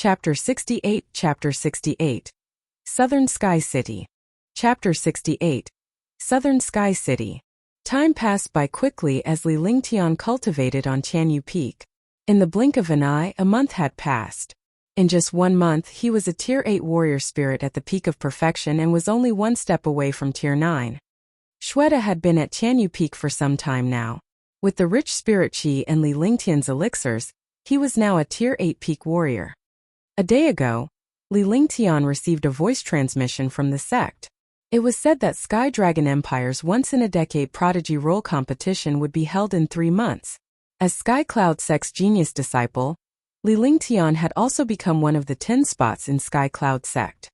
Chapter 68 Chapter 68 Southern Sky City. Chapter 68 Southern Sky City. Time passed by quickly as Li Lingtian cultivated on Tianyu Peak. In the blink of an eye, a month had passed. In just 1 month, he was a Tier 8 warrior spirit at the peak of perfection and was only 1 step away from Tier 9. Shweta had been at Tianyu Peak for some time now. With the rich spirit chi and Li Lingtian's elixirs, he was now a Tier 8 peak warrior. A day ago, Li Lingtian received a voice transmission from the sect. It was said that Sky Dragon Empire's once-in-a-decade prodigy role competition would be held in 3 months. As Sky Cloud Sect's genius disciple, Li Lingtian had also become one of the 10 spots in Sky Cloud Sect.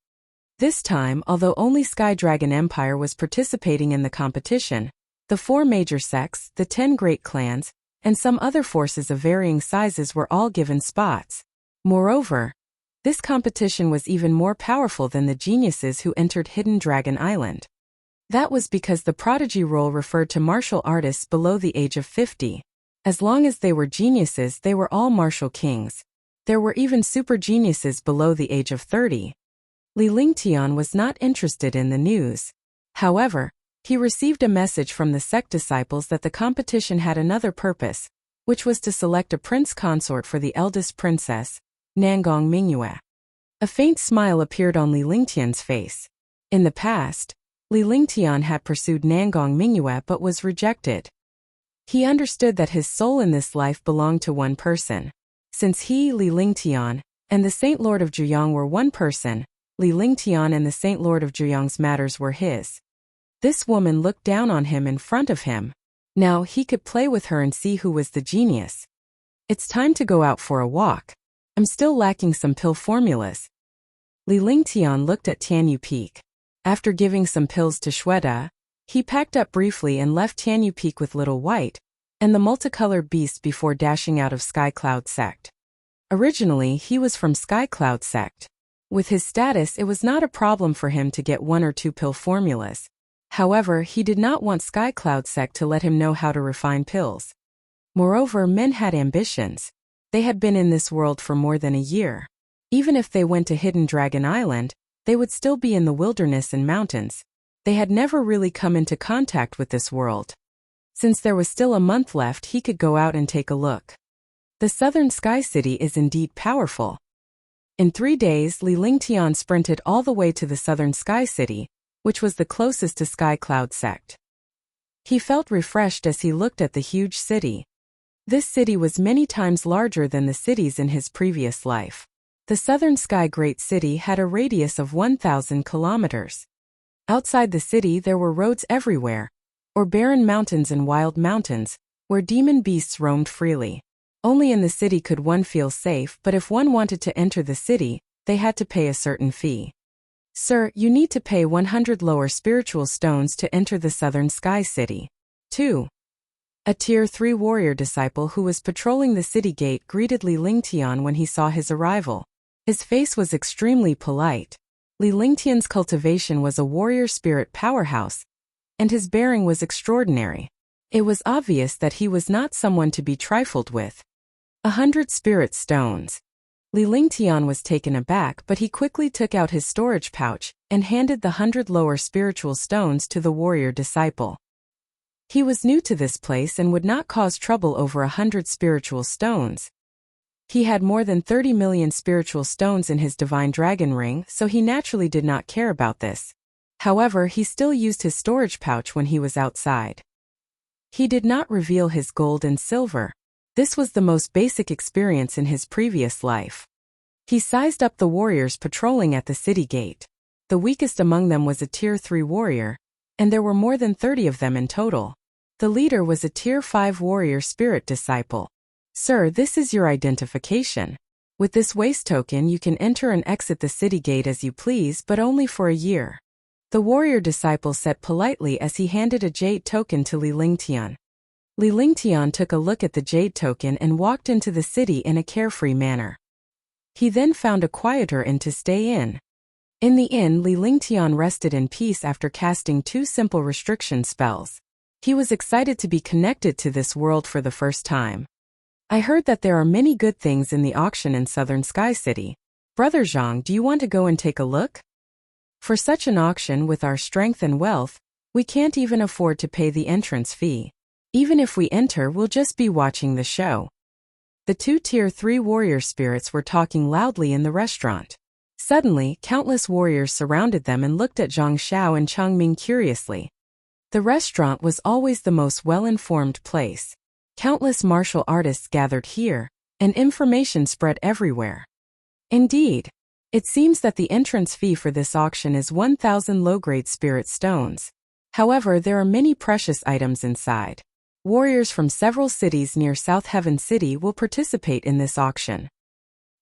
This time, although only Sky Dragon Empire was participating in the competition, the 4 major sects, the 10 great clans, and some other forces of varying sizes were all given spots. Moreover, this competition was even more powerful than the geniuses who entered Hidden Dragon Island. That was because the prodigy role referred to martial artists below the age of 50. As long as they were geniuses, they were all martial kings. There were even super geniuses below the age of 30. Li Lingtian was not interested in the news. However, he received a message from the sect disciples that the competition had another purpose, which was to select a prince consort for the eldest princess, Nangong Mingyue. A faint smile appeared on Li Lingtian's face. In the past, Li Lingtian had pursued Nangong Mingyue but was rejected. He understood that his soul in this life belonged to one person. Since he, Li Lingtian, and the Saint Lord of Zhuyang were one person, Li Lingtian and the Saint Lord of Zhuyang's matters were his. This woman looked down on him in front of him. Now he could play with her and see who was the genius. It's time to go out for a walk. I'm still lacking some pill formulas. Li Lingtian looked at Tianyu Peak. After giving some pills to Shweta, he packed up briefly and left Tianyu Peak with Little White and the multicolored beast before dashing out of Sky Cloud Sect. Originally, he was from Sky Cloud Sect. With his status, it was not a problem for him to get 1 or 2 pill formulas. However, he did not want Sky Cloud Sect to let him know how to refine pills. Moreover, men had ambitions. They had been in this world for more than a year. Even if they went to Hidden Dragon Island, they would still be in the wilderness and mountains. They had never really come into contact with this world. Since there was still a month left, he could go out and take a look. The Southern Sky City is indeed powerful. In 3 days, Li Lingtian sprinted all the way to the Southern Sky City, which was the closest to Sky Cloud Sect. He felt refreshed as he looked at the huge city. This city was many times larger than the cities in his previous life. The Southern Sky Great City had a radius of 1,000 kilometers. Outside the city there were roads everywhere, or barren mountains and wild mountains, where demon beasts roamed freely. Only in the city could one feel safe, but if one wanted to enter the city, they had to pay a certain fee. Sir, you need to pay 100 lower spiritual stones to enter the Southern Sky City. 2. A Tier 3 warrior disciple who was patrolling the city gate greeted Li Lingtian when he saw his arrival. His face was extremely polite. Li Lingtian's cultivation was a warrior spirit powerhouse, and his bearing was extraordinary. It was obvious that he was not someone to be trifled with. 100 spirit stones. Li Lingtian was taken aback, but he quickly took out his storage pouch and handed the 100 lower spiritual stones to the warrior disciple. He was new to this place and would not cause trouble over 100 spiritual stones. He had more than 30 million spiritual stones in his divine dragon ring, so he naturally did not care about this. However, he still used his storage pouch when he was outside. He did not reveal his gold and silver. This was the most basic experience in his previous life. He sized up the warriors patrolling at the city gate. The weakest among them was a Tier 3 warrior, and there were more than 30 of them in total. The leader was a Tier 5 warrior spirit disciple. Sir, this is your identification. With this waste token you can enter and exit the city gate as you please, but only for a year. The warrior disciple said politely as he handed a jade token to Li Lingtian. Li Lingtian took a look at the jade token and walked into the city in a carefree manner. He then found a quieter inn to stay in. In the inn, Li Lingtian rested in peace after casting 2 simple restriction spells. He was excited to be connected to this world for the first time. I heard that there are many good things in the auction in Southern Sky City. Brother Zhang, do you want to go and take a look? For such an auction with our strength and wealth, we can't even afford to pay the entrance fee. Even if we enter, we'll just be watching the show. The two Tier 3 warrior spirits were talking loudly in the restaurant. Suddenly, countless warriors surrounded them and looked at Zhang Xiao and Changming curiously. The restaurant was always the most well-informed place. Countless martial artists gathered here, and information spread everywhere. Indeed, it seems that the entrance fee for this auction is 1,000 low-grade spirit stones. However, there are many precious items inside. Warriors from several cities near South Heaven City will participate in this auction.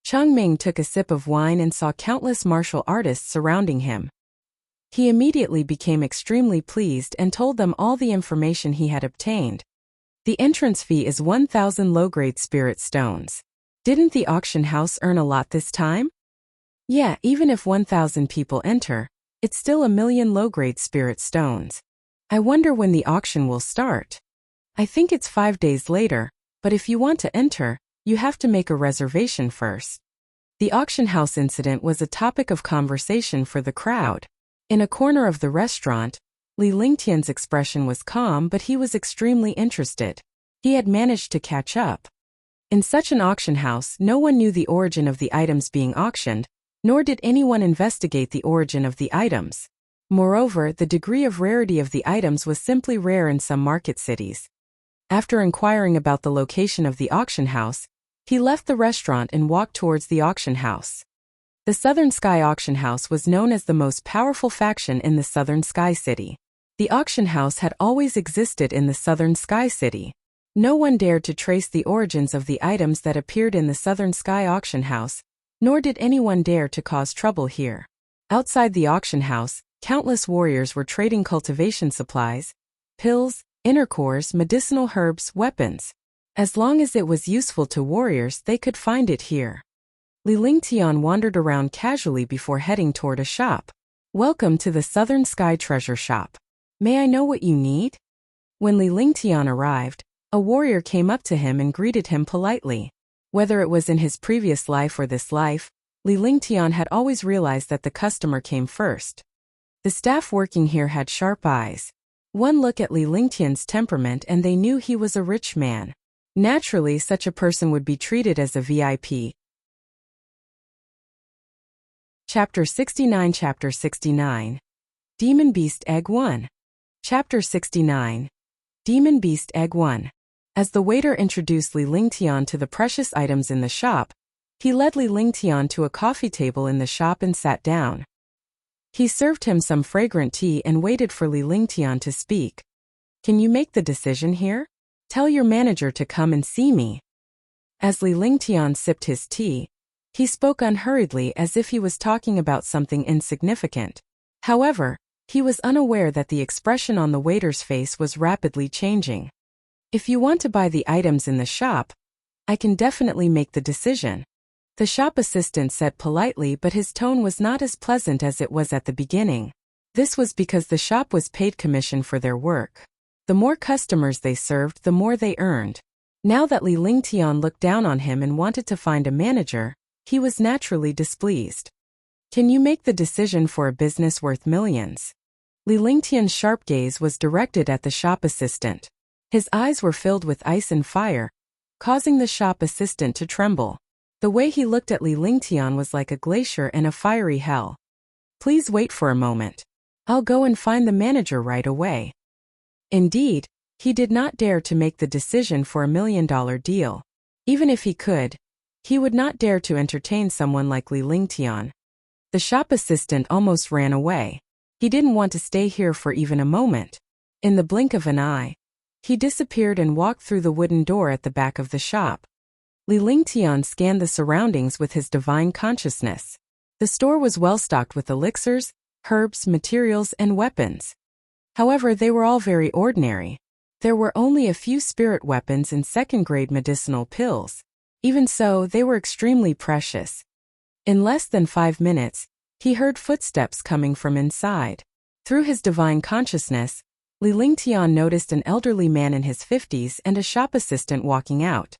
Changming took a sip of wine and saw countless martial artists surrounding him. He immediately became extremely pleased and told them all the information he had obtained. The entrance fee is 1,000 low-grade spirit stones. Didn't the auction house earn a lot this time? Yeah, even if 1,000 people enter, it's still 1,000,000 low-grade spirit stones. I wonder when the auction will start. I think it's 5 days later, but if you want to enter, you have to make a reservation first. The auction house incident was a topic of conversation for the crowd. In a corner of the restaurant, Li Lingtian's expression was calm, but he was extremely interested. He had managed to catch up. In such an auction house, no one knew the origin of the items being auctioned, nor did anyone investigate the origin of the items. Moreover, the degree of rarity of the items was simply rare in some market cities. After inquiring about the location of the auction house, he left the restaurant and walked towards the auction house. The Southern Sky Auction House was known as the most powerful faction in the Southern Sky City. The auction house had always existed in the Southern Sky City. No one dared to trace the origins of the items that appeared in the Southern Sky Auction House, nor did anyone dare to cause trouble here. Outside the auction house, countless warriors were trading cultivation supplies, pills, inner cores, medicinal herbs, weapons. As long as it was useful to warriors, they could find it here. Li Lingtian wandered around casually before heading toward a shop. Welcome to the Southern Sky Treasure Shop. May I know what you need? When Li Lingtian arrived, a warrior came up to him and greeted him politely. Whether it was in his previous life or this life, Li Lingtian had always realized that the customer came first. The staff working here had sharp eyes. One look at Li Lingtian's temperament and they knew he was a rich man. Naturally, such a person would be treated as a VIP. Chapter 69 Chapter 69 Demon Beast Egg 1 Chapter 69 Demon Beast Egg 1 As the waiter introduced Li Lingtian to the precious items in the shop, he led Li Lingtian to a coffee table in the shop and sat down. He served him some fragrant tea and waited for Li Lingtian to speak. Can you make the decision here? Tell your manager to come and see me. As Li Lingtian sipped his tea, he spoke unhurriedly as if he was talking about something insignificant. However, he was unaware that the expression on the waiter's face was rapidly changing. If you want to buy the items in the shop, I can definitely make the decision. The shop assistant said politely, but his tone was not as pleasant as it was at the beginning. This was because the shop was paid commission for their work. The more customers they served, the more they earned. Now that Li Lingtian looked down on him and wanted to find a manager, he was naturally displeased. Can you make the decision for a business worth millions? Li Lingtian's sharp gaze was directed at the shop assistant. His eyes were filled with ice and fire, causing the shop assistant to tremble. The way he looked at Li Lingtian was like a glacier and a fiery hell. Please wait for a moment. I'll go and find the manager right away. Indeed, he did not dare to make the decision for $1 million deal. Even if he could, he would not dare to entertain someone like Li Lingtian. The shop assistant almost ran away. He didn't want to stay here for even a moment. In the blink of an eye, he disappeared and walked through the wooden door at the back of the shop. Li Lingtian scanned the surroundings with his divine consciousness. The store was well stocked with elixirs, herbs, materials, and weapons. However, they were all very ordinary. There were only a few spirit weapons and second-grade medicinal pills. Even so, they were extremely precious. In less than 5 minutes, he heard footsteps coming from inside. Through his divine consciousness, Li Lingtian noticed an elderly man in his 50s and a shop assistant walking out.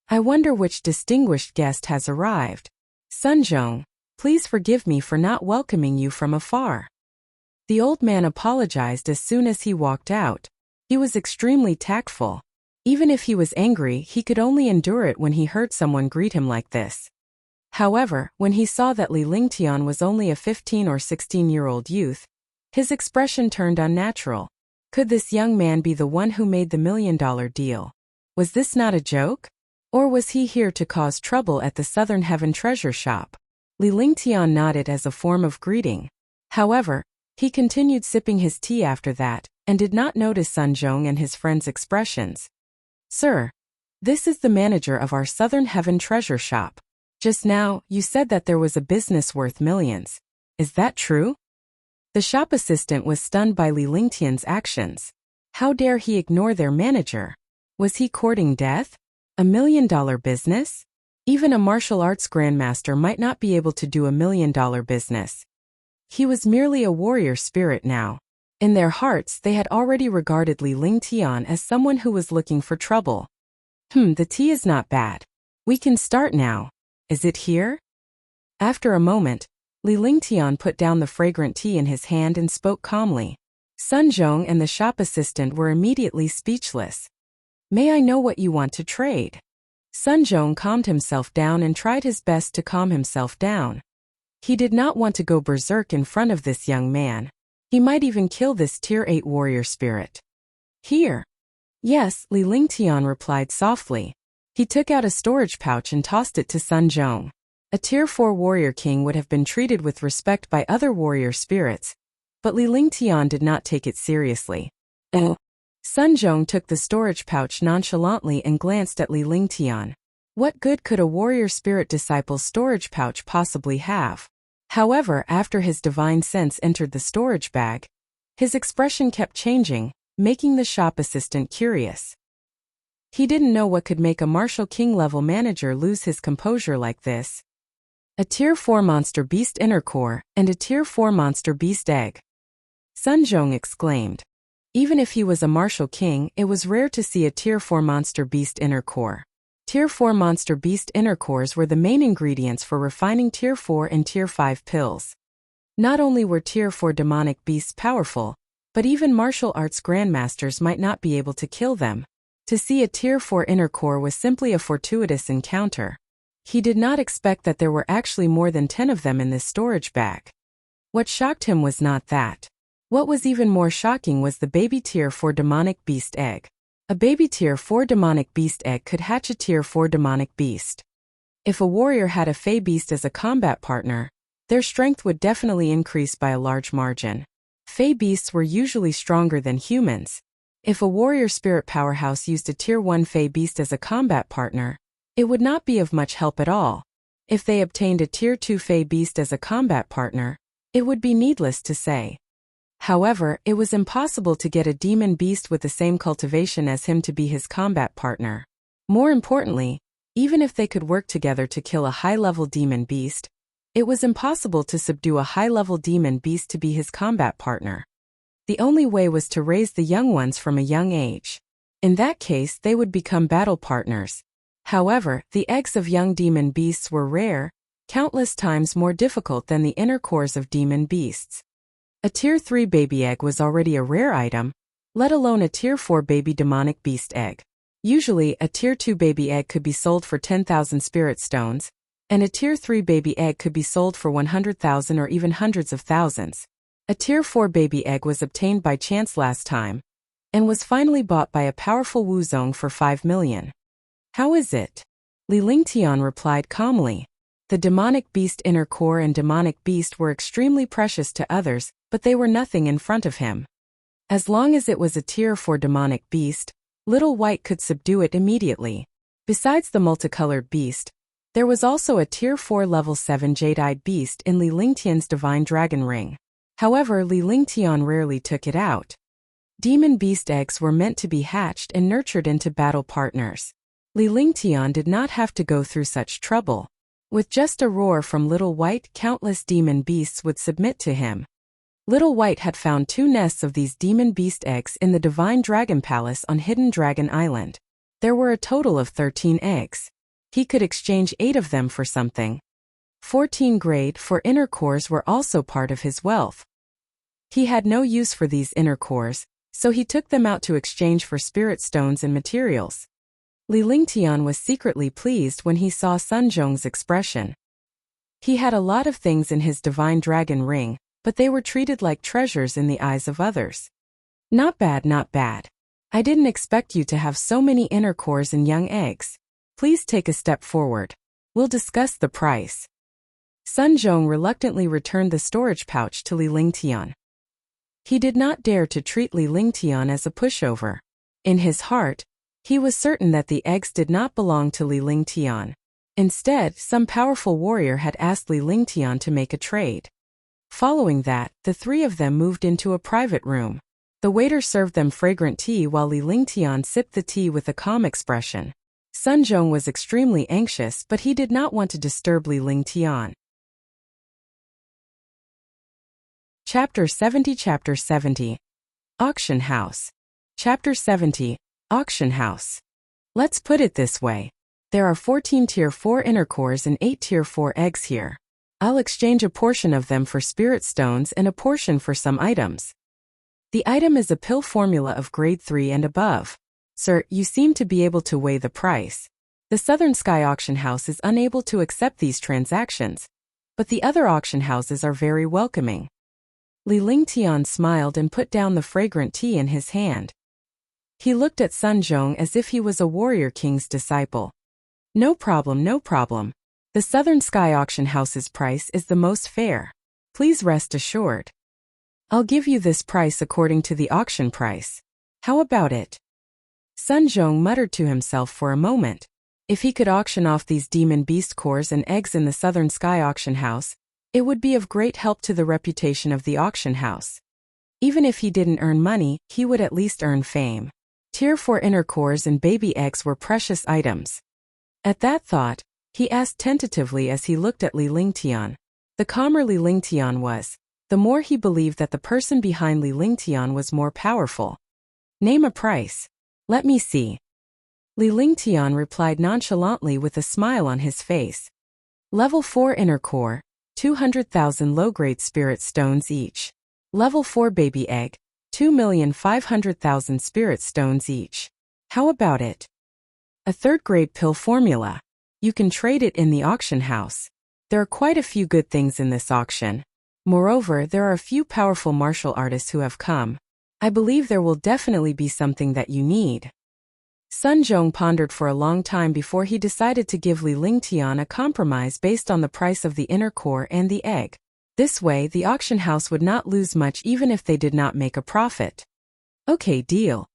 I wonder which distinguished guest has arrived. Sunzhong, Please forgive me for not welcoming you from afar." The old man apologized as soon as he walked out. He was extremely tactful. Even if he was angry, he could only endure it when he heard someone greet him like this. However, when he saw that Li Lingtian was only a 15 or 16-year-old youth, his expression turned unnatural. Could this young man be the one who made the $1 million deal? Was this not a joke? Or was he here to cause trouble at the Southern Heaven treasure shop? Li Lingtian nodded as a form of greeting. However, he continued sipping his tea after that, and did not notice Sun Zhong and his friend's expressions. "Sir, this is the manager of our Southern Heaven treasure shop. Just now, you said that there was a business worth millions. Is that true?" The shop assistant was stunned by Li Lingtian's actions. How dare he ignore their manager? Was he courting death? $1 million business? Even a martial arts grandmaster might not be able to do $1 million business. He was merely a warrior spirit now. In their hearts, they had already regarded Li Lingtian as someone who was looking for trouble. The tea is not bad. We can start now. Is it here?" After a moment, Li Lingtian put down the fragrant tea in his hand and spoke calmly. Sun Zhong and the shop assistant were immediately speechless. "May I know what you want to trade?" Sun Zhong calmed himself down and tried his best to calm himself down. He did not want to go berserk in front of this young man. He might even kill this Tier 8 warrior spirit. "Here." "Yes," Li Lingtian replied softly. He took out a storage pouch and tossed it to Sun Zhong. A Tier 4 warrior king would have been treated with respect by other warrior spirits, but Li Lingtian did not take it seriously. Sun Zhong took the storage pouch nonchalantly and glanced at Li Lingtian. What good could a warrior spirit disciple's storage pouch possibly have? However, after his divine sense entered the storage bag, his expression kept changing, making the shop assistant curious. He didn't know what could make a martial king-level manager lose his composure like this. A Tier 4 monster beast inner core, and a Tier 4 monster beast egg. Sun Zhong exclaimed. Even if he was a martial king, it was rare to see a Tier 4 monster beast inner core. Tier 4 monster beast inner cores were the main ingredients for refining Tier 4 and Tier 5 pills. Not only were Tier 4 demonic beasts powerful, but even martial arts grandmasters might not be able to kill them. To see a Tier 4 inner core was simply a fortuitous encounter. He did not expect that there were actually more than 10 of them in this storage bag. What shocked him was not that. What was even more shocking was the baby Tier 4 demonic beast egg. A baby Tier 4 demonic beast egg could hatch a Tier 4 demonic beast. If a warrior had a Fey beast as a combat partner, their strength would definitely increase by a large margin. Fey beasts were usually stronger than humans. If a warrior spirit powerhouse used a Tier 1 Fey beast as a combat partner, it would not be of much help at all. If they obtained a Tier 2 Fey beast as a combat partner, it would be needless to say. However, it was impossible to get a demon beast with the same cultivation as him to be his combat partner. More importantly, even if they could work together to kill a high-level demon beast, it was impossible to subdue a high-level demon beast to be his combat partner. The only way was to raise the young ones from a young age. In that case, they would become battle partners. However, the eggs of young demon beasts were rare, countless times more difficult than the inner cores of demon beasts. A Tier 3 baby egg was already a rare item, let alone a Tier 4 baby demonic beast egg. Usually, a Tier 2 baby egg could be sold for 10,000 spirit stones, and a Tier 3 baby egg could be sold for 100,000 or even hundreds of thousands. A Tier 4 baby egg was obtained by chance last time, and was finally bought by a powerful Wuzong for 5 million. How is it? Li Lingtian replied calmly. The demonic beast inner core and demonic beast were extremely precious to others, but they were nothing in front of him. As long as it was a Tier 4 demonic beast, Little White could subdue it immediately. Besides the multicolored beast, there was also a Tier 4 level 7 jade-eyed beast in Li Lingtian's divine dragon ring. However, Li Lingtian rarely took it out. Demon beast eggs were meant to be hatched and nurtured into battle partners. Li Lingtian did not have to go through such trouble. With just a roar from Little White, countless demon beasts would submit to him. Little White had found 2 nests of these demon beast eggs in the Divine Dragon Palace on Hidden Dragon Island. There were a total of 13 eggs. He could exchange 8 of them for something. 14 grade for inner cores were also part of his wealth. He had no use for these inner cores, so he took them out to exchange for spirit stones and materials. Li Lingtian was secretly pleased when he saw Sun Zhong's expression. He had a lot of things in his divine dragon ring, but they were treated like treasures in the eyes of others. Not bad, not bad. I didn't expect you to have so many inner cores and young eggs. Please take a step forward. We'll discuss the price. Sun Zhong reluctantly returned the storage pouch to Li Lingtian. He did not dare to treat Li Lingtian as a pushover. In his heart, he was certain that the eggs did not belong to Li Lingtian. Instead, some powerful warrior had asked Li Lingtian to make a trade. Following that, the three of them moved into a private room. The waiter served them fragrant tea while Li Lingtian sipped the tea with a calm expression. Sun Zhong was extremely anxious, but he did not want to disturb Li Lingtian. Chapter 70 Auction House. Chapter 70 Auction House. Let's put it this way. There are 14 Tier 4 inner cores and 8 Tier 4 eggs here. I'll exchange a portion of them for spirit stones and a portion for some items. The item is a pill formula of grade 3 and above. Sir, you seem to be able to weigh the price. The Southern Sky Auction House is unable to accept these transactions, but the other auction houses are very welcoming. Li Lingtian smiled and put down the fragrant tea in his hand. He looked at Sun Zhong as if he was a warrior king's disciple. No problem, no problem. The Southern Sky Auction House's price is the most fair. Please rest assured. I'll give you this price according to the auction price. How about it? Sun Zhong muttered to himself for a moment. If he could auction off these demon beast cores and eggs in the Southern Sky Auction House, it would be of great help to the reputation of the auction house. Even if he didn't earn money, he would at least earn fame. Tier 4 inner cores and baby eggs were precious items. At that thought, he asked tentatively as he looked at Li Lingtian. The calmer Li Lingtian was, the more he believed that the person behind Li Lingtian was more powerful. Name a price. Let me see. Li Lingtian replied nonchalantly with a smile on his face. Level 4 inner core, 200,000 low-grade spirit stones each. Level 4 baby egg, 2,500,000 spirit stones each. How about it? A third-grade pill formula. You can trade it in the auction house. There are quite a few good things in this auction. Moreover, there are a few powerful martial artists who have come. I believe there will definitely be something that you need. Sun Zhong pondered for a long time before he decided to give Li Lingtian a compromise based on the price of the inner core and the egg. This way, the auction house would not lose much even if they did not make a profit. Okay, deal.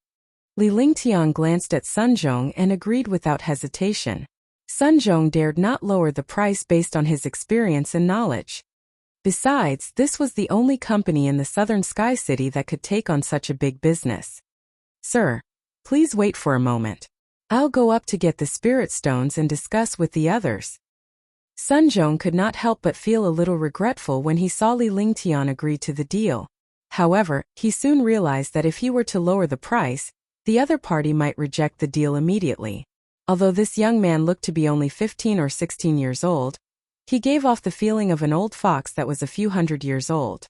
Li Lingtian glanced at Sun Zhong and agreed without hesitation. Sun Zhong dared not lower the price based on his experience and knowledge. Besides, this was the only company in the Southern Sky City that could take on such a big business. Sir, please wait for a moment. I'll go up to get the spirit stones and discuss with the others. Sun Zhong could not help but feel a little regretful when he saw Li Lingtian agree to the deal. However, he soon realized that if he were to lower the price, the other party might reject the deal immediately. Although this young man looked to be only 15 or 16 years old, he gave off the feeling of an old fox that was a few hundred years old.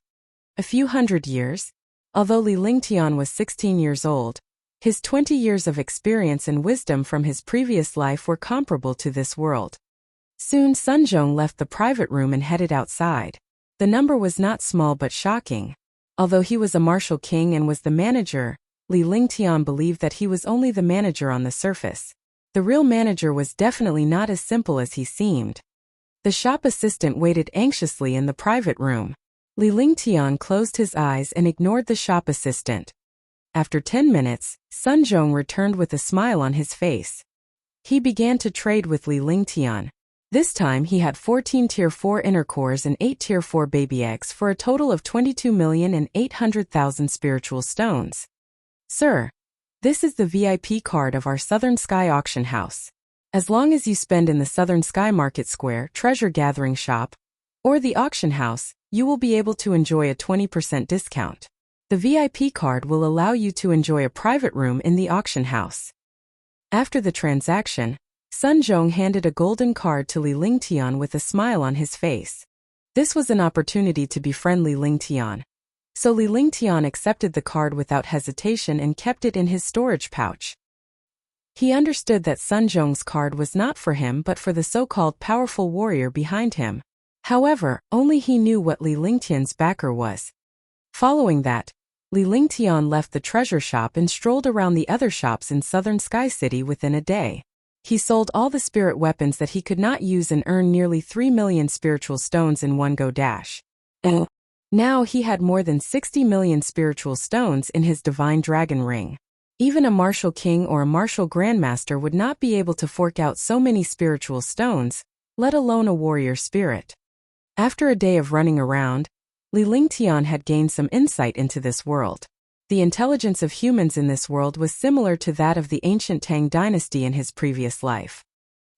A few hundred years? Although Li Lingtian was 16 years old, his 20 years of experience and wisdom from his previous life were comparable to this world. Soon Sun Zhong left the private room and headed outside. The number was not small but shocking. Although he was a martial king and was the manager, Li Lingtian believed that he was only the manager on the surface. The real manager was definitely not as simple as he seemed. The shop assistant waited anxiously in the private room. Li Lingtian closed his eyes and ignored the shop assistant. After 10 minutes, Sun Zhong returned with a smile on his face. He began to trade with Li Lingtian. This time he had 14 Tier 4 inner cores and 8 Tier 4 baby eggs for a total of 22,800,000 spiritual stones. Sir, this is the VIP card of our Southern Sky Auction House. As long as you spend in the Southern Sky Market Square treasure gathering shop or the auction house, you will be able to enjoy a 20% discount. The VIP card will allow you to enjoy a private room in the auction house. After the transaction, Sun Zhong handed a golden card to Li Lingtian with a smile on his face. This was an opportunity to befriend Li Lingtian. So Li Lingtian accepted the card without hesitation and kept it in his storage pouch. He understood that Sun Zhong's card was not for him but for the so-called powerful warrior behind him. However, only he knew what Li Lingtian's backer was. Following that, Li Lingtian left the treasure shop and strolled around the other shops in Southern Sky City within a day. He sold all the spirit weapons that he could not use and earned nearly 3 million spiritual stones in one go dash. Now he had more than 60 million spiritual stones in his divine dragon ring. Even a martial king or a martial grandmaster would not be able to fork out so many spiritual stones, let alone a warrior spirit. After a day of running around, Li Lingtian had gained some insight into this world. The intelligence of humans in this world was similar to that of the ancient Tang dynasty in his previous life.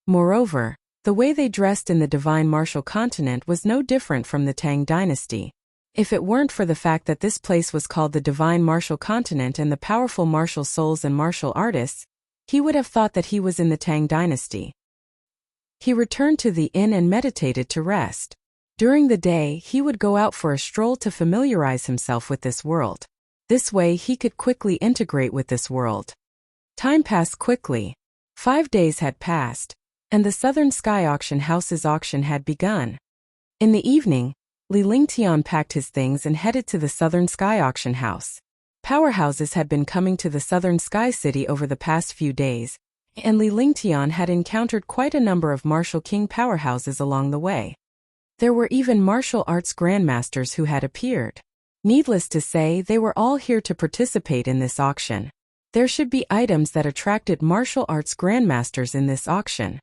Moreover, the way they dressed in the divine martial continent was no different from the Tang dynasty. If it weren't for the fact that this place was called the divine martial continent and the powerful martial souls and martial artists, he would have thought that he was in the Tang dynasty. He returned to the inn and meditated to rest. During the day, he would go out for a stroll to familiarize himself with this world. This way he could quickly integrate with this world. Time passed quickly. 5 days had passed, and the Southern Sky Auction House's auction had begun. In the evening, Li Lingtian packed his things and headed to the Southern Sky Auction House. Powerhouses had been coming to the Southern Sky City over the past few days, and Li Lingtian had encountered quite a number of martial king powerhouses along the way. There were even martial arts grandmasters who had appeared. Needless to say, they were all here to participate in this auction. There should be items that attracted martial arts grandmasters in this auction.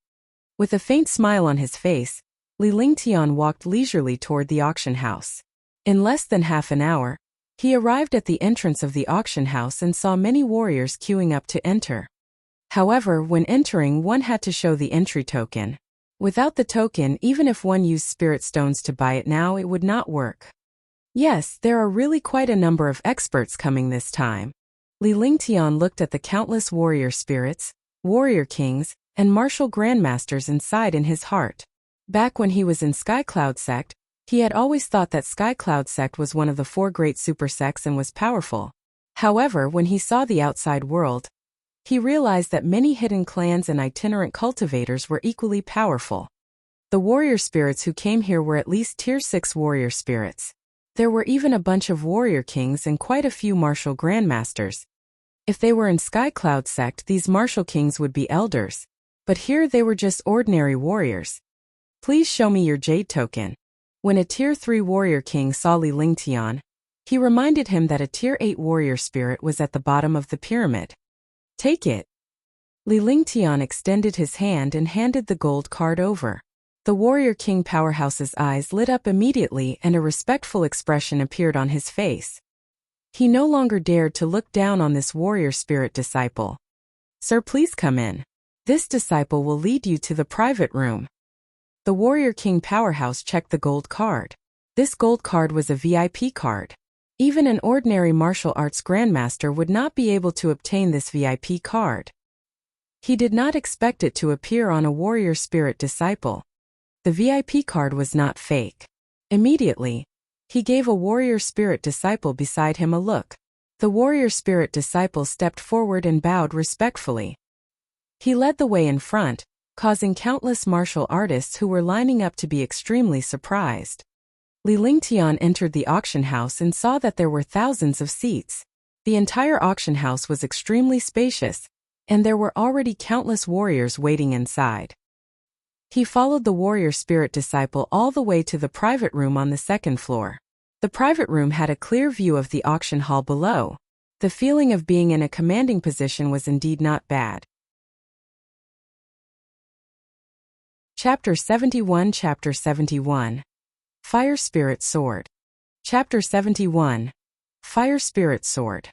With a faint smile on his face, Li Lingtian walked leisurely toward the auction house. In less than half an hour, he arrived at the entrance of the auction house and saw many warriors queuing up to enter. However, when entering, one had to show the entry token. Without the token, even if one used spirit stones to buy it now, it would not work. Yes, there are really quite a number of experts coming this time. Li Lingtian looked at the countless warrior spirits, warrior kings, and martial grandmasters inside in his heart. Back when he was in Sky Cloud Sect, he had always thought that Sky Cloud Sect was one of the 4 great super sects and was powerful. However, when he saw the outside world, he realized that many hidden clans and itinerant cultivators were equally powerful. The warrior spirits who came here were at least tier 6 warrior spirits. There were even a bunch of warrior kings and quite a few martial grandmasters. If they were in Sky Cloud Sect, these martial kings would be elders. But here they were just ordinary warriors. Please show me your jade token. When a tier 3 warrior king saw Li Lingtian, he reminded him that a tier 8 warrior spirit was at the bottom of the pyramid. Take it. Li Lingtian extended his hand and handed the gold card over. The warrior king powerhouse's eyes lit up immediately and a respectful expression appeared on his face. He no longer dared to look down on this warrior spirit disciple. Sir, please come in. This disciple will lead you to the private room. The warrior king powerhouse checked the gold card. This gold card was a VIP card. Even an ordinary martial arts grandmaster would not be able to obtain this VIP card. He did not expect it to appear on a warrior spirit disciple. The VIP card was not fake. Immediately, he gave a warrior spirit disciple beside him a look. The warrior spirit disciple stepped forward and bowed respectfully. He led the way in front, causing countless martial artists who were lining up to be extremely surprised. Li Lingtian entered the auction house and saw that there were thousands of seats. The entire auction house was extremely spacious, and there were already countless warriors waiting inside. He followed the warrior spirit disciple all the way to the private room on the 2nd floor. The private room had a clear view of the auction hall below. The feeling of being in a commanding position was indeed not bad. Chapter 71 Chapter 71 Fire Spirit Sword. Chapter 71 Fire Spirit Sword.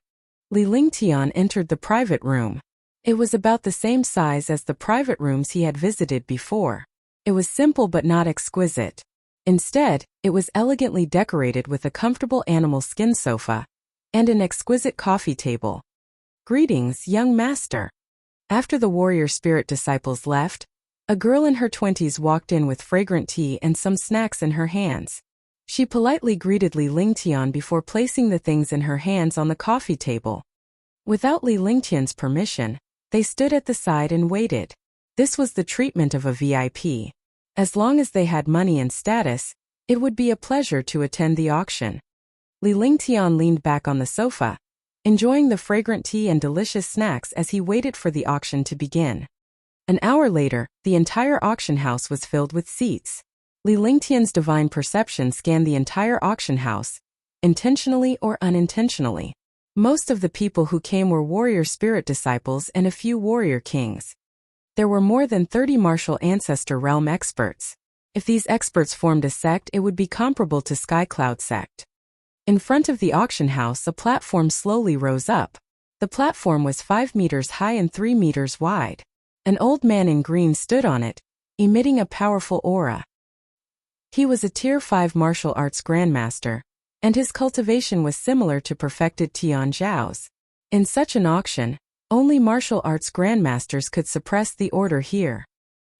Li Lingtian entered the private room. It was about the same size as the private rooms he had visited before. It was simple but not exquisite. Instead, it was elegantly decorated with a comfortable animal skin sofa and an exquisite coffee table. Greetings, young master. After the warrior spirit disciples left, a girl in her 20s walked in with fragrant tea and some snacks in her hands. She politely greeted Li Lingtian before placing the things in her hands on the coffee table. Without Li Lingtian's permission, they stood at the side and waited. This was the treatment of a VIP. As long as they had money and status, it would be a pleasure to attend the auction. Li Lingtian leaned back on the sofa, enjoying the fragrant tea and delicious snacks as he waited for the auction to begin. An hour later, the entire auction house was filled with seats. Li Lingtian's divine perception scanned the entire auction house, intentionally or unintentionally. Most of the people who came were warrior spirit disciples and a few warrior kings. There were more than 30 martial ancestor realm experts. If these experts formed a sect, it would be comparable to Sky Cloud sect. In front of the auction house, a platform slowly rose up. The platform was 5 meters high and 3 meters wide. An old man in green stood on it, emitting a powerful aura. He was a Tier 5 martial arts grandmaster, and his cultivation was similar to perfected Tian Zhao's. In such an auction, only martial arts grandmasters could suppress the order here.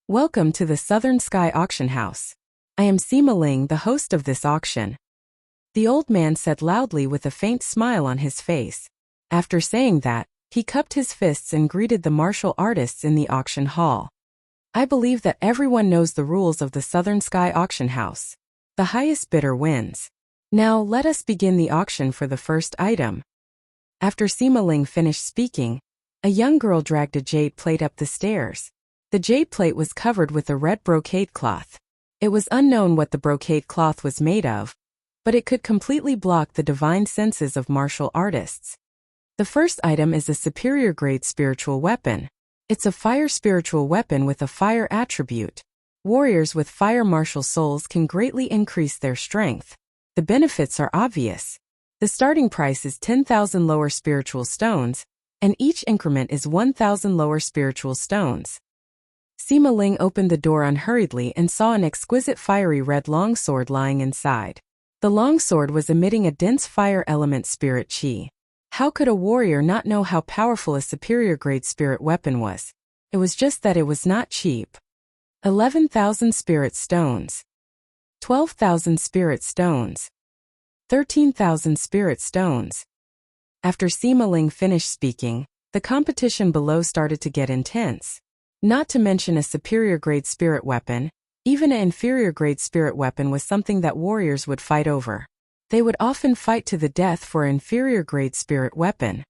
Welcome to the Southern Sky Auction House. I am Sima Ling, the host of this auction. The old man said loudly with a faint smile on his face. After saying that, he cupped his fists and greeted the martial artists in the auction hall. I believe that everyone knows the rules of the Southern Sky Auction House. The highest bidder wins. Now let us begin the auction for the first item. After Sima Ling finished speaking, a young girl dragged a jade plate up the stairs. The jade plate was covered with a red brocade cloth. It was unknown what the brocade cloth was made of, but it could completely block the divine senses of martial artists. The first item is a superior grade spiritual weapon. It's a fire spiritual weapon with a fire attribute. Warriors with fire martial souls can greatly increase their strength. The benefits are obvious. The starting price is 10,000 lower spiritual stones, and each increment is 1,000 lower spiritual stones. Sima Ling opened the door unhurriedly and saw an exquisite fiery red longsword lying inside. The longsword was emitting a dense fire element spirit chi. How could a warrior not know how powerful a superior grade spirit weapon was? It was just that it was not cheap. 11,000 spirit stones. 12,000 spirit stones. 13,000 spirit stones. After Sima Ling finished speaking, the competition below started to get intense. Not to mention a superior grade spirit weapon, even an inferior grade spirit weapon was something that warriors would fight over. They would often fight to the death for an inferior grade spirit weapon.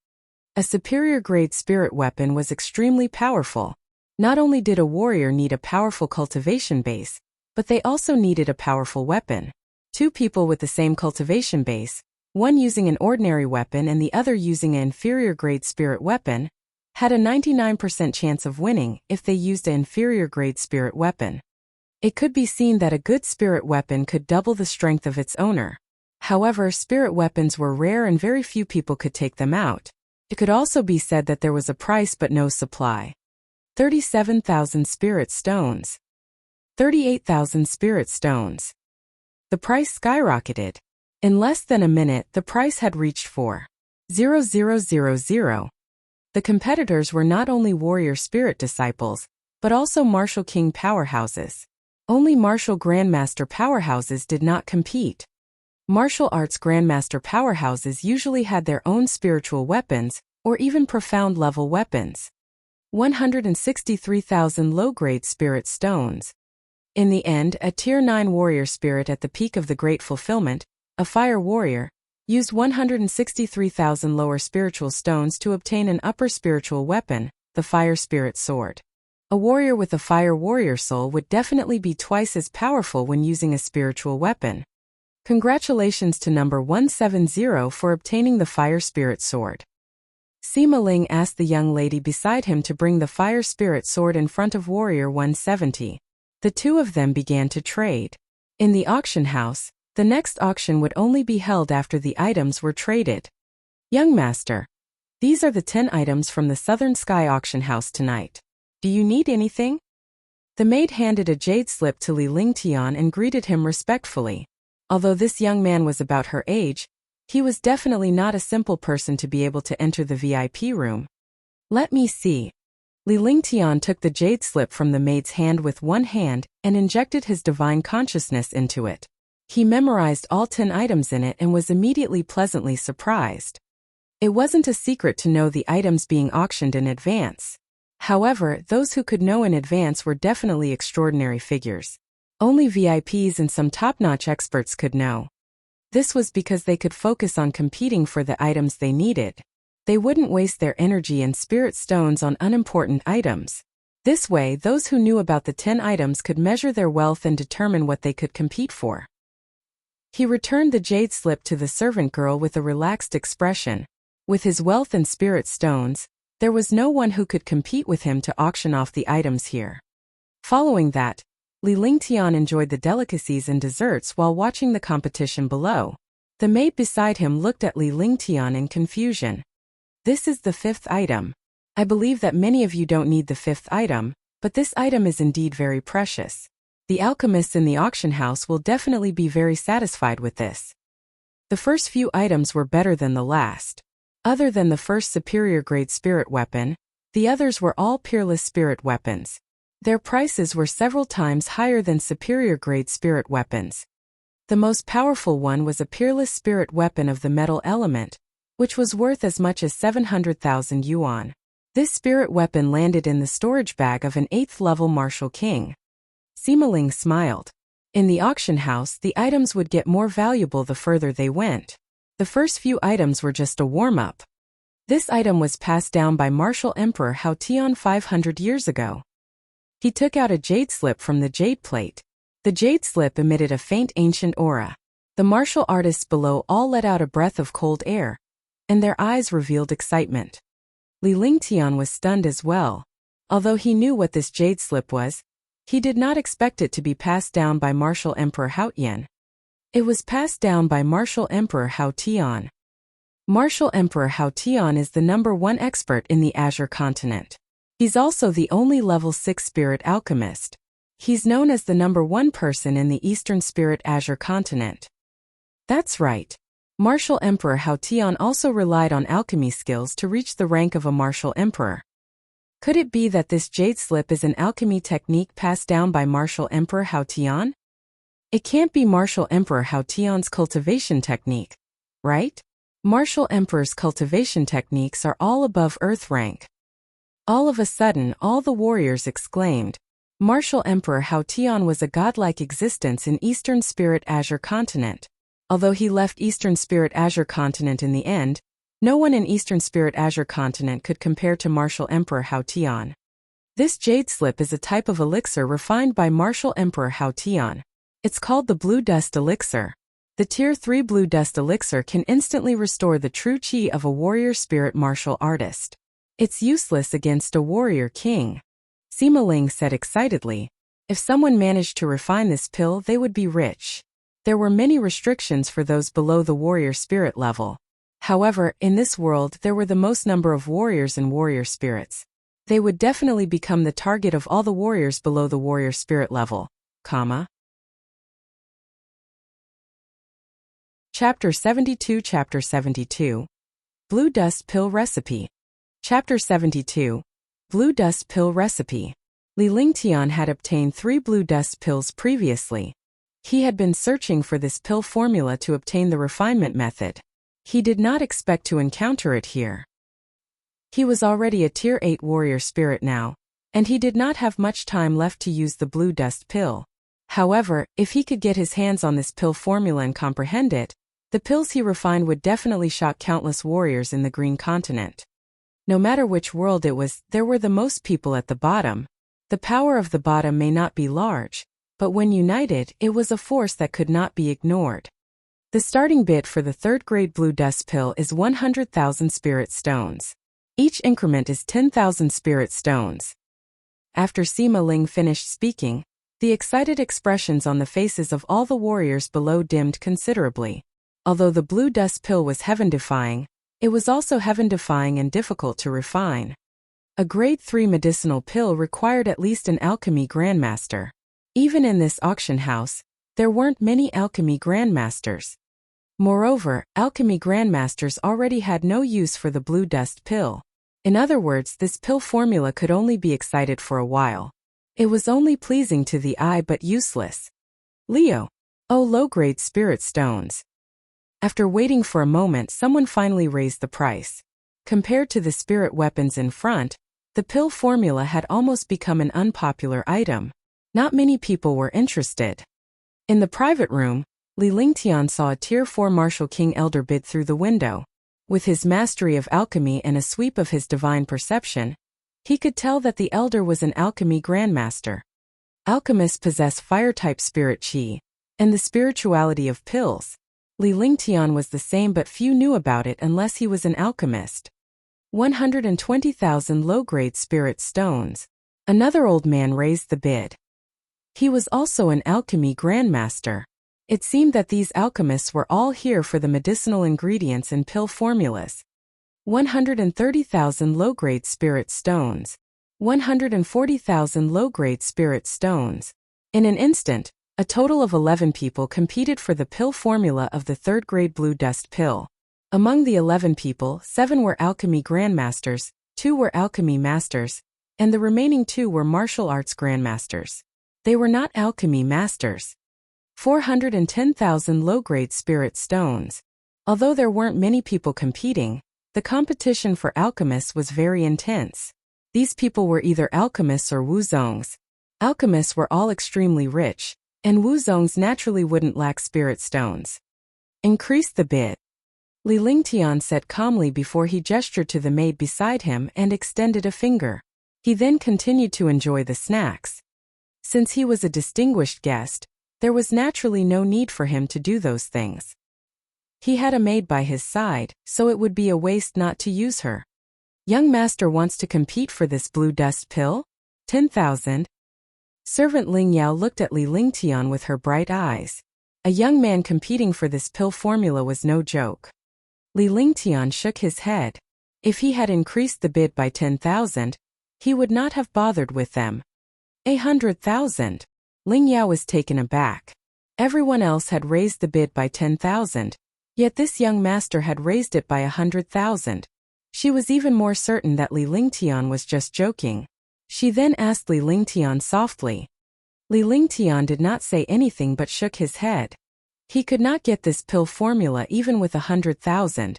A superior grade spirit weapon was extremely powerful. Not only did a warrior need a powerful cultivation base, but they also needed a powerful weapon. Two people with the same cultivation base, one using an ordinary weapon and the other using an inferior grade spirit weapon, had a 99% chance of winning if they used an inferior grade spirit weapon. It could be seen that a good spirit weapon could double the strength of its owner. However, spirit weapons were rare and very few people could take them out. It could also be said that there was a price but no supply. 37,000 spirit stones. 38,000 spirit stones. The price skyrocketed. In less than a minute, the price had reached 4,000. The competitors were not only warrior spirit disciples, but also martial king powerhouses. Only martial grandmaster powerhouses did not compete. Martial arts grandmaster powerhouses usually had their own spiritual weapons, or even profound level weapons. 163,000 low-grade spirit stones. In the end, a Tier 9 warrior spirit at the peak of the Great Fulfillment, a fire warrior, used 163,000 lower spiritual stones to obtain an upper spiritual weapon, the fire spirit sword. A warrior with a fire warrior soul would definitely be twice as powerful when using a spiritual weapon. Congratulations to number 170 for obtaining the fire spirit sword. Sima Ling asked the young lady beside him to bring the fire spirit sword in front of warrior 170. The two of them began to trade. In the auction house, the next auction would only be held after the items were traded. Young master, these are the 10 items from the Southern Sky Auction House tonight. Do you need anything? The maid handed a jade slip to Li Lingtian and greeted him respectfully. Although this young man was about her age, he was definitely not a simple person to be able to enter the VIP room. Let me see. Li Lingtian took the jade slip from the maid's hand with one hand and injected his divine consciousness into it. He memorized all 10 items in it and was immediately pleasantly surprised. It wasn't a secret to know the items being auctioned in advance. However, those who could know in advance were definitely extraordinary figures. Only VIPs and some top-notch experts could know. This was because they could focus on competing for the items they needed. They wouldn't waste their energy and spirit stones on unimportant items. This way, those who knew about the 10 items could measure their wealth and determine what they could compete for. He returned the jade slip to the servant girl with a relaxed expression. With his wealth and spirit stones, there was no one who could compete with him to auction off the items here. Following that, Li Lingtian enjoyed the delicacies and desserts while watching the competition below. The maid beside him looked at Li Lingtian in confusion. This is the 5th item. I believe that many of you don't need the 5th item, but this item is indeed very precious. The alchemists in the auction house will definitely be very satisfied with this. The first few items were better than the last. Other than the first superior grade spirit weapon, the others were all peerless spirit weapons. Their prices were several times higher than superior grade spirit weapons. The most powerful one was a peerless spirit weapon of the metal element, which was worth as much as 700,000 yuan. This spirit weapon landed in the storage bag of an 8th level martial king. Sima Ling smiled. In the auction house, the items would get more valuable the further they went. The first few items were just a warm-up. This item was passed down by martial Emperor Hao Tian 500 years ago. He took out a jade slip from the jade plate. The jade slip emitted a faint ancient aura. The martial artists below all let out a breath of cold air, and their eyes revealed excitement. Li Lingtian was stunned as well. Although he knew what this jade slip was, he did not expect it to be passed down by martial Emperor Hao Tian. It was passed down by martial Emperor Hao Tian. Martial Emperor Hao Tian is the #1 expert in the Azure continent. He's also the only level 6 spirit alchemist. He's known as the #1 person in the Eastern Spirit Azure continent. That's right. Martial Emperor Hao Tian also relied on alchemy skills to reach the rank of a martial emperor. Could it be that this jade slip is an alchemy technique passed down by martial Emperor Hao Tian? It can't be martial Emperor Hao Tian's cultivation technique, right? Martial Emperor's cultivation techniques are all above earth rank. All of a sudden, all the warriors exclaimed. Martial Emperor Hao Tian was a godlike existence in Eastern Spirit Azure continent. Although he left Eastern Spirit Azure continent in the end, no one in Eastern Spirit Azure continent could compare to martial Emperor Hao Tian. This jade slip is a type of elixir refined by martial Emperor Hao Tian. It's called the Blue Dust Elixir. The Tier 3 Blue Dust Elixir can instantly restore the true chi of a warrior spirit martial artist. It's useless against a warrior king. Sima Ling said excitedly. If someone managed to refine this pill, they would be rich. There were many restrictions for those below the warrior spirit level. However, in this world there were the most number of warriors and warrior spirits. They would definitely become the target of all the warriors below the warrior spirit level. Chapter 72 Blue Dust Pill Recipe. Chapter 72 Blue Dust Pill Recipe. Li Lingtian had obtained 3 blue dust pills previously. He had been searching for this pill formula to obtain the refinement method. He did not expect to encounter it here. He was already a Tier 8 warrior spirit now, and he did not have much time left to use the blue dust pill. However, if he could get his hands on this pill formula and comprehend it, the pills he refined would definitely shock countless warriors in the Green Continent. No matter which world it was, there were the most people at the bottom. The power of the bottom may not be large, but when united, it was a force that could not be ignored. The starting bid for the 3rd grade blue dust pill is 100,000 spirit stones. Each increment is 10,000 spirit stones. After Sima Ling finished speaking, the excited expressions on the faces of all the warriors below dimmed considerably. Although the blue dust pill was heaven-defying, it was also heaven-defying and difficult to refine. A grade 3 medicinal pill required at least an alchemy grandmaster. Even in this auction house, there weren't many alchemy grandmasters. Moreover, alchemy grandmasters already had no use for the blue dust pill. In other words, this pill formula could only be excited for a while. It was only pleasing to the eye but useless. Leo. Oh, low-grade spirit stones. After waiting for a moment, someone finally raised the price. Compared to the spirit weapons in front, the pill formula had almost become an unpopular item. Not many people were interested. In the private room, Li Lingtian saw a Tier 4 Martial King Elder bid through the window. With his mastery of alchemy and a sweep of his divine perception, he could tell that the Elder was an alchemy grandmaster. Alchemists possess fire-type spirit qi, and the spirituality of pills. Li Lingtian was the same, but few knew about it unless he was an alchemist. 120,000 low-grade spirit stones. Another old man raised the bid. He was also an alchemy grandmaster. It seemed that these alchemists were all here for the medicinal ingredients in pill formulas. 130,000 low-grade spirit stones. 140,000 low-grade spirit stones. In an instant, a total of 11 people competed for the pill formula of the third-grade blue dust pill. Among the 11 people, 7 were alchemy grandmasters, 2 were alchemy masters, and the remaining 2 were martial arts grandmasters. They were not alchemy masters. 410,000 low-grade spirit stones. Although there weren't many people competing, the competition for alchemists was very intense. These people were either alchemists or wuzongs. Alchemists were all extremely rich, and wuzongs naturally wouldn't lack spirit stones. Increase the bid. Li Lingtian said calmly before he gestured to the maid beside him and extended a finger. He then continued to enjoy the snacks. Since he was a distinguished guest, there was naturally no need for him to do those things. He had a maid by his side, so it would be a waste not to use her. Young master wants to compete for this blue dust pill? 10,000. Servant Ling Yao looked at Li Lingtian with her bright eyes. A young man competing for this pill formula was no joke. Li Lingtian shook his head. If he had increased the bid by 10,000, he would not have bothered with them. 100,000. Ling Yao was taken aback. Everyone else had raised the bid by 10,000, yet this young master had raised it by 100,000. She was even more certain that Li Lingtian was just joking. She then asked Li Lingtian softly. Li Lingtian did not say anything but shook his head. He could not get this pill formula even with 100,000.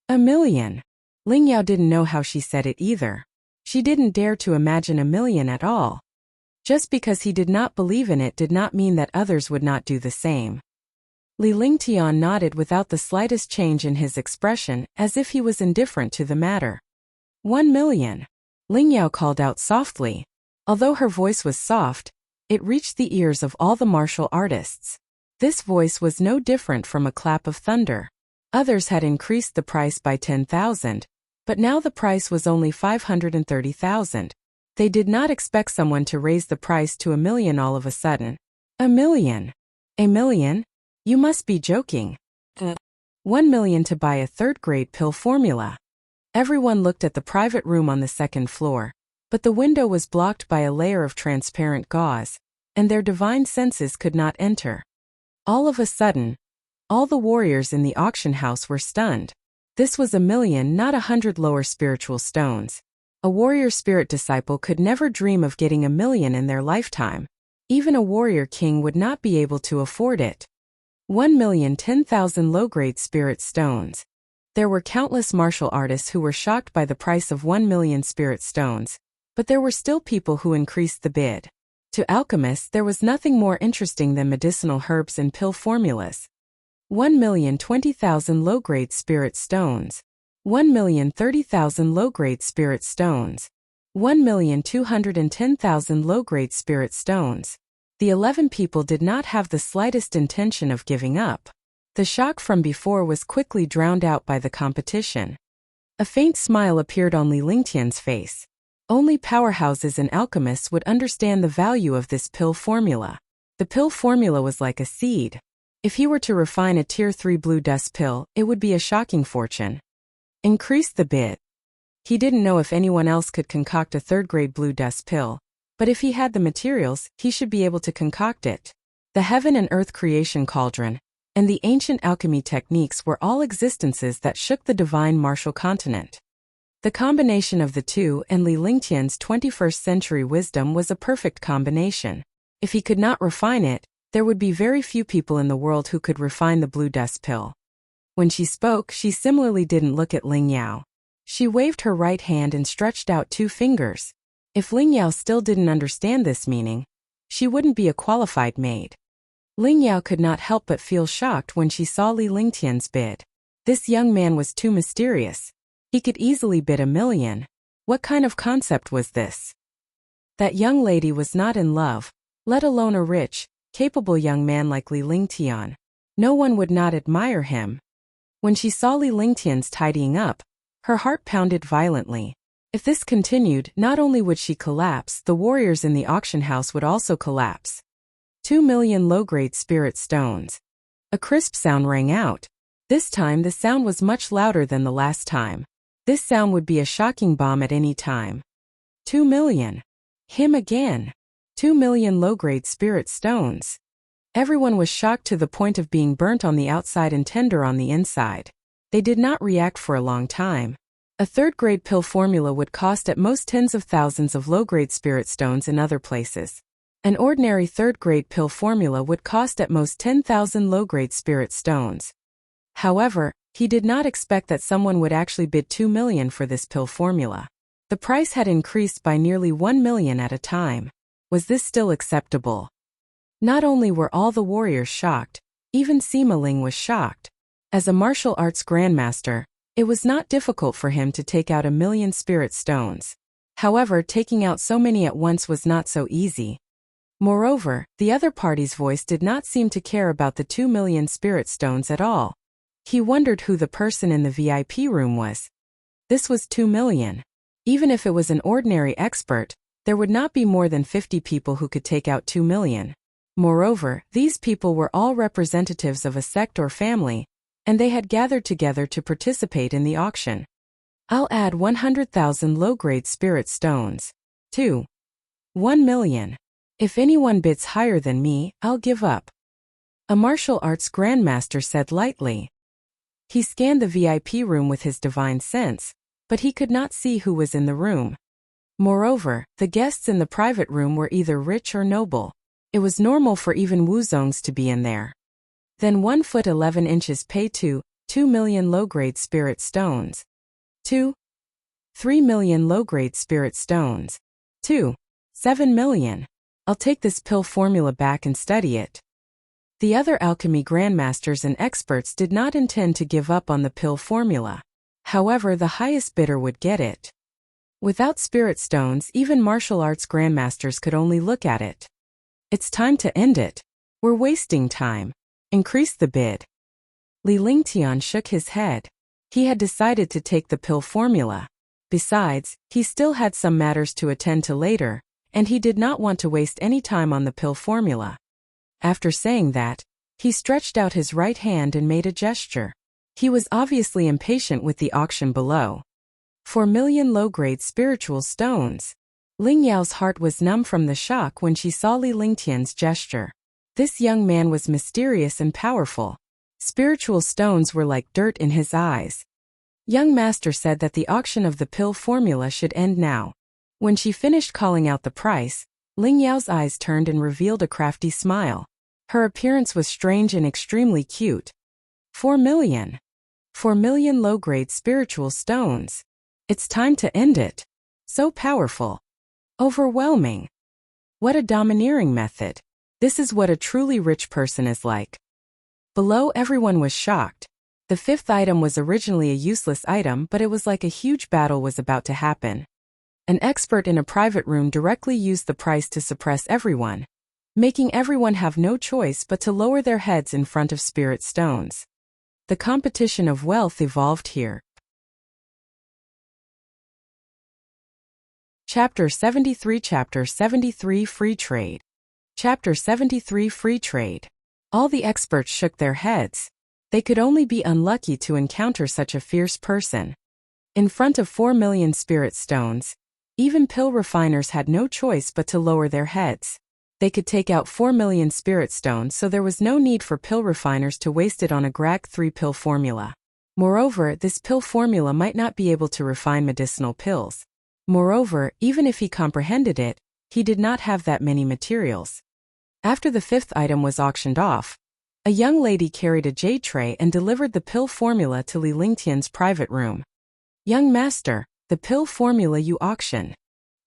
1,000,000. Ling Yao didn't know how she said it either. She didn't dare to imagine 1,000,000 at all. Just because he did not believe in it did not mean that others would not do the same. Li Lingtian nodded without the slightest change in his expression, as if he was indifferent to the matter. 1,000,000. Ling Yao called out softly. Although her voice was soft, it reached the ears of all the martial artists. This voice was no different from a clap of thunder. Others had increased the price by 10,000, but now the price was only 530,000. They did not expect someone to raise the price to 1,000,000 all of a sudden. 1,000,000. 1,000,000? You must be joking. 1,000,000 to buy a third-grade pill formula. Everyone looked at the private room on the second floor, but the window was blocked by a layer of transparent gauze, and their divine senses could not enter. All of a sudden, all the warriors in the auction house were stunned. This was 1,000,000, not 100 lower spiritual stones. A warrior spirit disciple could never dream of getting 1,000,000 in their lifetime. Even a warrior king would not be able to afford it. 1,010,000 low-grade spirit stones. There were countless martial artists who were shocked by the price of 1,000,000 spirit stones, but there were still people who increased the bid. To alchemists, there was nothing more interesting than medicinal herbs and pill formulas. 1,020,000 low-grade spirit stones. 1,030,000 low-grade spirit stones. 1,210,000 low-grade spirit stones. The 11 people did not have the slightest intention of giving up. The shock from before was quickly drowned out by the competition. A faint smile appeared on Li Lingtian's face. Only powerhouses and alchemists would understand the value of this pill formula. The pill formula was like a seed. If he were to refine a Tier 3 blue dust pill, it would be a shocking fortune. Increase the bid. He didn't know if anyone else could concoct a third-grade blue dust pill, but if he had the materials, he should be able to concoct it. The heaven and earth creation cauldron, and the ancient alchemy techniques were all existences that shook the divine martial continent. The combination of the two and Li Lingtian's 21st century wisdom was a perfect combination. If he could not refine it, there would be very few people in the world who could refine the blue dust pill. When she spoke, she similarly didn't look at Ling Yao. She waved her right hand and stretched out 2 fingers. If Ling Yao still didn't understand this meaning, she wouldn't be a qualified maid. Ling Yao could not help but feel shocked when she saw Li Lingtian's bid. This young man was too mysterious. He could easily bid 1 million. What kind of concept was this? That young lady was not in love, let alone a rich, capable young man like Li Lingtian. No one would not admire him. When she saw Li Lingtian's tidying up, her heart pounded violently. If this continued, not only would she collapse, the warriors in the auction house would also collapse. 2 million low-grade spirit stones. A crisp sound rang out. This time the sound was much louder than the last time. This sound would be a shocking bomb at any time. 2 million. Him again. 2 million low-grade spirit stones. Everyone was shocked to the point of being burnt on the outside and tender on the inside. They did not react for a long time. A third-grade pill formula would cost at most tens of thousands of low-grade spirit stones in other places. An ordinary third-grade pill formula would cost at most 10,000 low-grade spirit stones. However, he did not expect that someone would actually bid 2 million for this pill formula. The price had increased by nearly 1 million at a time. Was this still acceptable? Not only were all the warriors shocked, even Sima Ling was shocked. As a martial arts grandmaster, it was not difficult for him to take out 1 million spirit stones. However, taking out so many at once was not so easy. Moreover, the other party's voice did not seem to care about the 2 million spirit stones at all. He wondered who the person in the VIP room was. This was 2 million. Even if it was an ordinary expert, there would not be more than 50 people who could take out 2 million. Moreover, these people were all representatives of a sect or family, and they had gathered together to participate in the auction. I'll add 100,000 low-grade spirit stones. 2. 1 million. If anyone bids higher than me, I'll give up. A martial arts grandmaster said lightly. He scanned the VIP room with his divine sense, but he could not see who was in the room. Moreover, the guests in the private room were either rich or noble. It was normal for even Wuzongs to be in there. Then 1 foot 11 inches pay 2 million low-grade spirit stones. 2. 3 million low-grade spirit stones. 2. 7 million. I'll take this pill formula back and study it. The other alchemy grandmasters and experts did not intend to give up on the pill formula. However, the highest bidder would get it. Without spirit stones, even martial arts grandmasters could only look at it. It's time to end it. We're wasting time. Increase the bid. Li Lingtian shook his head. He had decided to take the pill formula. Besides, he still had some matters to attend to later, and he did not want to waste any time on the pill formula. After saying that, he stretched out his right hand and made a gesture. He was obviously impatient with the auction below. 4 million low-grade spiritual stones. Ling Yao's heart was numb from the shock when she saw Li Lingtian's gesture. This young man was mysterious and powerful. Spiritual stones were like dirt in his eyes. Young master said that the auction of the pill formula should end now. When she finished calling out the price, Ling Yao's eyes turned and revealed a crafty smile. Her appearance was strange and extremely cute. 4 million. 4 million low-grade spiritual stones. It's time to end it. So powerful. Overwhelming. What a domineering method. This is what a truly rich person is like. Below, everyone was shocked. The 5th item was originally a useless item, but it was like a huge battle was about to happen. An expert in a private room directly used the price to suppress everyone, making everyone have no choice but to lower their heads in front of spirit stones. The competition of wealth evolved here. Chapter 73 Free Trade. Chapter 73 Free Trade. All the experts shook their heads. They could only be unlucky to encounter such a fierce person. In front of 4 million spirit stones, even pill refiners had no choice but to lower their heads. They could take out 4 million spirit stones, so there was no need for pill refiners to waste it on a GRAG 3 pill formula. Moreover, this pill formula might not be able to refine medicinal pills. Moreover, even if he comprehended it, he did not have that many materials. After the fifth item was auctioned off, a young lady carried a jade tray and delivered the pill formula to Li Lingtian's private room. "Young master, the pill formula you auction."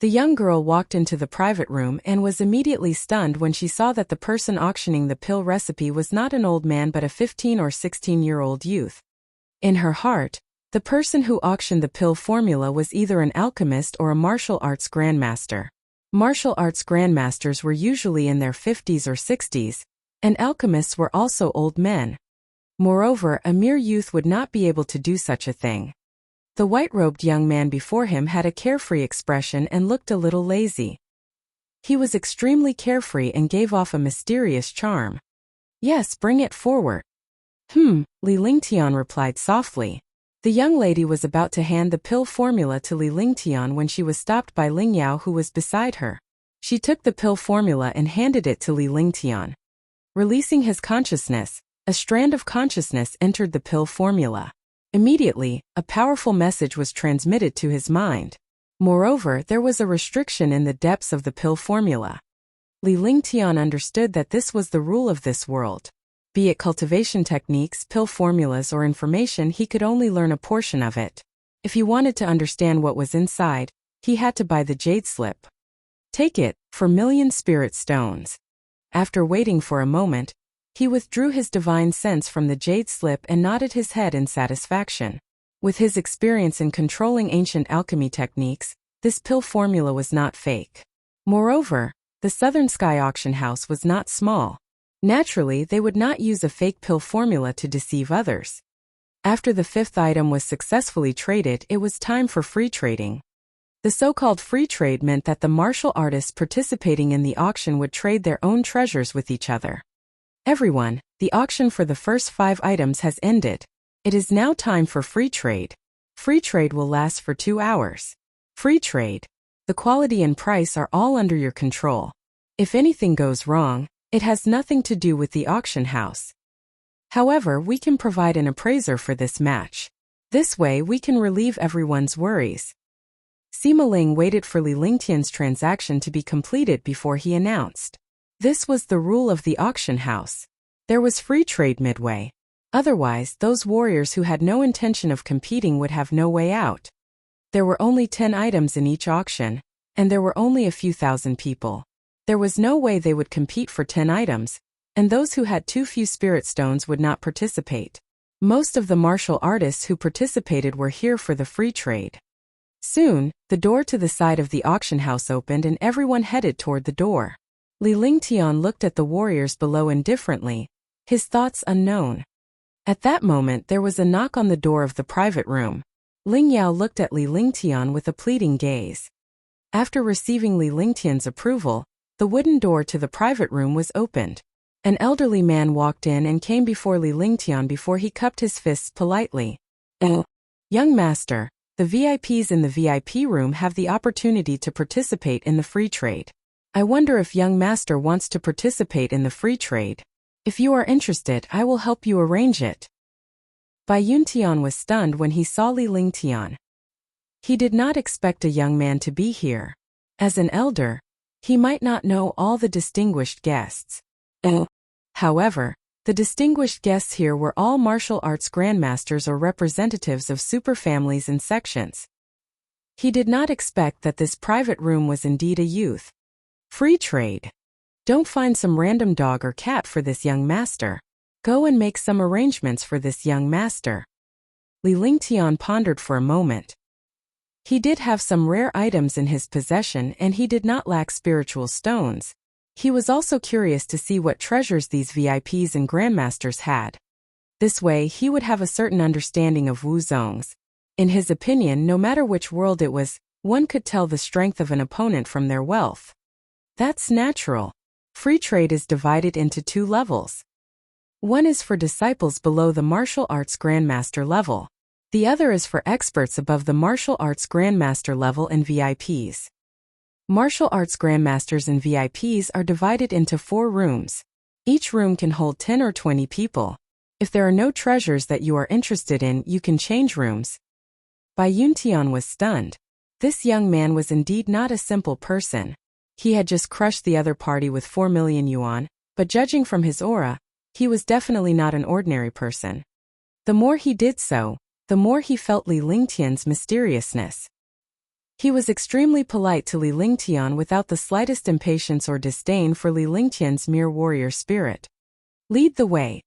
The young girl walked into the private room and was immediately stunned when she saw that the person auctioning the pill recipe was not an old man but a 15 or 16-year-old youth. In her heart, the person who auctioned the pill formula was either an alchemist or a martial arts grandmaster. Martial arts grandmasters were usually in their 50s or 60s, and alchemists were also old men. Moreover, a mere youth would not be able to do such a thing. The white-robed young man before him had a carefree expression and looked a little lazy. He was extremely carefree and gave off a mysterious charm. "Yes, bring it forward." Li Lingtian replied softly. The young lady was about to hand the pill formula to Li Lingtian when she was stopped by Ling Yao, who was beside her. She took the pill formula and handed it to Li Lingtian. Releasing his consciousness, a strand of consciousness entered the pill formula. Immediately, a powerful message was transmitted to his mind. Moreover, there was a restriction in the depths of the pill formula. Li Lingtian understood that this was the rule of this world. Be it cultivation techniques, pill formulas, or information, he could only learn a portion of it. If he wanted to understand what was inside, he had to buy the jade slip. "Take it, for million spirit stones." After waiting for a moment, he withdrew his divine sense from the jade slip and nodded his head in satisfaction. With his experience in controlling ancient alchemy techniques, this pill formula was not fake. Moreover, the Southern Sky auction house was not small. Naturally, they would not use a fake pill formula to deceive others. After the fifth item was successfully traded, it was time for free trading. The so-called free trade meant that the martial artists participating in the auction would trade their own treasures with each other. "Everyone, the auction for the first 5 items has ended. It is now time for free trade. Free trade will last for 2 hours. Free trade. The quality and price are all under your control. If anything goes wrong, it has nothing to do with the auction house. However, we can provide an appraiser for this match. This way we can relieve everyone's worries." Sima Ling waited for Li Lingtian's transaction to be completed before he announced. This was the rule of the auction house. There was free trade midway. Otherwise, those warriors who had no intention of competing would have no way out. There were only 10 items in each auction, and there were only a few thousand people. There was no way they would compete for 10 items, and those who had too few spirit stones would not participate. Most of the martial artists who participated were here for the free trade. Soon, the door to the side of the auction house opened and everyone headed toward the door. Li Lingtian looked at the warriors below indifferently, his thoughts unknown. At that moment there was a knock on the door of the private room. Ling Yao looked at Li Lingtian with a pleading gaze. After receiving Li Lingtian's approval, the wooden door to the private room was opened. An elderly man walked in and came before Li Lingtian before he cupped his fists politely. "Young master, the VIPs in the VIP room have the opportunity to participate in the free trade. I wonder if young master wants to participate in the free trade. If you are interested, I will help you arrange it." Bai Yuntian was stunned when he saw Li Lingtian. He did not expect a young man to be here. As an elder, he might not know all the distinguished guests. However, the distinguished guests here were all martial arts grandmasters or representatives of superfamilies and sections. He did not expect that this private room was indeed a youth. Free trade. Don't find some random dog or cat for this young master. Go and make some arrangements for this young master. Li Lingtian pondered for a moment. He did have some rare items in his possession and he did not lack spiritual stones. He was also curious to see what treasures these VIPs and grandmasters had. This way he would have a certain understanding of Wu Zong's. In his opinion, no matter which world it was, one could tell the strength of an opponent from their wealth. That's natural. Free trade is divided into 2 levels. One is for disciples below the martial arts grandmaster level. The other is for experts above the martial arts grandmaster level and VIPs. Martial arts grandmasters and VIPs are divided into 4 rooms. Each room can hold 10 or 20 people. If there are no treasures that you are interested in, you can change rooms. Bai Yuntian was stunned. This young man was indeed not a simple person. He had just crushed the other party with 4 million yuan, but judging from his aura, he was definitely not an ordinary person. The more he did so, the more he felt Li Lingtian's mysteriousness. He was extremely polite to Li Lingtian without the slightest impatience or disdain for Li Lingtian's mere warrior spirit. Lead the way.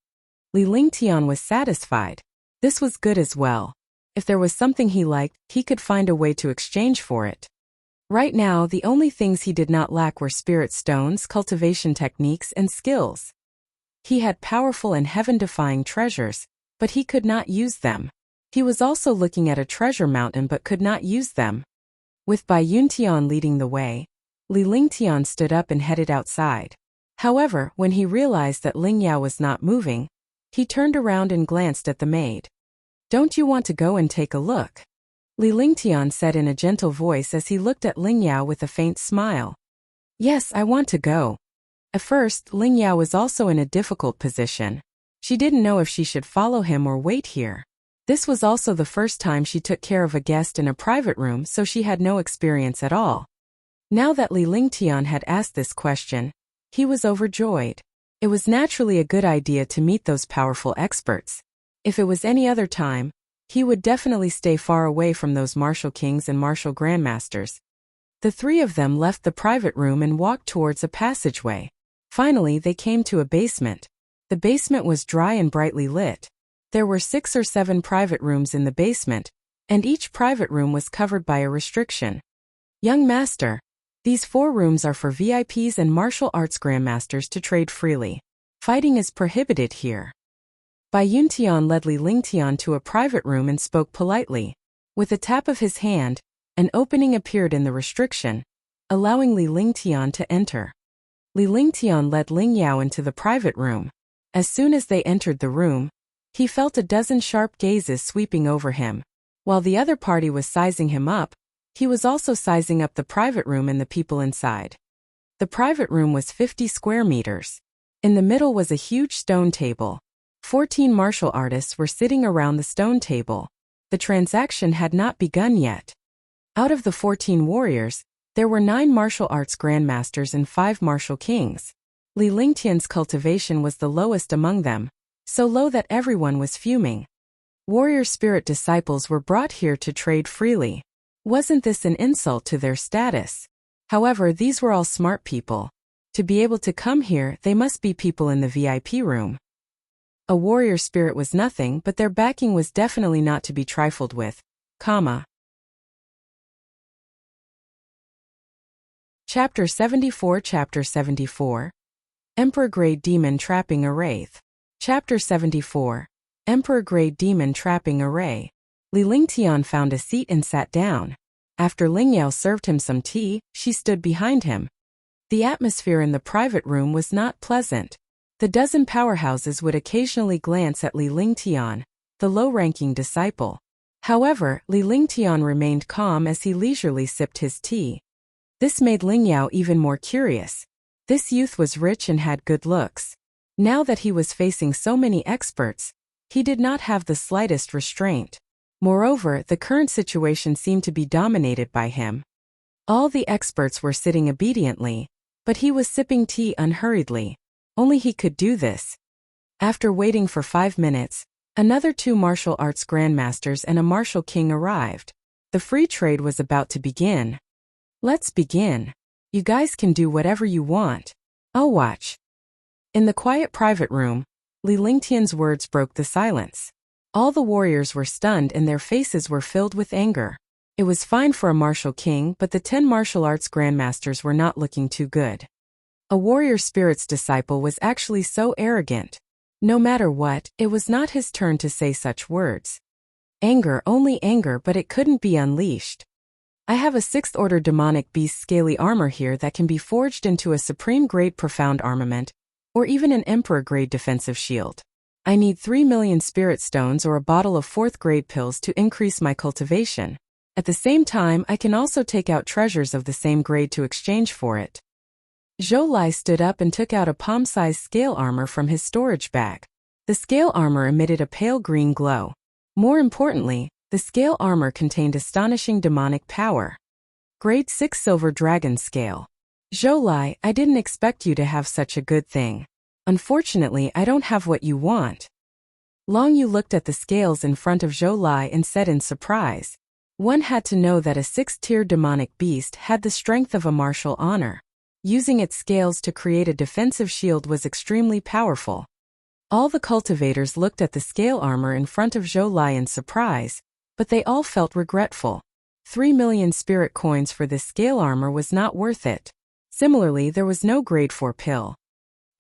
Li Lingtian was satisfied. This was good as well. If there was something he liked, he could find a way to exchange for it. Right now, the only things he did not lack were spirit stones, cultivation techniques, and skills. He had powerful and heaven-defying treasures, but he could not use them. He was also looking at a treasure mountain but could not use them. With Bai Yuntian leading the way, Li Lingtian stood up and headed outside. However, when he realized that Ling Yao was not moving, he turned around and glanced at the maid. "Don't you want to go and take a look?" Li Lingtian said in a gentle voice as he looked at Ling Yao with a faint smile. "Yes, I want to go." At first, Ling Yao was also in a difficult position. She didn't know if she should follow him or wait here. This was also the first time she took care of a guest in a private room, so she had no experience at all. Now that Li Lingtian had asked this question, he was overjoyed. It was naturally a good idea to meet those powerful experts. If it was any other time, he would definitely stay far away from those martial kings and martial grandmasters. The three of them left the private room and walked towards a passageway. Finally, they came to a basement. The basement was dry and brightly lit. There were 6 or 7 private rooms in the basement, and each private room was covered by a restriction. "Young master, these 4 rooms are for VIPs and martial arts grandmasters to trade freely. Fighting is prohibited here." Bai Yuntian led Li Lingtian to a private room and spoke politely. With a tap of his hand, an opening appeared in the restriction, allowing Li Lingtian to enter. Li Lingtian led Ling Yao into the private room. As soon as they entered the room, he felt a dozen sharp gazes sweeping over him. While the other party was sizing him up, he was also sizing up the private room and the people inside. The private room was 50 square meters. In the middle was a huge stone table. 14 martial artists were sitting around the stone table. The transaction had not begun yet. Out of the 14 warriors, there were 9 martial arts grandmasters and 5 martial kings. Li Lingtian's cultivation was the lowest among them, so low that everyone was fuming. Warrior spirit disciples were brought here to trade freely. Wasn't this an insult to their status? However, these were all smart people. To be able to come here, they must be people in the VIP room. A warrior spirit was nothing, but their backing was definitely not to be trifled with. Chapter 74 Emperor-grade demon trapping a wraith. Chapter 74 Emperor-grade demon trapping a wraith. Li Lingtian found a seat and sat down. After Ling Yao served him some tea, she stood behind him. The atmosphere in the private room was not pleasant. The dozen powerhouses would occasionally glance at Li Lingtian, the low-ranking disciple. However, Li Lingtian remained calm as he leisurely sipped his tea. This made Ling Yao even more curious. This youth was rich and had good looks. Now that he was facing so many experts, he did not have the slightest restraint. Moreover, the current situation seemed to be dominated by him. All the experts were sitting obediently, but he was sipping tea unhurriedly. Only he could do this. After waiting for 5 minutes, another 2 martial arts grandmasters and a martial king arrived. The free trade was about to begin. "Let's begin. You guys can do whatever you want. I'll watch." In the quiet private room, Li Lingtian's words broke the silence. All the warriors were stunned and their faces were filled with anger. It was fine for a martial king, but the 10 martial arts grandmasters were not looking too good. A warrior spirit's disciple was actually so arrogant. No matter what, it was not his turn to say such words. Anger, only anger, but it couldn't be unleashed. "I have a 6th order demonic beast scaly armor here that can be forged into a supreme grade profound armament, or even an emperor grade defensive shield. I need 3 million spirit stones or a bottle of 4th grade pills to increase my cultivation. At the same time, I can also take out treasures of the same grade to exchange for it." Zhou Lai stood up and took out a palm-sized scale armor from his storage bag. The scale armor emitted a pale green glow. More importantly, the scale armor contained astonishing demonic power. Grade 6 Silver Dragon Scale. Zhou Lai, I didn't expect you to have such a good thing. Unfortunately, I don't have what you want. Long Yu looked at the scales in front of Zhou Lai and said in surprise. One had to know that a 6th-tier demonic beast had the strength of a martial honor. Using its scales to create a defensive shield was extremely powerful. All the cultivators looked at the scale armor in front of Zhou Lai in surprise, but they all felt regretful. 3 million spirit coins for this scale armor was not worth it. Similarly, there was no grade 4 pill.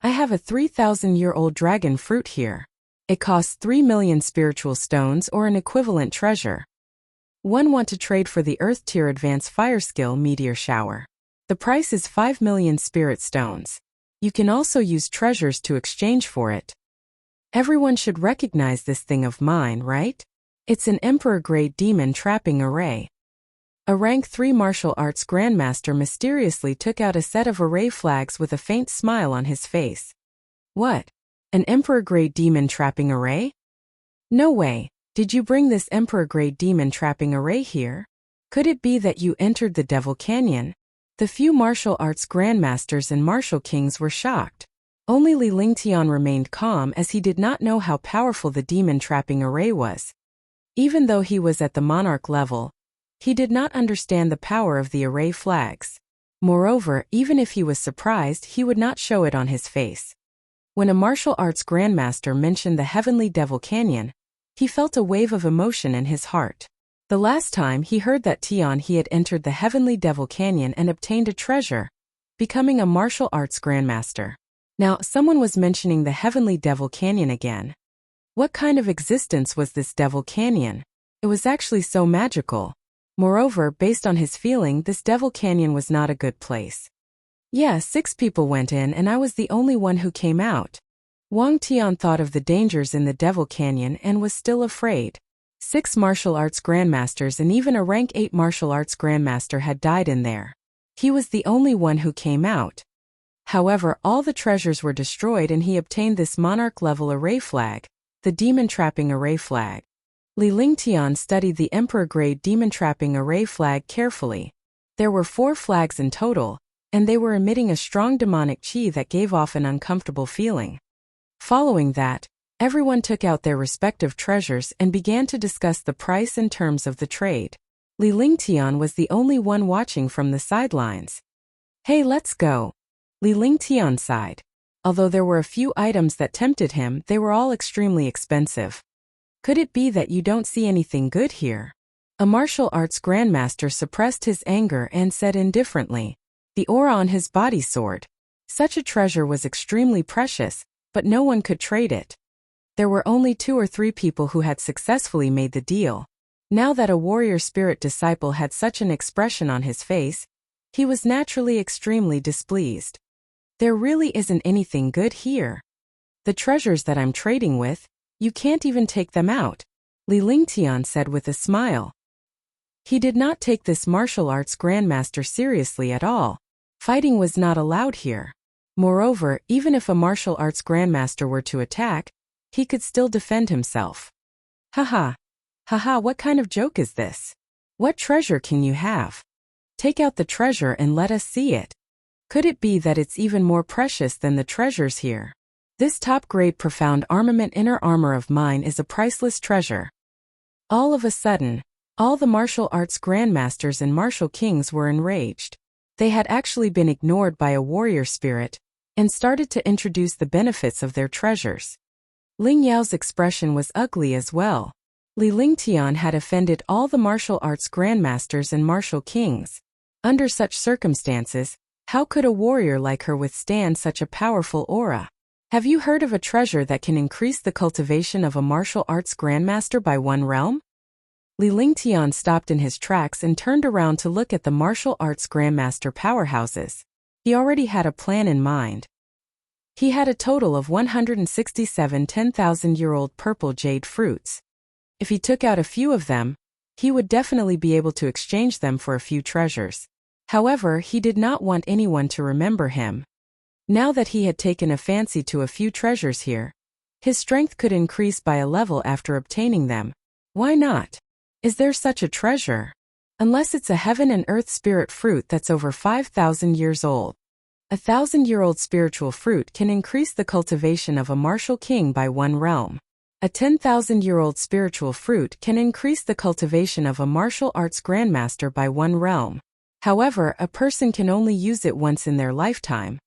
I have a 3,000-year-old dragon fruit here. It costs 3 million spiritual stones or an equivalent treasure. One want to trade for the Earth tier advanced fire skill meteor shower. The price is 5 million spirit stones. You can also use treasures to exchange for it. Everyone should recognize this thing of mine, right? It's an Emperor-grade demon trapping array. A rank 3 martial arts grandmaster mysteriously took out a set of array flags with a faint smile on his face. What? An Emperor-grade demon trapping array? No way. Did you bring this Emperor-grade demon trapping array here? Could it be that you entered the Devil Canyon? The few martial arts grandmasters and martial kings were shocked. Only Li Lingtian remained calm as he did not know how powerful the demon trapping array was. Even though he was at the monarch level, he did not understand the power of the array flags. Moreover, even if he was surprised, he would not show it on his face. When a martial arts grandmaster mentioned the Heavenly Devil Canyon, he felt a wave of emotion in his heart. The last time he heard that Tian he had entered the Heavenly Devil Canyon and obtained a treasure, becoming a martial arts grandmaster. Now, someone was mentioning the Heavenly Devil Canyon again. What kind of existence was this Devil Canyon? It was actually so magical. Moreover, based on his feeling, this Devil Canyon was not a good place. Yeah, 6 people went in and I was the only one who came out. Wang Tian thought of the dangers in the Devil Canyon and was still afraid. 6 martial arts grandmasters and even a rank 8 martial arts grandmaster had died in there. He was the only one who came out. However, all the treasures were destroyed and he obtained this monarch-level array flag, the demon trapping array flag. Li Lingtian studied the Emperor-grade demon trapping array flag carefully. There were 4 flags in total, and they were emitting a strong demonic qi that gave off an uncomfortable feeling. Following that, everyone took out their respective treasures and began to discuss the price and terms of the trade. Li Lingtian was the only one watching from the sidelines. Hey, let's go. Li Lingtian sighed. Although there were a few items that tempted him, they were all extremely expensive. Could it be that you don't see anything good here? A martial arts grandmaster suppressed his anger and said indifferently. The aura on his body soared. Such a treasure was extremely precious, but no one could trade it. There were only 2 or 3 people who had successfully made the deal. Now that a warrior spirit disciple had such an expression on his face, he was naturally extremely displeased. There really isn't anything good here. The treasures that I'm trading with, you can't even take them out, Li Lingtian said with a smile. He did not take this martial arts grandmaster seriously at all. Fighting was not allowed here. Moreover, even if a martial arts grandmaster were to attack, he could still defend himself. Haha. Haha, what kind of joke is this? What treasure can you have? Take out the treasure and let us see it. Could it be that it's even more precious than the treasures here? This top-grade profound armament inner armor of mine is a priceless treasure. All of a sudden, all the martial arts grandmasters and martial kings were enraged. They had actually been ignored by a warrior spirit, and started to introduce the benefits of their treasures. Ling Yao's expression was ugly as well. Li Lingtian had offended all the martial arts grandmasters and martial kings. Under such circumstances, how could a warrior like her withstand such a powerful aura? Have you heard of a treasure that can increase the cultivation of a martial arts grandmaster by 1 realm? Li Lingtian stopped in his tracks and turned around to look at the martial arts grandmaster powerhouses. He already had a plan in mind. He had a total of 167 10,000-year-old purple jade fruits. If he took out a few of them, he would definitely be able to exchange them for a few treasures. However, he did not want anyone to remember him. Now that he had taken a fancy to a few treasures here, His strength could increase by a level after obtaining them. Why not? Is there such a treasure? Unless it's a heaven and earth spirit fruit that's over 5,000 years old. 1,000-year-old spiritual fruit can increase the cultivation of a martial king by 1 realm. A 10,000-year-old spiritual fruit can increase the cultivation of a martial arts grandmaster by 1 realm. However, a person can only use it once in their lifetime.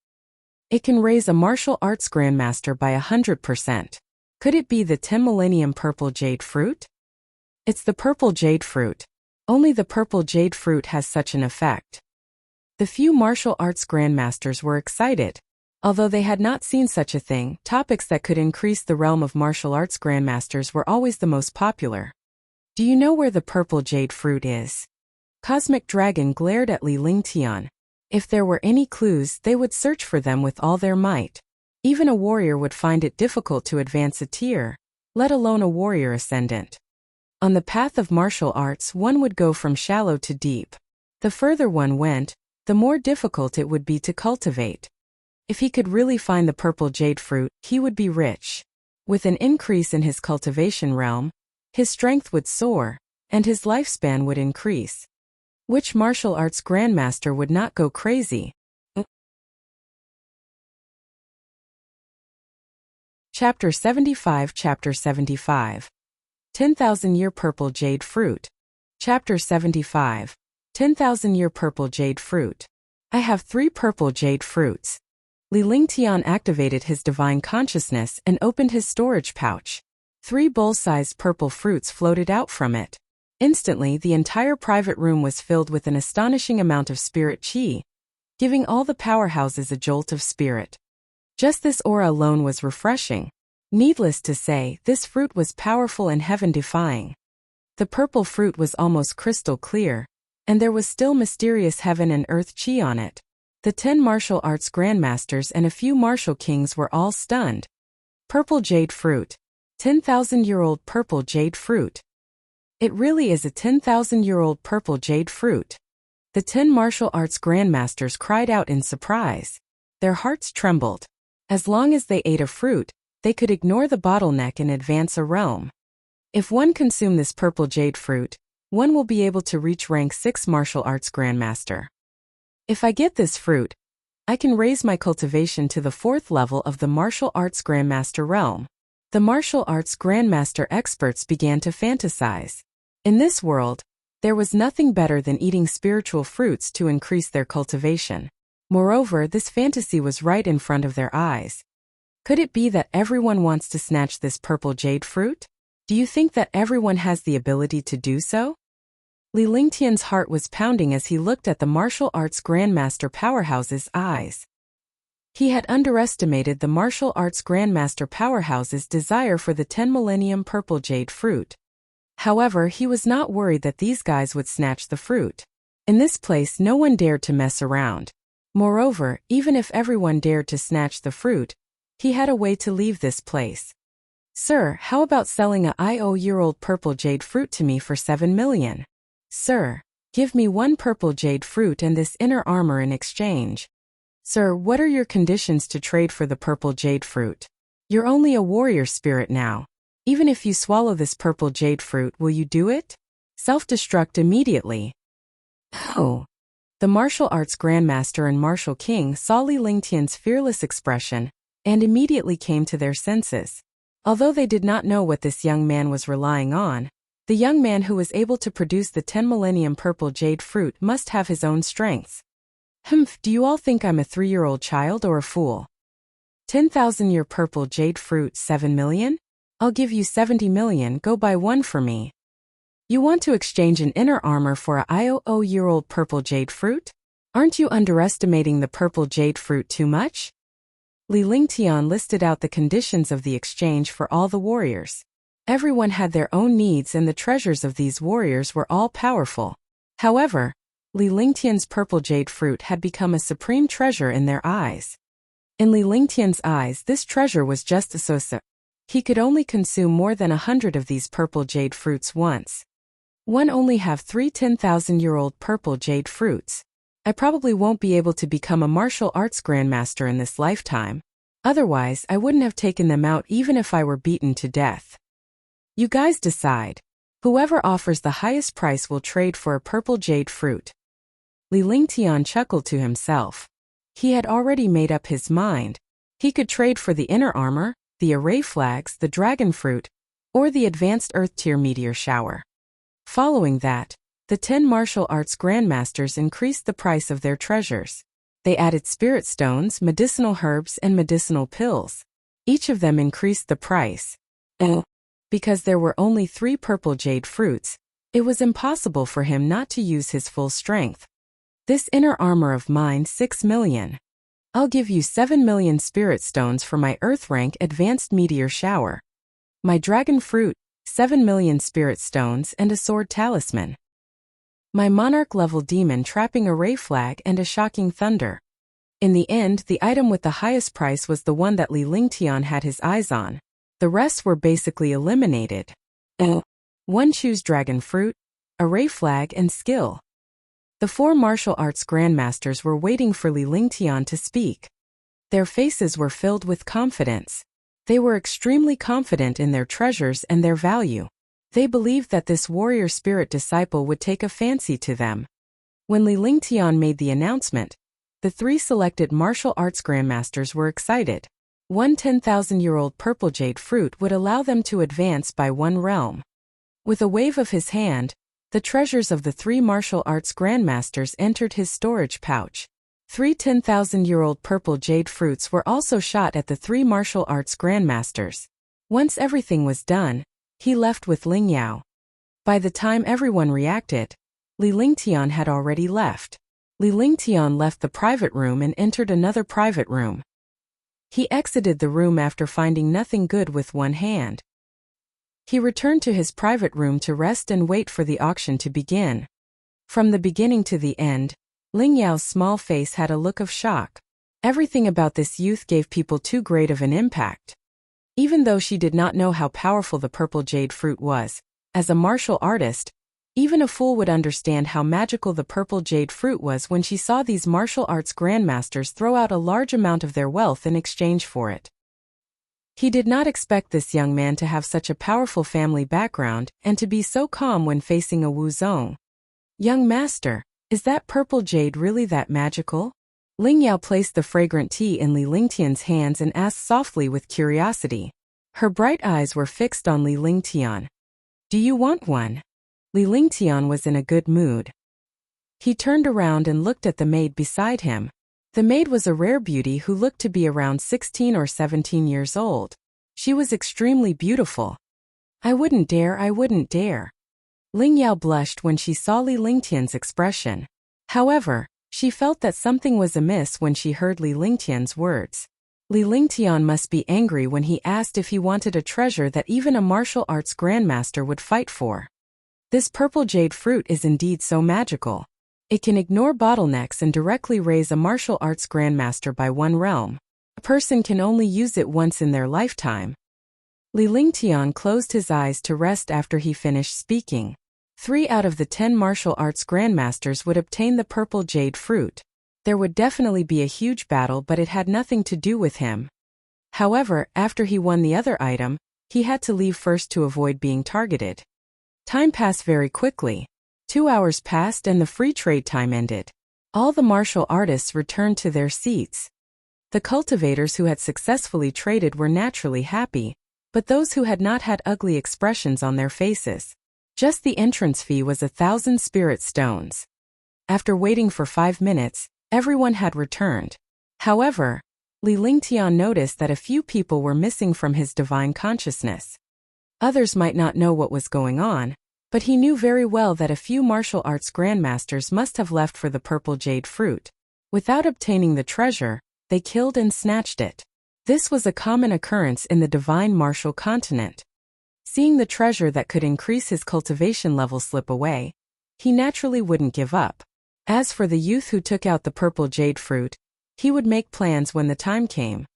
It can raise a martial arts grandmaster by 100%. Could it be the 10 millennium purple jade fruit? It's the purple jade fruit. Only the purple jade fruit has such an effect. The few martial arts grandmasters were excited. Although they had not seen such a thing, topics that could increase the realm of martial arts grandmasters were always the most popular. Do you know where the purple jade fruit is? Cosmic Dragon glared at Li Lingtian. If there were any clues, they would search for them with all their might. Even a warrior would find it difficult to advance a tier, let alone a warrior ascendant. On the path of martial arts, one would go from shallow to deep. The further one went, the more difficult it would be to cultivate. If he could really find the purple jade fruit, he would be rich. With an increase in his cultivation realm, his strength would soar, and his lifespan would increase. Which martial arts grandmaster would not go crazy? Chapter 75 Chapter 75 10,000-year purple jade fruit. Chapter 75 10,000-year purple jade fruit. I have 3 purple jade fruits. Li Lingtian activated his divine consciousness and opened his storage pouch. 3 bowl-sized purple fruits floated out from it. Instantly, the entire private room was filled with an astonishing amount of spirit qi, giving all the powerhouses a jolt of spirit. Just this aura alone was refreshing. Needless to say, this fruit was powerful and heaven-defying. The purple fruit was almost crystal clear, and there was still mysterious heaven and earth qi on it. The 10 martial arts grandmasters and a few martial kings were all stunned. Purple jade fruit. 10,000-year-old purple jade fruit. It really is a 10,000-year-old purple jade fruit. The 10 martial arts grandmasters cried out in surprise. Their hearts trembled. As long as they ate a fruit, they could ignore the bottleneck and advance a realm. If one consume this purple jade fruit, one will be able to reach rank 6 martial arts grandmaster. If I get this fruit, I can raise my cultivation to the 4th level of the martial arts grandmaster realm. The martial arts grandmaster experts began to fantasize. In this world, there was nothing better than eating spiritual fruits to increase their cultivation. Moreover, this fantasy was right in front of their eyes. Could it be that everyone wants to snatch this purple jade fruit? Do you think that everyone has the ability to do so? Li Lingtian's heart was pounding as he looked at the martial arts grandmaster powerhouse's eyes. He had underestimated the martial arts grandmaster powerhouse's desire for the 10 millennium purple jade fruit. However, he was not worried that these guys would snatch the fruit. In this place, no one dared to mess around. Moreover, even if everyone dared to snatch the fruit, he had a way to leave this place. Sir, how about selling a 10-year-old purple jade fruit to me for 7 million? Sir, give me 1 purple jade fruit and this inner armor in exchange. Sir, what are your conditions to trade for the purple jade fruit? You're only a warrior spirit now. Even if you swallow this purple jade fruit, will you do it? Self-destruct immediately. Oh. The martial arts grandmaster and martial king saw Li Lingtian's fearless expression and immediately came to their senses. Although they did not know what this young man was relying on, the young man who was able to produce the 10 millennium purple jade fruit must have his own strengths. Do you all think I'm a 3-year-old child or a fool? 10,000-year purple jade fruit 7 million? I'll give you 70 million, go buy one for me. You want to exchange an inner armor for a 10-year-old purple jade fruit? Aren't you underestimating the purple jade fruit too much? Li Lingtian listed out the conditions of the exchange for all the warriors. Everyone had their own needs and the treasures of these warriors were all powerful. However, Li Lingtian's purple jade fruit had become a supreme treasure in their eyes. In Li Lingtian's eyes, this treasure was just a so-so. He could only consume more than 100 of these purple jade fruits once. One only have 3 10,000-year-old purple jade fruits. I probably won't be able to become a martial arts grandmaster in this lifetime. Otherwise, I wouldn't have taken them out even if I were beaten to death. You guys decide. Whoever offers the highest price will trade for a purple jade fruit. Li Lingtian chuckled to himself. He had already made up his mind. He could trade for the inner armor, the array flags, the dragon fruit, or the advanced earth tier meteor shower. Following that, the 10 martial arts grandmasters increased the price of their treasures. They added spirit stones, medicinal herbs, and medicinal pills. Each of them increased the price. Because there were only 3 purple jade fruits, it was impossible for him not to use his full strength. This inner armor of mine, 6 million. I'll give you 7 million spirit stones for my earth rank advanced meteor shower. My dragon fruit, 7 million spirit stones and a sword talisman. My monarch level demon trapping array flag and a shocking thunder. In the end, the item with the highest price was the one that Li Lingtian had his eyes on. The rest were basically eliminated. 1 choose dragon fruit, array flag and skill. The 4 martial arts grandmasters were waiting for Li Lingtian to speak. Their faces were filled with confidence. They were extremely confident in their treasures and their value. They believed that this warrior spirit disciple would take a fancy to them. When Li Lingtian made the announcement, the 3 selected martial arts grandmasters were excited. 1 10,000-year-old purple jade fruit would allow them to advance by 1 realm. With a wave of his hand, the treasures of the 3 martial arts grandmasters entered his storage pouch. 3 10,000-year-old purple jade fruits were also shot at the 3 martial arts grandmasters. Once everything was done, he left with Ling Yao. By the time everyone reacted, Li Lingtian had already left. Li Lingtian left the private room and entered another private room. He exited the room after finding nothing good with one hand. He returned to his private room to rest and wait for the auction to begin. From the beginning to the end, Ling Yao's small face had a look of shock. Everything about this youth gave people too great of an impact. Even though she did not know how powerful the purple jade fruit was, as a martial artist, even a fool would understand how magical the purple jade fruit was when she saw these martial arts grandmasters throw out a large amount of their wealth in exchange for it. He did not expect this young man to have such a powerful family background and to be so calm when facing a Wu Zong. Young master, is that purple jade really that magical? Ling Yao placed the fragrant tea in Li Lingtian's hands and asked softly with curiosity. Her bright eyes were fixed on Li Lingtian. Do you want one? Li Lingtian was in a good mood. He turned around and looked at the maid beside him. The maid was a rare beauty who looked to be around 16 or 17 years old. She was extremely beautiful. I wouldn't dare. Ling Yao blushed when she saw Li Lingtian's expression. However, she felt that something was amiss when she heard Li Lingtian's words. Li Lingtian must be angry when he asked if he wanted a treasure that even a martial arts grandmaster would fight for. This purple jade fruit is indeed so magical. It can ignore bottlenecks and directly raise a martial arts grandmaster by 1 realm. A person can only use it once in their lifetime. Li Lingtian closed his eyes to rest after he finished speaking. 3 out of the 10 martial arts grandmasters would obtain the purple jade fruit. There would definitely be a huge battle, but it had nothing to do with him. However, after he won the other item, he had to leave first to avoid being targeted. Time passed very quickly. 2 hours passed and the free trade time ended. All the martial artists returned to their seats. The cultivators who had successfully traded were naturally happy, but those who had not had ugly expressions on their faces. Just the entrance fee was 1,000 spirit stones. After waiting for 5 minutes, everyone had returned. However, Li Lingtian noticed that a few people were missing from his divine consciousness. Others might not know what was going on, but he knew very well that a few martial arts grandmasters must have left for the purple jade fruit. Without obtaining the treasure, they killed and snatched it. This was a common occurrence in the divine martial continent. Seeing the treasure that could increase his cultivation level slip away, he naturally wouldn't give up. As for the youth who took out the purple jade fruit, he would make plans when the time came.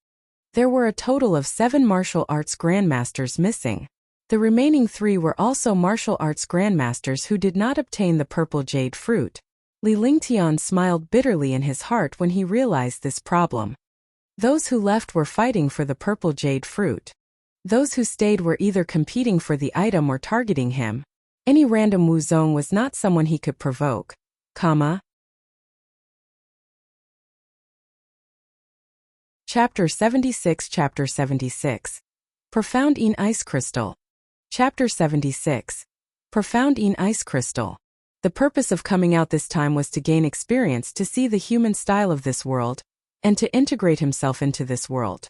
There were a total of 7 martial arts grandmasters missing. The remaining 3 were also martial arts grandmasters who did not obtain the purple jade fruit. Li Lingtian smiled bitterly in his heart when he realized this problem. Those who left were fighting for the purple jade fruit. Those who stayed were either competing for the item or targeting him. Any random Wuzong was not someone he could provoke. Chapter 76 Chapter 76 Profound in Ice Crystal. Chapter 76 Profound in Ice Crystal. The purpose of coming out this time was to gain experience to see the human style of this world, and to integrate himself into this world.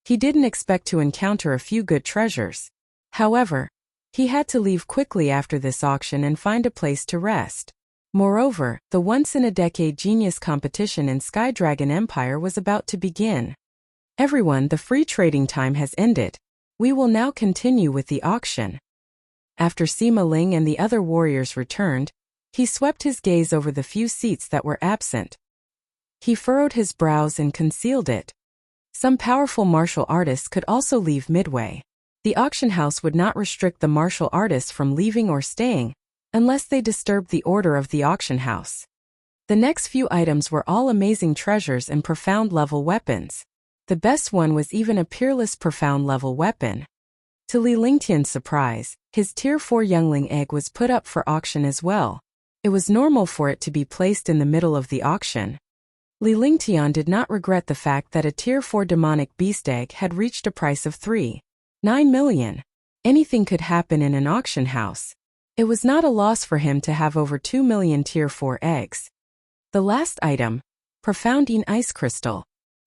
He didn't expect to encounter a few good treasures. However, he had to leave quickly after this auction and find a place to rest. Moreover, the once-in-a-decade genius competition in Sky Dragon Empire was about to begin. Everyone, the free trading time has ended. We will now continue with the auction. After Sima Ling and the other warriors returned, he swept his gaze over the few seats that were absent. He furrowed his brows and concealed it. Some powerful martial artists could also leave midway. The auction house would not restrict the martial artists from leaving or staying, unless they disturbed the order of the auction house. The next few items were all amazing treasures and profound-level weapons. The best one was even a peerless profound-level weapon. To Li Lingtian's surprise, his Tier 4 youngling egg was put up for auction as well. It was normal for it to be placed in the middle of the auction. Li Lingtian did not regret the fact that a Tier 4 demonic beast egg had reached a price of 3.9 million. Anything could happen in an auction house. It was not a loss for him to have over 2 million Tier 4 eggs. The last item, Profound in Ice Crystal.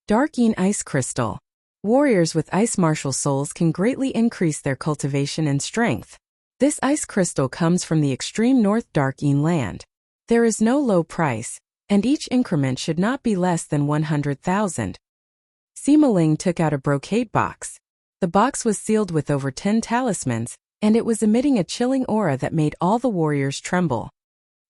Dark in Ice Crystal. Warriors with ice martial souls can greatly increase their cultivation and strength. This ice crystal comes from the extreme north Dark in land. There is no low price, and each increment should not be less than 100,000. Sima Ling took out a brocade box. The box was sealed with over 10 talismans, and it was emitting a chilling aura that made all the warriors tremble.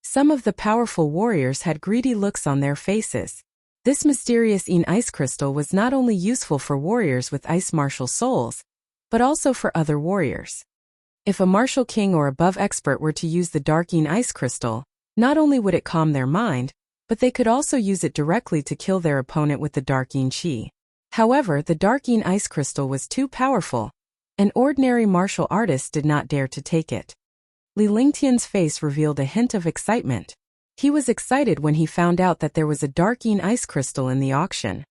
Some of the powerful warriors had greedy looks on their faces. This mysterious ice crystal was not only useful for warriors with ice martial souls, but also for other warriors. If a martial king or above expert were to use the dark ice crystal, not only would it calm their mind, but they could also use it directly to kill their opponent with the dark chi. However, the dark ice crystal was too powerful. An ordinary martial artist did not dare to take it. Li Lingtian's face revealed a hint of excitement. He was excited when he found out that there was a dark ice crystal in the auction.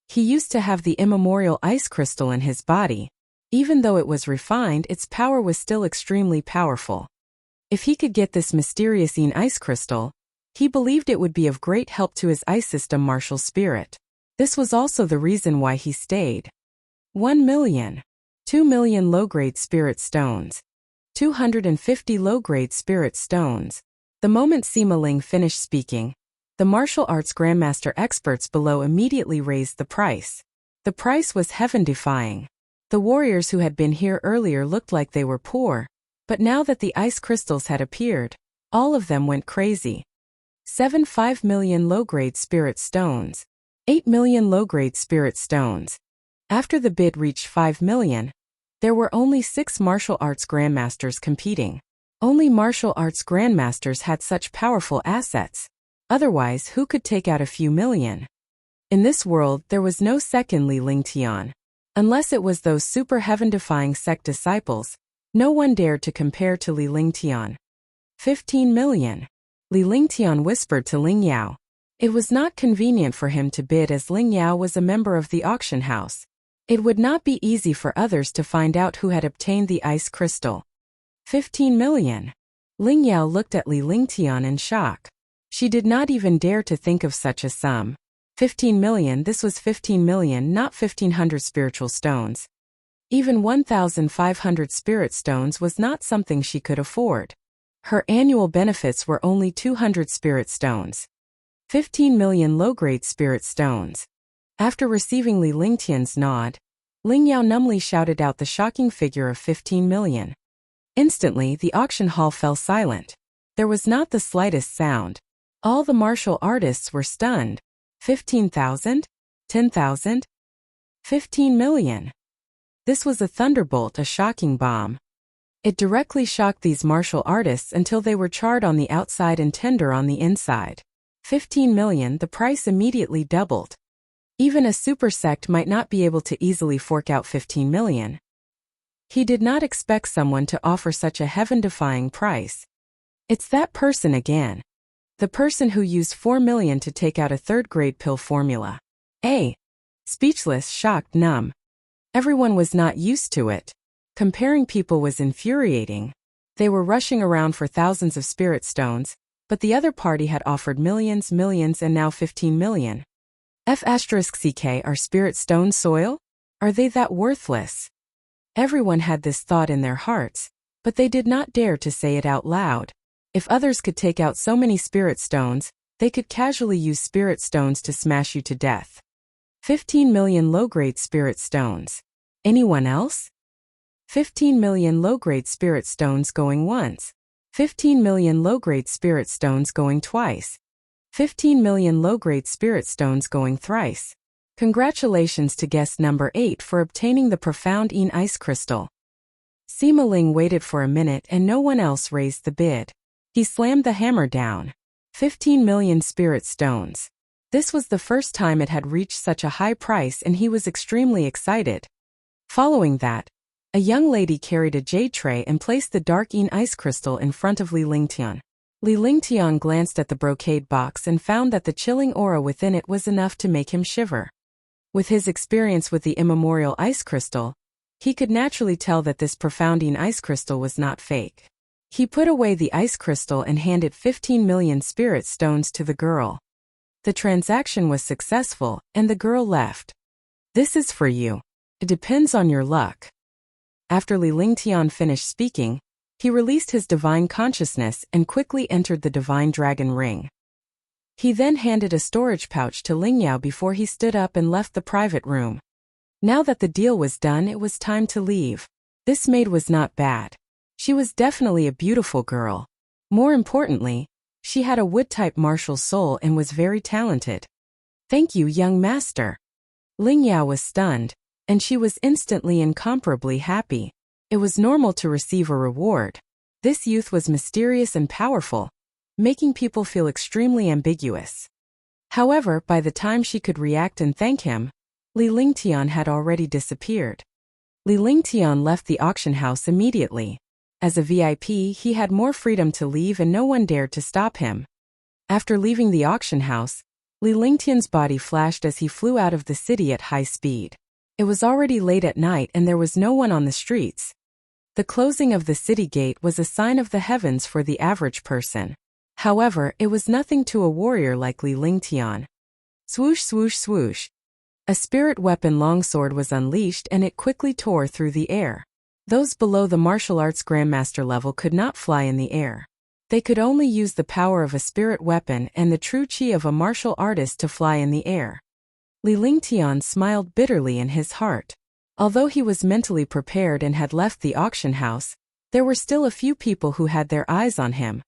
He used to have the immemorial ice crystal in his body. Even though it was refined, its power was still extremely powerful. If he could get this mysterious ice crystal, he believed it would be of great help to his ice system martial spirit. This was also the reason why he stayed. 1 million. 2 million low-grade spirit stones. 250 low-grade spirit stones. The moment Sima Ling finished speaking, the martial arts grandmaster experts below immediately raised the price. The price was heaven-defying. The warriors who had been here earlier looked like they were poor, but now that the ice crystals had appeared, all of them went crazy. 5 million low-grade spirit stones. 8 million low-grade spirit stones. After the bid reached 5 million, there were only 6 martial arts grandmasters competing. Only martial arts grandmasters had such powerful assets. Otherwise, who could take out a few million? In this world, there was no second Li Lingtian. Unless it was those super heaven-defying sect disciples, no one dared to compare to Li Lingtian. 15 million. Li Lingtian whispered to Ling Yao. It was not convenient for him to bid as Ling Yao was a member of the auction house. It would not be easy for others to find out who had obtained the ice crystal. 15 million. Ling Yao looked at Li Lingtian in shock. She did not even dare to think of such a sum. 15 million, this was 15 million, not 1,500 spiritual stones. Even 1,500 spirit stones was not something she could afford. Her annual benefits were only 200 spirit stones. 15 million low-grade spirit stones. After receiving Li Lingtian's nod, Ling Yao numbly shouted out the shocking figure of 15 million. Instantly, the auction hall fell silent. There was not the slightest sound. All the martial artists were stunned. 15,000? 10,000? 15 million. This was a thunderbolt, a shocking bomb. It directly shocked these martial artists until they were charred on the outside and tender on the inside. 15 million, the price immediately doubled. Even a super sect might not be able to easily fork out 15 million. He did not expect someone to offer such a heaven-defying price. It's that person again. The person who used 4 million to take out a third-grade pill formula. Speechless, shocked, numb. Everyone was not used to it. Comparing people was infuriating. They were rushing around for thousands of spirit stones, but the other party had offered millions, and now 15 million. F***ck, are spirit stones soil? Are they that worthless? Everyone had this thought in their hearts, but they did not dare to say it out loud. If others could take out so many spirit stones, they could casually use spirit stones to smash you to death. 15 million low-grade spirit stones. Anyone else? 15 million low-grade spirit stones going once. 15 million low-grade spirit stones going twice. 15 million low-grade spirit stones going thrice. Congratulations to guest number 8 for obtaining the profound ice crystal. Sima Ling waited for a minute and no one else raised the bid. He slammed the hammer down. 15 million spirit stones. This was the first time it had reached such a high price and he was extremely excited. Following that, a young lady carried a jade tray and placed the dark ice crystal in front of Li Lingtian. Li Lingtian glanced at the brocade box and found that the chilling aura within it was enough to make him shiver. With his experience with the immemorial ice crystal, he could naturally tell that this profound ice crystal was not fake. He put away the ice crystal and handed 15 million spirit stones to the girl. The transaction was successful, and the girl left. This is for you. It depends on your luck. After Li Lingtian finished speaking, he released his divine consciousness and quickly entered the divine dragon ring. He then handed a storage pouch to Lingyao before he stood up and left the private room. Now that the deal was done, it was time to leave. This maid was not bad. She was definitely a beautiful girl. More importantly, she had a wood-type martial soul and was very talented. Thank you, young master. Lingyao was stunned, and she was instantly incomparably happy. It was normal to receive a reward. This youth was mysterious and powerful, making people feel extremely ambiguous. However, by the time she could react and thank him, Li Lingtian had already disappeared. Li Lingtian left the auction house immediately. As a VIP, he had more freedom to leave and no one dared to stop him. After leaving the auction house, Li Lingtian's body flashed as he flew out of the city at high speed. It was already late at night and there was no one on the streets. The closing of the city gate was a sign of the heavens for the average person. However, it was nothing to a warrior like Li Lingtian. Swoosh, swoosh, swoosh. A spirit weapon longsword was unleashed and it quickly tore through the air. Those below the martial arts grandmaster level could not fly in the air. They could only use the power of a spirit weapon and the true chi of a martial artist to fly in the air. Li Lingtian smiled bitterly in his heart. Although he was mentally prepared and had left the auction house, there were still a few people who had their eyes on him.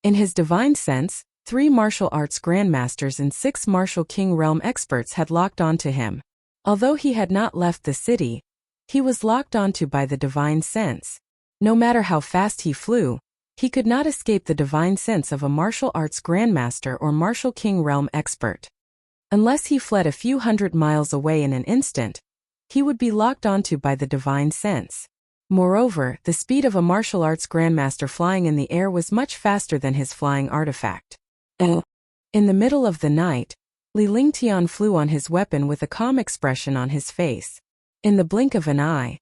In his divine sense, 3 martial arts grandmasters and 6 martial king realm experts had locked onto him. Although he had not left the city, he was locked onto by the divine sense. No matter how fast he flew, he could not escape the divine sense of a martial arts grandmaster or martial king realm expert. Unless he fled a few hundred miles away in an instant, he would be locked onto by the divine sense. Moreover, the speed of a martial arts grandmaster flying in the air was much faster than his flying artifact. In the middle of the night, Li Lingtian flew on his weapon with a calm expression on his face. In the blink of an eye,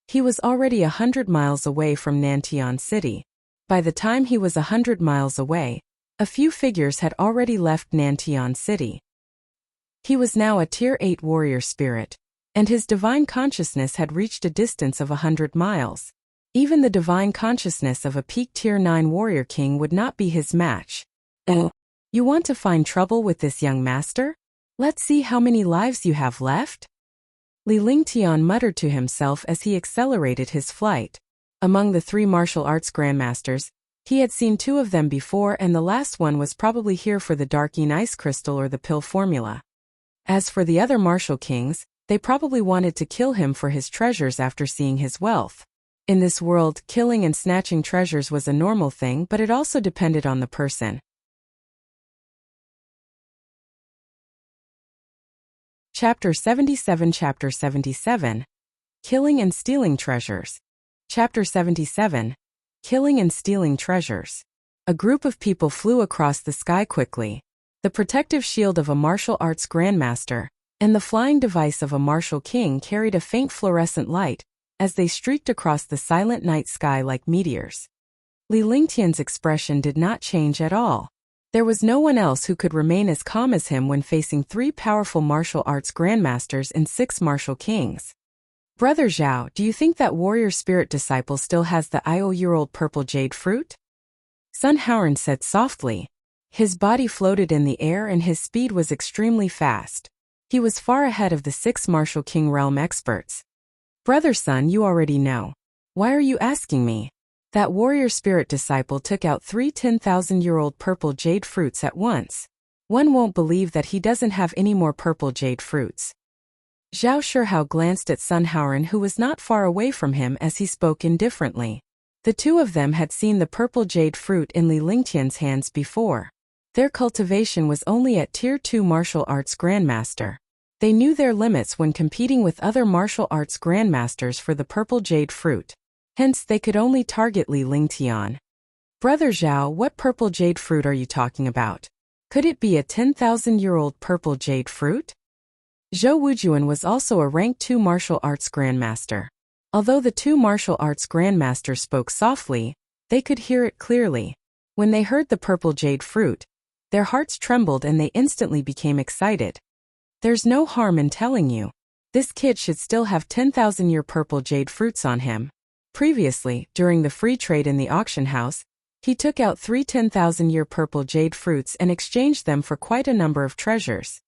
he was already 100 miles away from Nantian City. By the time he was 100 miles away, a few figures had already left Nantian City. He was now a Tier 8 warrior spirit, and his divine consciousness had reached a distance of 100 miles. Even the divine consciousness of a peak Tier 9 warrior king would not be his match. You want to find trouble with this young master? Let's see how many lives you have left? Li Lingtian muttered to himself as he accelerated his flight. Among the 3 martial arts grandmasters, he had seen 2 of them before and the last one was probably here for the dark ice crystal or the pill formula. As for the other martial kings, they probably wanted to kill him for his treasures after seeing his wealth. In this world, killing and snatching treasures was a normal thing, but it also depended on the person. Chapter 77 Chapter 77 Killing and Stealing Treasures. Chapter 77 Killing and Stealing Treasures. A group of people flew across the sky quickly. The protective shield of a martial arts grandmaster and the flying device of a martial king carried a faint fluorescent light as they streaked across the silent night sky like meteors. Li Lingtian's expression did not change at all. There was no one else who could remain as calm as him when facing 3 powerful martial arts grandmasters and 6 martial kings. Brother Zhao, do you think that warrior spirit disciple still has the IO-year-old purple jade fruit? Sun Haoran said softly. His body floated in the air and his speed was extremely fast. He was far ahead of the 6 martial king realm experts. Brother Sun, you already know. Why are you asking me? That warrior spirit disciple took out 3 10,000-year-old purple jade fruits at once. One won't believe that he doesn't have any more purple jade fruits. Zhao Shihao glanced at Sun Haoran, who was not far away from him, as he spoke indifferently. The two of them had seen the purple jade fruit in Li Lingtian's hands before. Their cultivation was only at Tier 2 martial arts grandmaster. They knew their limits when competing with other martial arts grandmasters for the purple jade fruit. Hence, they could only target Li Lingtian. Brother Zhao, what purple jade fruit are you talking about? Could it be a 10,000-year-old purple jade fruit? Zhou Wujuan was also a rank 2 martial arts grandmaster. Although the 2 martial arts grandmasters spoke softly, they could hear it clearly. When they heard the purple jade fruit, their hearts trembled and they instantly became excited. There's no harm in telling you. This kid should still have 10,000-year purple jade fruits on him. Previously, during the free trade in the auction house, he took out 3 10,000-year purple jade fruits and exchanged them for quite a number of treasures.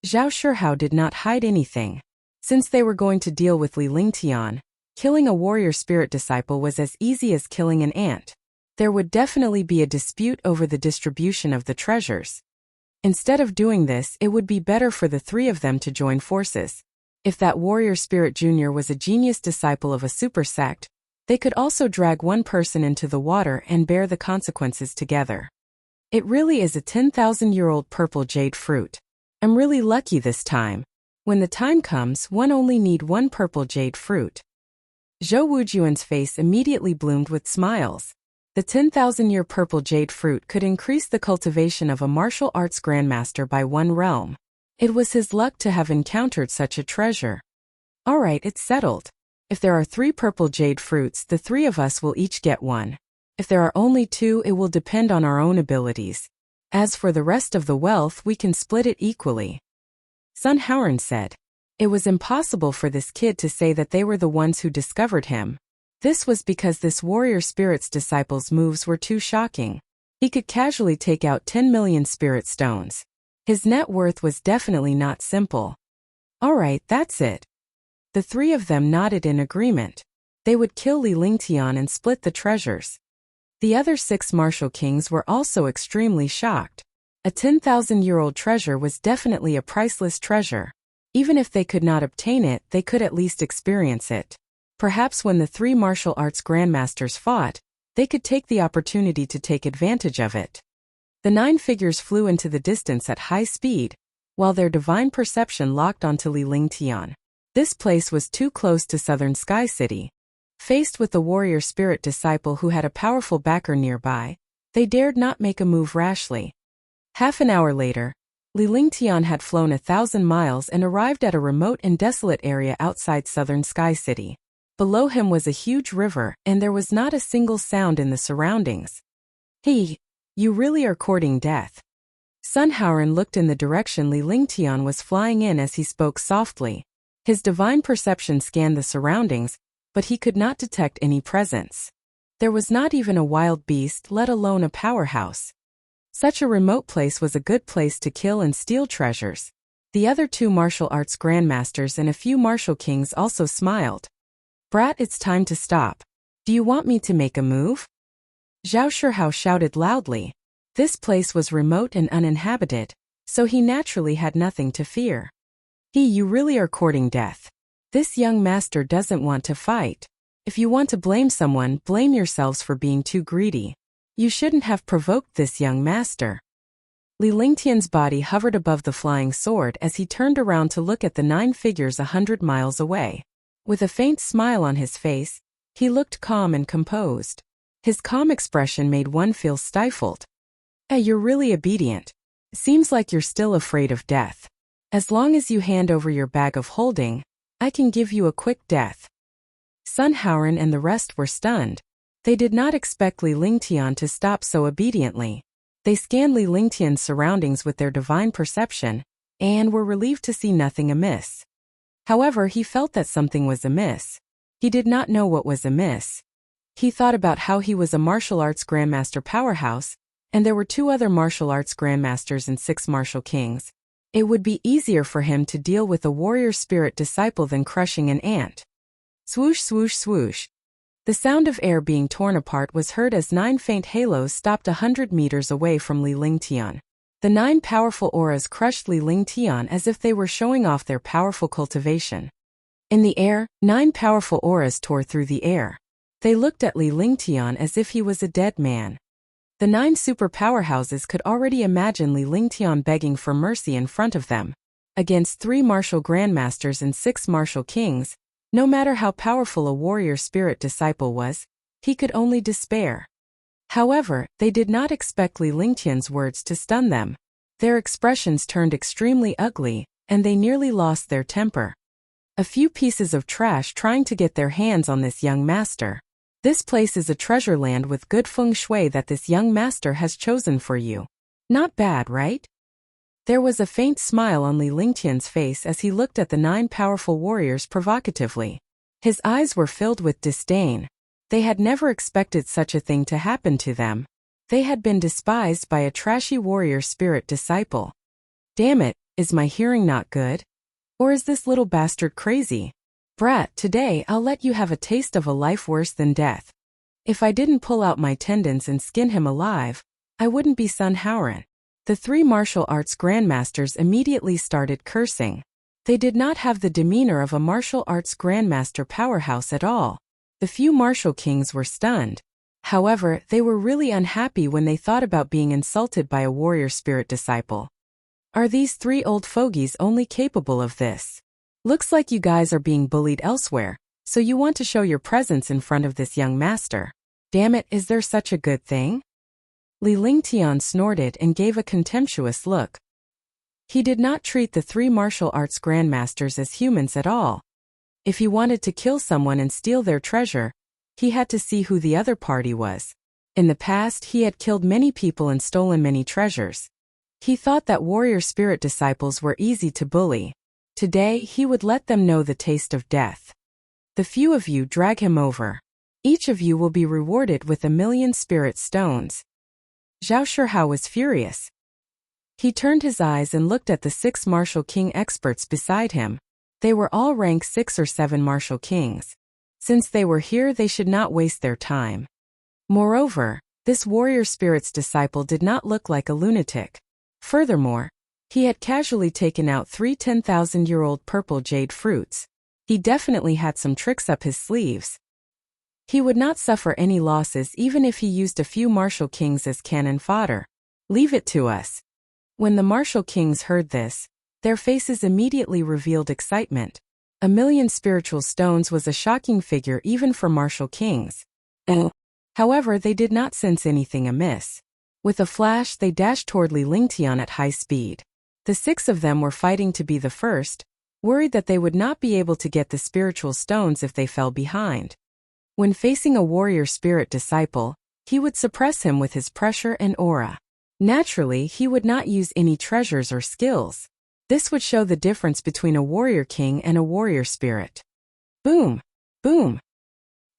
Zhao Shihao did not hide anything. Since they were going to deal with Li Lingtian, killing a warrior spirit disciple was as easy as killing an ant. There would definitely be a dispute over the distribution of the treasures. Instead of doing this, it would be better for the 3 of them to join forces. If that warrior spirit junior was a genius disciple of a super sect, they could also drag one person into the water and bear the consequences together. It really is a 10,000-year-old purple jade fruit. I'm really lucky this time. When the time comes, one only need 1 purple jade fruit. Zhou Wujuan's face immediately bloomed with smiles. The 10,000-year purple jade fruit could increase the cultivation of a martial arts grandmaster by 1 realm. It was his luck to have encountered such a treasure. All right, it's settled. If there are 3 purple jade fruits, the 3 of us will each get 1. If there are only 2, it will depend on our own abilities. As for the rest of the wealth, we can split it equally. Sun Haoran said. It was impossible for this kid to say that they were the ones who discovered him. This was because this warrior spirit's disciple's moves were too shocking. He could casually take out 10 million spirit stones. His net worth was definitely not simple. All right, that's it. The 3 of them nodded in agreement. They would kill Li Lingtian and split the treasures. The other 6 martial kings were also extremely shocked. A 10,000-year-old treasure was definitely a priceless treasure. Even if they could not obtain it, they could at least experience it. Perhaps when the 3 martial arts grandmasters fought, they could take the opportunity to take advantage of it. The 9 figures flew into the distance at high speed, while their divine perception locked onto Li Lingtian. This place was too close to Southern Sky City. Faced with the warrior spirit disciple who had a powerful backer nearby, they dared not make a move rashly. Half an hour later, Li Lingtian had flown 1,000 miles and arrived at a remote and desolate area outside Southern Sky City. Below him was a huge river, and there was not a single sound in the surroundings. Hey, you really are courting death. Sun Haoran looked in the direction Li Lingtian was flying in as he spoke softly. His divine perception scanned the surroundings, but he could not detect any presence. There was not even a wild beast, let alone a powerhouse. Such a remote place was a good place to kill and steal treasures. The other 2 martial arts grandmasters and a few martial kings also smiled. Brat, it's time to stop. Do you want me to make a move? Zhao Shihao shouted loudly. This place was remote and uninhabited, so he naturally had nothing to fear. You really are courting death. This young master doesn't want to fight. If you want to blame someone, blame yourselves for being too greedy. You shouldn't have provoked this young master. Li Lingtian's body hovered above the flying sword as he turned around to look at the 9 figures 100 miles away. With a faint smile on his face, he looked calm and composed. His calm expression made one feel stifled. You're really obedient. Seems like you're still afraid of death. As long as you hand over your bag of holding, I can give you a quick death. Sun Haoran and the rest were stunned. They did not expect Li Lingtian to stop so obediently. They scanned Li Lingtian's surroundings with their divine perception, and were relieved to see nothing amiss. However, he felt that something was amiss. He did not know what was amiss. He thought about how he was a martial arts grandmaster powerhouse, and there were 2 other martial arts grandmasters and 6 martial kings. It would be easier for him to deal with a warrior spirit disciple than crushing an ant. Swoosh, swoosh, swoosh. The sound of air being torn apart was heard as 9 faint halos stopped 100 meters away from Li Lingtian. The 9 powerful auras crushed Li Lingtian as if they were showing off their powerful cultivation. In the air, 9 powerful auras tore through the air. They looked at Li Lingtian as if he was a dead man. The 9 super powerhouses could already imagine Li Lingtian begging for mercy in front of them. Against 3 martial grandmasters and 6 martial kings, no matter how powerful a warrior spirit disciple was, he could only despair. However, they did not expect Li Lingtian's words to stun them. Their expressions turned extremely ugly, and they nearly lost their temper. A few pieces of trash trying to get their hands on this young master. This place is a treasure land with good feng shui that this young master has chosen for you. Not bad, right? There was a faint smile on Li Lingtian's face as he looked at the 9 powerful warriors provocatively. His eyes were filled with disdain. They had never expected such a thing to happen to them. They had been despised by a trashy warrior spirit disciple. Damn it, is my hearing not good? Or is this little bastard crazy? Brat, today I'll let you have a taste of a life worse than death. If I didn't pull out my tendons and skin him alive, I wouldn't be Sun Haoran. The 3 martial arts grandmasters immediately started cursing. They did not have the demeanor of a martial arts grandmaster powerhouse at all. The few martial kings were stunned. However, they were really unhappy when they thought about being insulted by a warrior spirit disciple. Are these 3 old fogies only capable of this? Looks like you guys are being bullied elsewhere, so you want to show your presence in front of this young master. Damn it, is there such a good thing? Li Lingtian snorted and gave a contemptuous look. He did not treat the 3 martial arts grandmasters as humans at all. If he wanted to kill someone and steal their treasure, he had to see who the other party was. In the past, he had killed many people and stolen many treasures. He thought that warrior spirit disciples were easy to bully. Today, he would let them know the taste of death. The few of you drag him over. Each of you will be rewarded with 1,000,000 spirit stones. Zhao Shihao was furious. He turned his eyes and looked at the 6 martial king experts beside him. They were all rank 6 or 7 martial kings. Since they were here, they should not waste their time. Moreover, this warrior spirit's disciple did not look like a lunatic. Furthermore, he had casually taken out 3 10,000-year-old purple jade fruits. He definitely had some tricks up his sleeves. He would not suffer any losses even if he used a few martial kings as cannon fodder. Leave it to us. When the martial kings heard this, their faces immediately revealed excitement. 1,000,000 spiritual stones was a shocking figure even for martial kings. However, they did not sense anything amiss. With a flash, they dashed toward Li Lingtian at high speed. The 6 of them were fighting to be the first, worried that they would not be able to get the spiritual stones if they fell behind. When facing a warrior spirit disciple, he would suppress him with his pressure and aura. Naturally, he would not use any treasures or skills. This would show the difference between a warrior king and a warrior spirit. Boom! Boom!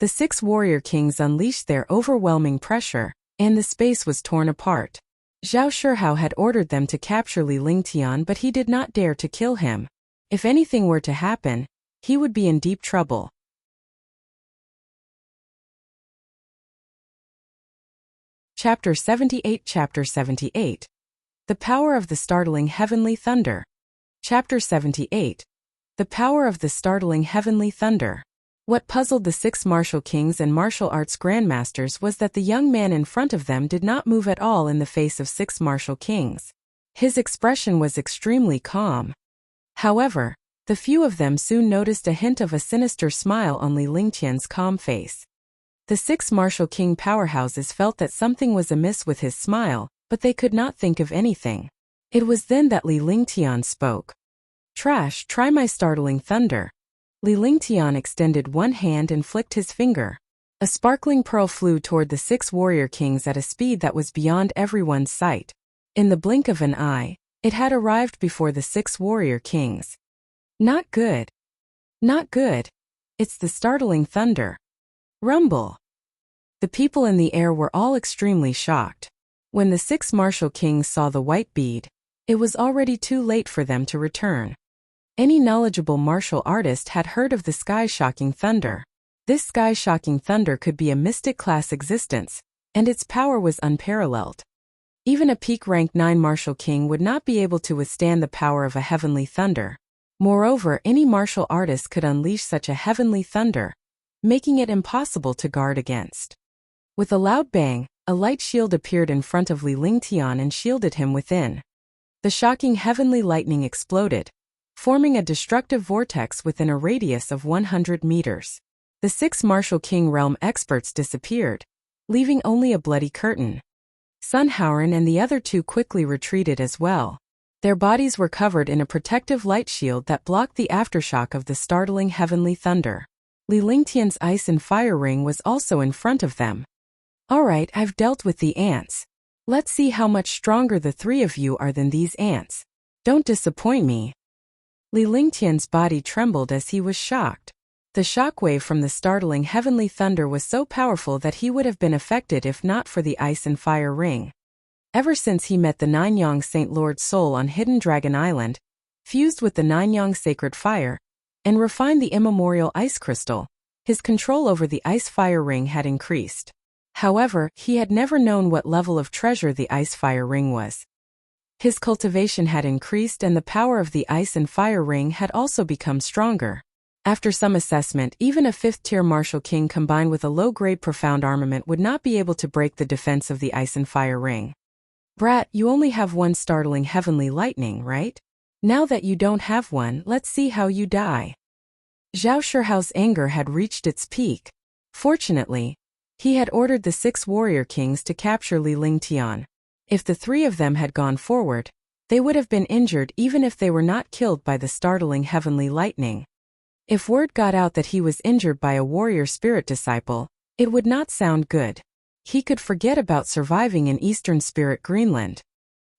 The 6 warrior kings unleashed their overwhelming pressure, and the space was torn apart. Zhao Shihao had ordered them to capture Li Lingtian, but he did not dare to kill him. If anything were to happen, he would be in deep trouble. Chapter 78 Chapter 78 The Power of the Startling Heavenly Thunder. Chapter 78 The Power of the Startling Heavenly Thunder. What puzzled the 6 martial kings and martial arts grandmasters was that the young man in front of them did not move at all in the face of 6 martial kings. His expression was extremely calm. However, the few of them soon noticed a hint of a sinister smile on Li Lingtian's calm face. The 6 martial king powerhouses felt that something was amiss with his smile, but they could not think of anything. It was then that Li Lingtian spoke. "Trash, try my startling thunder." Li Lingtian extended one hand and flicked his finger. A sparkling pearl flew toward the 6 warrior kings at a speed that was beyond everyone's sight. In the blink of an eye, it had arrived before the 6 warrior kings. "Not good. Not good. It's the startling thunder." Rumble. The people in the air were all extremely shocked. When the 6 martial kings saw the white bead, it was already too late for them to return. Any knowledgeable martial artist had heard of the sky-shocking thunder. This sky-shocking thunder could be a mystic-class existence, and its power was unparalleled. Even a peak rank 9 martial king would not be able to withstand the power of a heavenly thunder. Moreover, any martial artist could unleash such a heavenly thunder, making it impossible to guard against. With a loud bang, a light shield appeared in front of Li Lingtian and shielded him within. The shocking heavenly lightning exploded, forming a destructive vortex within a radius of 100 meters. The 6 martial king realm experts disappeared, leaving only a bloody curtain. Sun Haoran and the other 2 quickly retreated as well. Their bodies were covered in a protective light shield that blocked the aftershock of the startling heavenly thunder. Li Lingtian's ice and fire ring was also in front of them. "Alright, I've dealt with the ants. Let's see how much stronger the 3 of you are than these ants. Don't disappoint me." Li Lingtian's body trembled as he was shocked. The shockwave from the startling heavenly thunder was so powerful that he would have been affected if not for the ice and fire ring. Ever since he met the 9 Yang Saint Lord Soul on Hidden Dragon Island, fused with the 9 Yang Sacred Fire, and refined the immemorial ice crystal, his control over the ice-fire ring had increased. However, he had never known what level of treasure the ice-fire ring was. His cultivation had increased and the power of the ice and fire ring had also become stronger. After some assessment, even a 5th-tier martial king combined with a low-grade profound armament would not be able to break the defense of the ice and fire ring. "Brat, you only have one startling heavenly lightning, right? Now that you don't have one, let's see how you die." Zhao Shihao's anger had reached its peak. Fortunately, he had ordered the 6 warrior kings to capture Li Lingtian. If the 3 of them had gone forward, they would have been injured even if they were not killed by the startling heavenly lightning. If word got out that he was injured by a warrior spirit disciple, it would not sound good. He could forget about surviving in Eastern Spirit Greenland.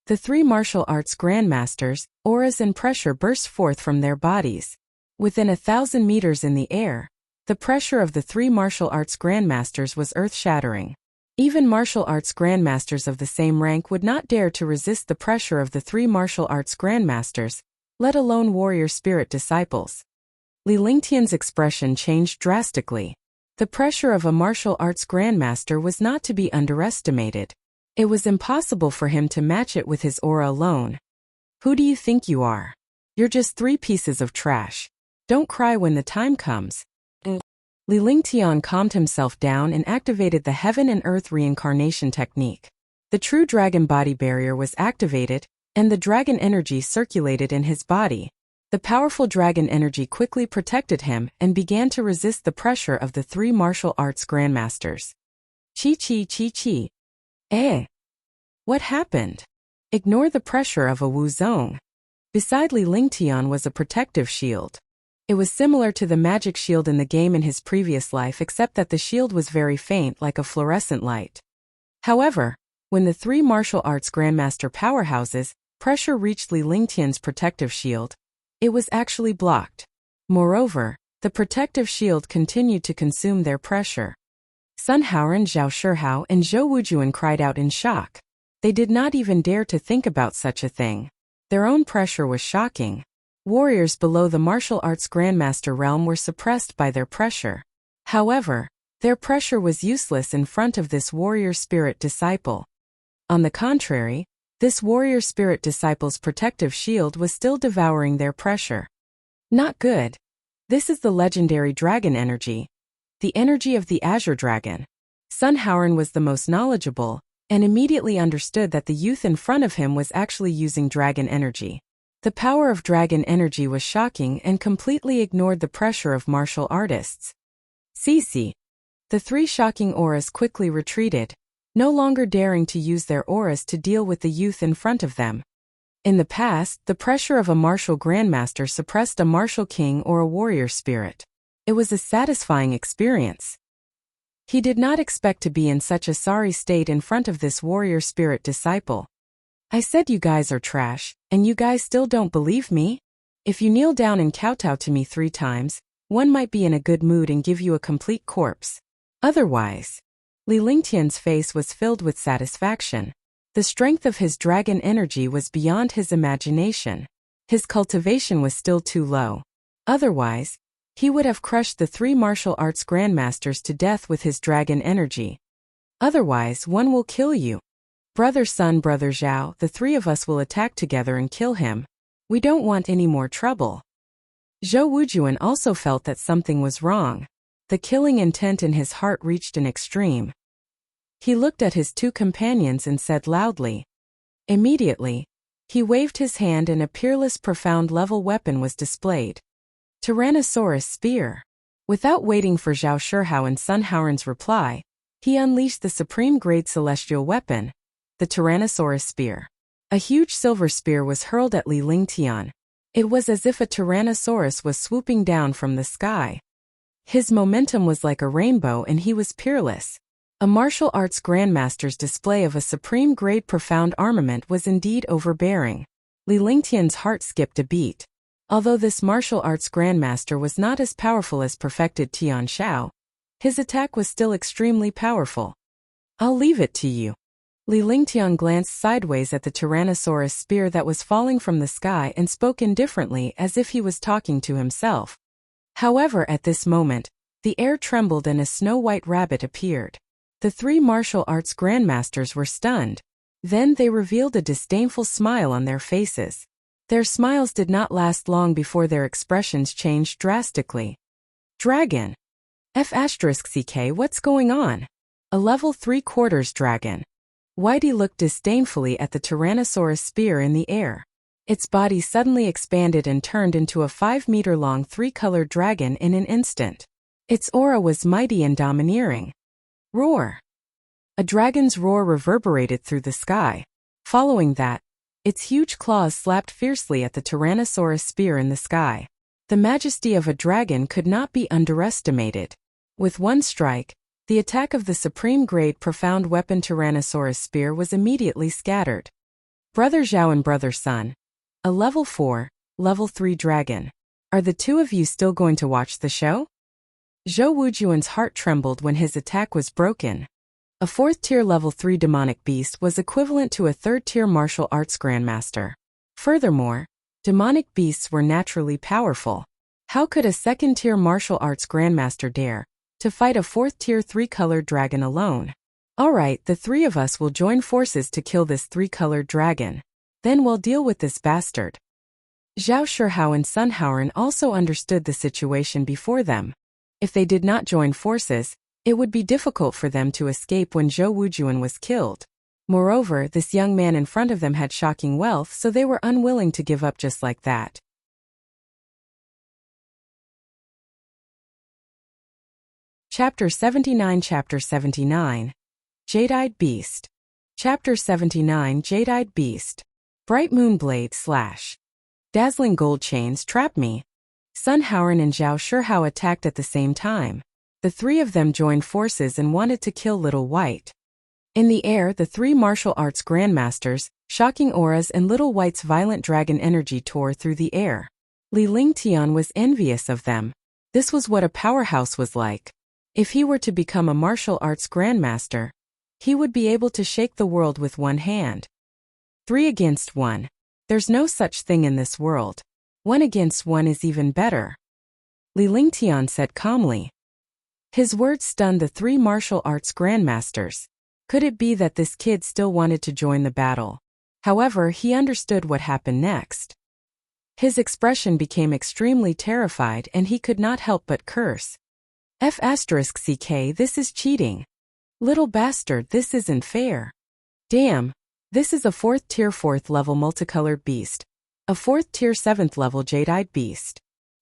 The 3 martial arts grandmasters, auras and pressure burst forth from their bodies. Within 1,000 meters in the air, the pressure of the 3 martial arts grandmasters was earth-shattering. Even martial arts grandmasters of the same rank would not dare to resist the pressure of the 3 martial arts grandmasters, let alone warrior spirit disciples. Li Lingtian's expression changed drastically. The pressure of a martial arts grandmaster was not to be underestimated. It was impossible for him to match it with his aura alone. "Who do you think you are? You're just 3 pieces of trash. Don't cry when the time comes." Li Lingtian calmed himself down and activated the Heaven and Earth reincarnation technique. The true dragon body barrier was activated, and the dragon energy circulated in his body. The powerful dragon energy quickly protected him and began to resist the pressure of the 3 martial arts grandmasters. Chi. Eh? What happened? Ignore the pressure of a Wuzong. Beside Li Lingtian was a protective shield. It was similar to the magic shield in the game in his previous life except that the shield was very faint like a fluorescent light. However, when the 3 martial arts grandmaster powerhouses, pressure reached Li Lingtian's protective shield, it was actually blocked. Moreover, the protective shield continued to consume their pressure. Sun Haoran, Zhao Shihao, and Zhou Wujuan cried out in shock. They did not even dare to think about such a thing. Their own pressure was shocking. Warriors below the martial arts grandmaster realm were suppressed by their pressure. However, their pressure was useless in front of this warrior spirit disciple. On the contrary, this warrior spirit disciple's protective shield was still devouring their pressure. Not good. This is the legendary dragon energy. The energy of the Azure Dragon. Sun Haoran was the most knowledgeable, and immediately understood that the youth in front of him was actually using dragon energy. The power of dragon energy was shocking and completely ignored the pressure of martial artists. CC. The three shocking auras quickly retreated, no longer daring to use their auras to deal with the youth in front of them. In the past, the pressure of a martial grandmaster suppressed a martial king or a warrior spirit. It was a satisfying experience. He did not expect to be in such a sorry state in front of this warrior spirit disciple. I said you guys are trash, and you guys still don't believe me? If you kneel down and kowtow to me 3 times, one might be in a good mood and give you a complete corpse. Otherwise, Li Lingtian's face was filled with satisfaction. The strength of his dragon energy was beyond his imagination. His cultivation was still too low. Otherwise, he would have crushed the 3 martial arts grandmasters to death with his dragon energy. Otherwise, one will kill you. Brother Sun, Brother Zhao, the 3 of us will attack together and kill him. We don't want any more trouble. Zhou Wujuan also felt that something was wrong. The killing intent in his heart reached an extreme. He looked at his 2 companions and said loudly. Immediately, he waved his hand and a peerless profound level weapon was displayed. Tyrannosaurus Spear. Without waiting for Zhao Shihao and Sun Haoren's reply, he unleashed the supreme grade celestial weapon, the Tyrannosaurus Spear. A huge silver spear was hurled at Li Lingtian. It was as if a Tyrannosaurus was swooping down from the sky. His momentum was like a rainbow and he was peerless. A martial arts grandmaster's display of a supreme grade profound armament was indeed overbearing. Li Lingtian's heart skipped a beat. Although this martial arts grandmaster was not as powerful as perfected Tian Shao, his attack was still extremely powerful. I'll leave it to you. Li Lingtian glanced sideways at the Tyrannosaurus spear that was falling from the sky and spoke indifferently as if he was talking to himself. However, at this moment, the air trembled and a snow-white rabbit appeared. The 3 martial arts grandmasters were stunned. Then they revealed a disdainful smile on their faces. Their smiles did not last long before their expressions changed drastically. Dragon. F***ck, what's going on? A level 3/4 dragon. Whitey looked disdainfully at the Tyrannosaurus spear in the air. Its body suddenly expanded and turned into a 5-meter-long 3-colored dragon in an instant. Its aura was mighty and domineering. Roar. A dragon's roar reverberated through the sky. Following that, its huge claws slapped fiercely at the Tyrannosaurus spear in the sky. The majesty of a dragon could not be underestimated. With one strike, the attack of the supreme grade profound weapon Tyrannosaurus spear was immediately scattered. Brother Zhao and Brother Sun. A level 4, level 3 dragon. Are the 2 of you still going to watch the show? Zhou Wujuan's heart trembled when his attack was broken. A 4th-tier level 3 demonic beast was equivalent to a 3rd-tier martial arts grandmaster. Furthermore, demonic beasts were naturally powerful. How could a 2nd-tier martial arts grandmaster dare to fight a 4th-tier 3-colored dragon alone? Alright, the 3 of us will join forces to kill this 3-colored dragon. Then we'll deal with this bastard. Zhao Shihao and Sun Haoren also understood the situation before them. If they did not join forces, it would be difficult for them to escape when Zhou Wujuan was killed. Moreover, this young man in front of them had shocking wealth, so they were unwilling to give up just like that. Chapter 79 Chapter 79 Jade-Eyed Beast. Chapter 79 Jade-Eyed Beast. Bright moon blade slash. Dazzling gold chains trap me. Sun Haoren and Zhao Shihao attacked at the same time. The 3 of them joined forces and wanted to kill Little White. In the air, the 3 martial arts grandmasters, shocking auras and Little White's violent dragon energy tore through the air. Li Lingtian was envious of them. This was what a powerhouse was like. If he were to become a martial arts grandmaster, he would be able to shake the world with one hand. 3 against 1. There's no such thing in this world. 1 against 1 is even better. Li Lingtian said calmly. His words stunned the 3 martial arts grandmasters. Could it be that this kid still wanted to join the battle? However, he understood what happened next. His expression became extremely terrified and he could not help but curse. F***ck, this is cheating. Little bastard, this isn't fair. Damn! This is a 4th tier 4th level multicolored beast. A 4th tier 7th level jade-eyed beast.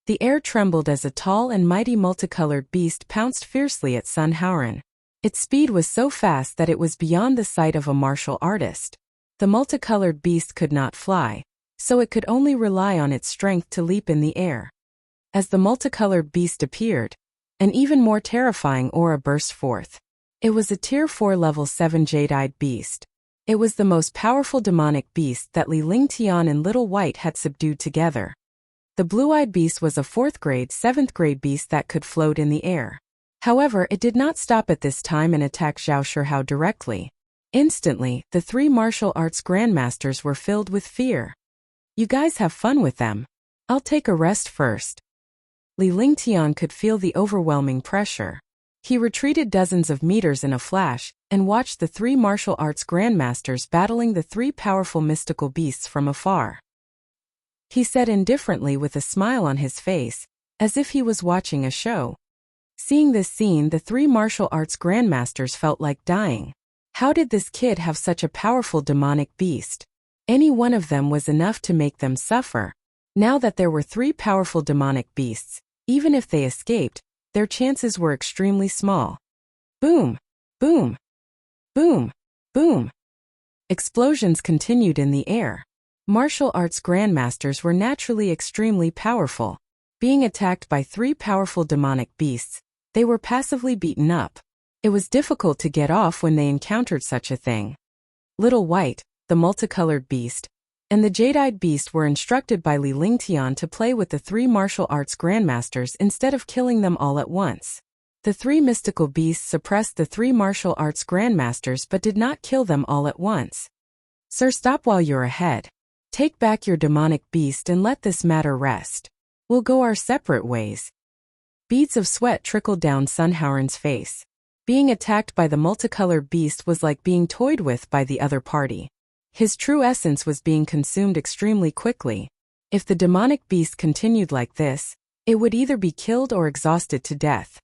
The air trembled as a tall and mighty multicolored beast pounced fiercely at Sun Haoran. Its speed was so fast that it was beyond the sight of a martial artist. The multicolored beast could not fly, so it could only rely on its strength to leap in the air. As the multicolored beast appeared, an even more terrifying aura burst forth. It was a tier 4 level 7 jade-eyed beast. It was the most powerful demonic beast that Li Lingtian and Little White had subdued together. The blue-eyed beast was a 4th grade 7th grade beast that could float in the air. However, it did not stop at this time and attack Zhao Shihao directly. Instantly, the 3 martial arts grandmasters were filled with fear. You guys have fun with them. I'll take a rest first. Li Lingtian could feel the overwhelming pressure. He retreated dozens of meters in a flash and watched the 3 martial arts grandmasters battling the 3 powerful mystical beasts from afar. He said indifferently with a smile on his face, as if he was watching a show. Seeing this scene, the 3 martial arts grandmasters felt like dying. How did this kid have such a powerful demonic beast? Any one of them was enough to make them suffer. Now that there were 3 powerful demonic beasts, even if they escaped, their chances were extremely small. Boom! Boom! Boom! Boom! Explosions continued in the air. Martial arts grandmasters were naturally extremely powerful. Being attacked by 3 powerful demonic beasts, they were passively beaten up. It was difficult to get off when they encountered such a thing. Little White, the multicolored beast, and the jade-eyed beast were instructed by Li Lingtian to play with the 3 martial arts grandmasters instead of killing them all at once. The 3 mystical beasts suppressed the 3 martial arts grandmasters but did not kill them all at once. Sir, stop while you're ahead. Take back your demonic beast and let this matter rest. We'll go our separate ways. Beads of sweat trickled down Sun Haoran's face. Being attacked by the multicolored beast was like being toyed with by the other party. His true essence was being consumed extremely quickly. If the demonic beast continued like this, it would either be killed or exhausted to death.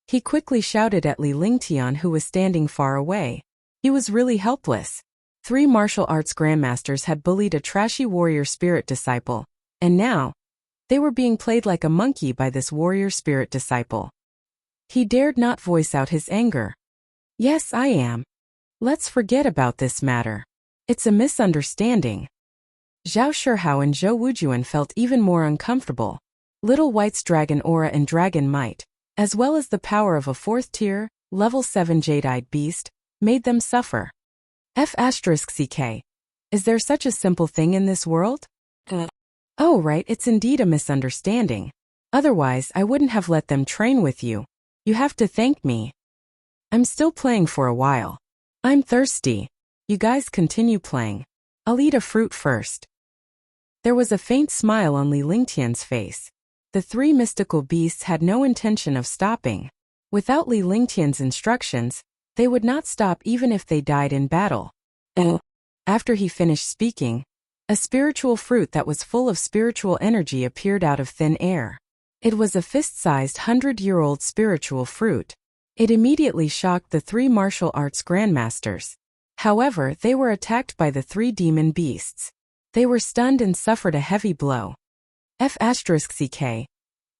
He quickly shouted at Li Lingtian, who was standing far away. He was really helpless. 3 martial arts grandmasters had bullied a trashy warrior spirit disciple, and now, they were being played like a monkey by this warrior spirit disciple. He dared not voice out his anger. Yes, I am. Let's forget about this matter. It's a misunderstanding. Zhao Shihao and Zhou Wujuan felt even more uncomfortable. Little White's dragon aura and dragon might, as well as the power of a 4th tier, level 7 jade-eyed beast, made them suffer. F***ck. Is there such a simple thing in this world? Oh right, it's indeed a misunderstanding. Otherwise, I wouldn't have let them train with you. You have to thank me. I'm still playing for a while. I'm thirsty. You guys continue playing. I'll eat a fruit first. There was a faint smile on Li Lingtian's face. The 3 mystical beasts had no intention of stopping. Without Li Lingtian's instructions, they would not stop even if they died in battle. After he finished speaking, a spiritual fruit that was full of spiritual energy appeared out of thin air. It was a fist-sized 100-year-old spiritual fruit. It immediately shocked the 3 martial arts grandmasters. However, they were attacked by the 3 demon beasts. They were stunned and suffered a heavy blow. F***ck.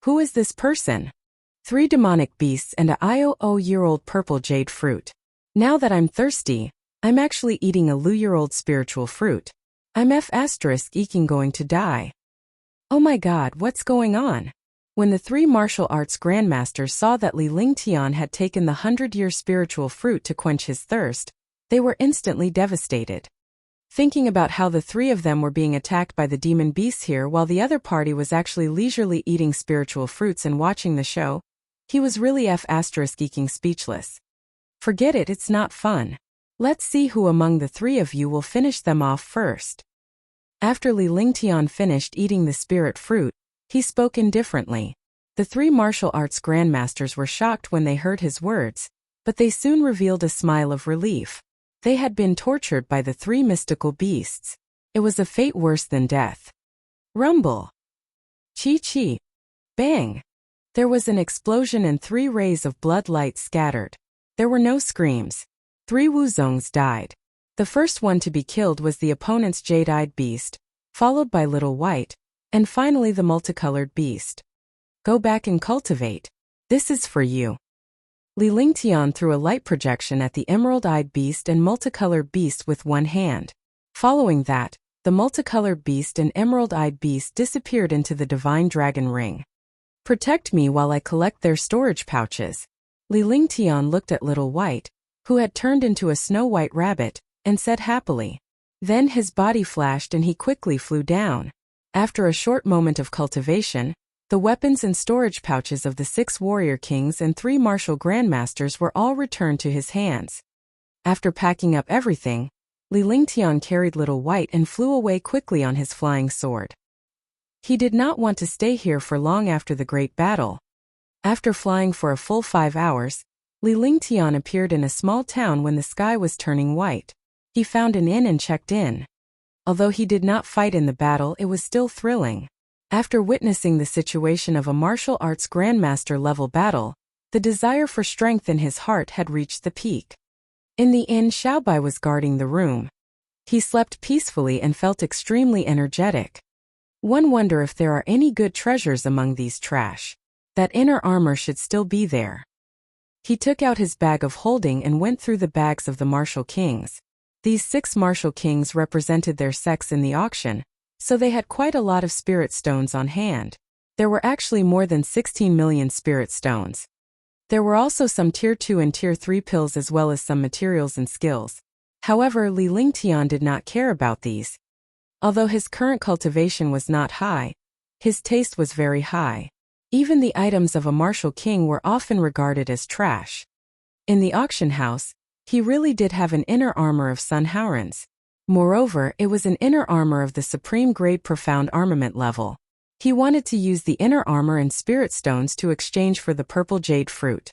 Who is this person? 3 demonic beasts and a 100-year-old purple jade fruit. Now that I'm thirsty, I'm actually eating a 100-year-old spiritual fruit. I'm F***ing going to die. Oh my god, what's going on? When the 3 martial arts grandmasters saw that Li Lingtian had taken the 100-year spiritual fruit to quench his thirst, they were instantly devastated. Thinking about how the 3 of them were being attacked by the demon beasts here while the other party was actually leisurely eating spiritual fruits and watching the show, he was really F***ing speechless. Forget it, it's not fun. Let's see who among the 3 of you will finish them off first. After Li Lingtian finished eating the spirit fruit, he spoke indifferently. The 3 martial arts grandmasters were shocked when they heard his words, but they soon revealed a smile of relief. They had been tortured by the 3 mystical beasts. It was a fate worse than death. Rumble. Chi-chi. Bang. There was an explosion and 3 rays of blood light scattered. There were no screams. 3 Wuzongs died. The first one to be killed was the opponent's jade-eyed beast, followed by Little White, and finally the multicolored beast. Go back and cultivate. This is for you. Li Lingtian threw a light projection at the emerald-eyed beast and multicolored beast with one hand. Following that, the multicolored beast and emerald-eyed beast disappeared into the divine dragon ring. Protect me while I collect their storage pouches. Li Lingtian looked at Little White, who had turned into a snow-white rabbit, and said happily. Then his body flashed and he quickly flew down. After a short moment of cultivation, the weapons and storage pouches of the 6 warrior kings and 3 martial grandmasters were all returned to his hands. After packing up everything, Li Lingtian carried Little White and flew away quickly on his flying sword. He did not want to stay here for long after the great battle. After flying for a full 5 hours, Li Lingtian appeared in a small town when the sky was turning white. He found an inn and checked in. Although he did not fight in the battle, it was still thrilling. After witnessing the situation of a martial arts grandmaster level battle, the desire for strength in his heart had reached the peak. In the inn, Xiaobai was guarding the room. He slept peacefully and felt extremely energetic. One wonder if there are any good treasures among these trash. That inner armor should still be there. He took out his bag of holding and went through the bags of the martial kings. These 6 martial kings represented their sex in the auction, so they had quite a lot of spirit stones on hand. There were actually more than 16 million spirit stones. There were also some Tier 2 and Tier 3 pills as well as some materials and skills. However, Li Lingtian did not care about these. Although his current cultivation was not high, his taste was very high. Even the items of a martial king were often regarded as trash. In the auction house, he really did have an inner armor of Sun Howren's. Moreover, it was an inner armor of the supreme grade profound armament level. He wanted to use the inner armor and spirit stones to exchange for the purple jade fruit.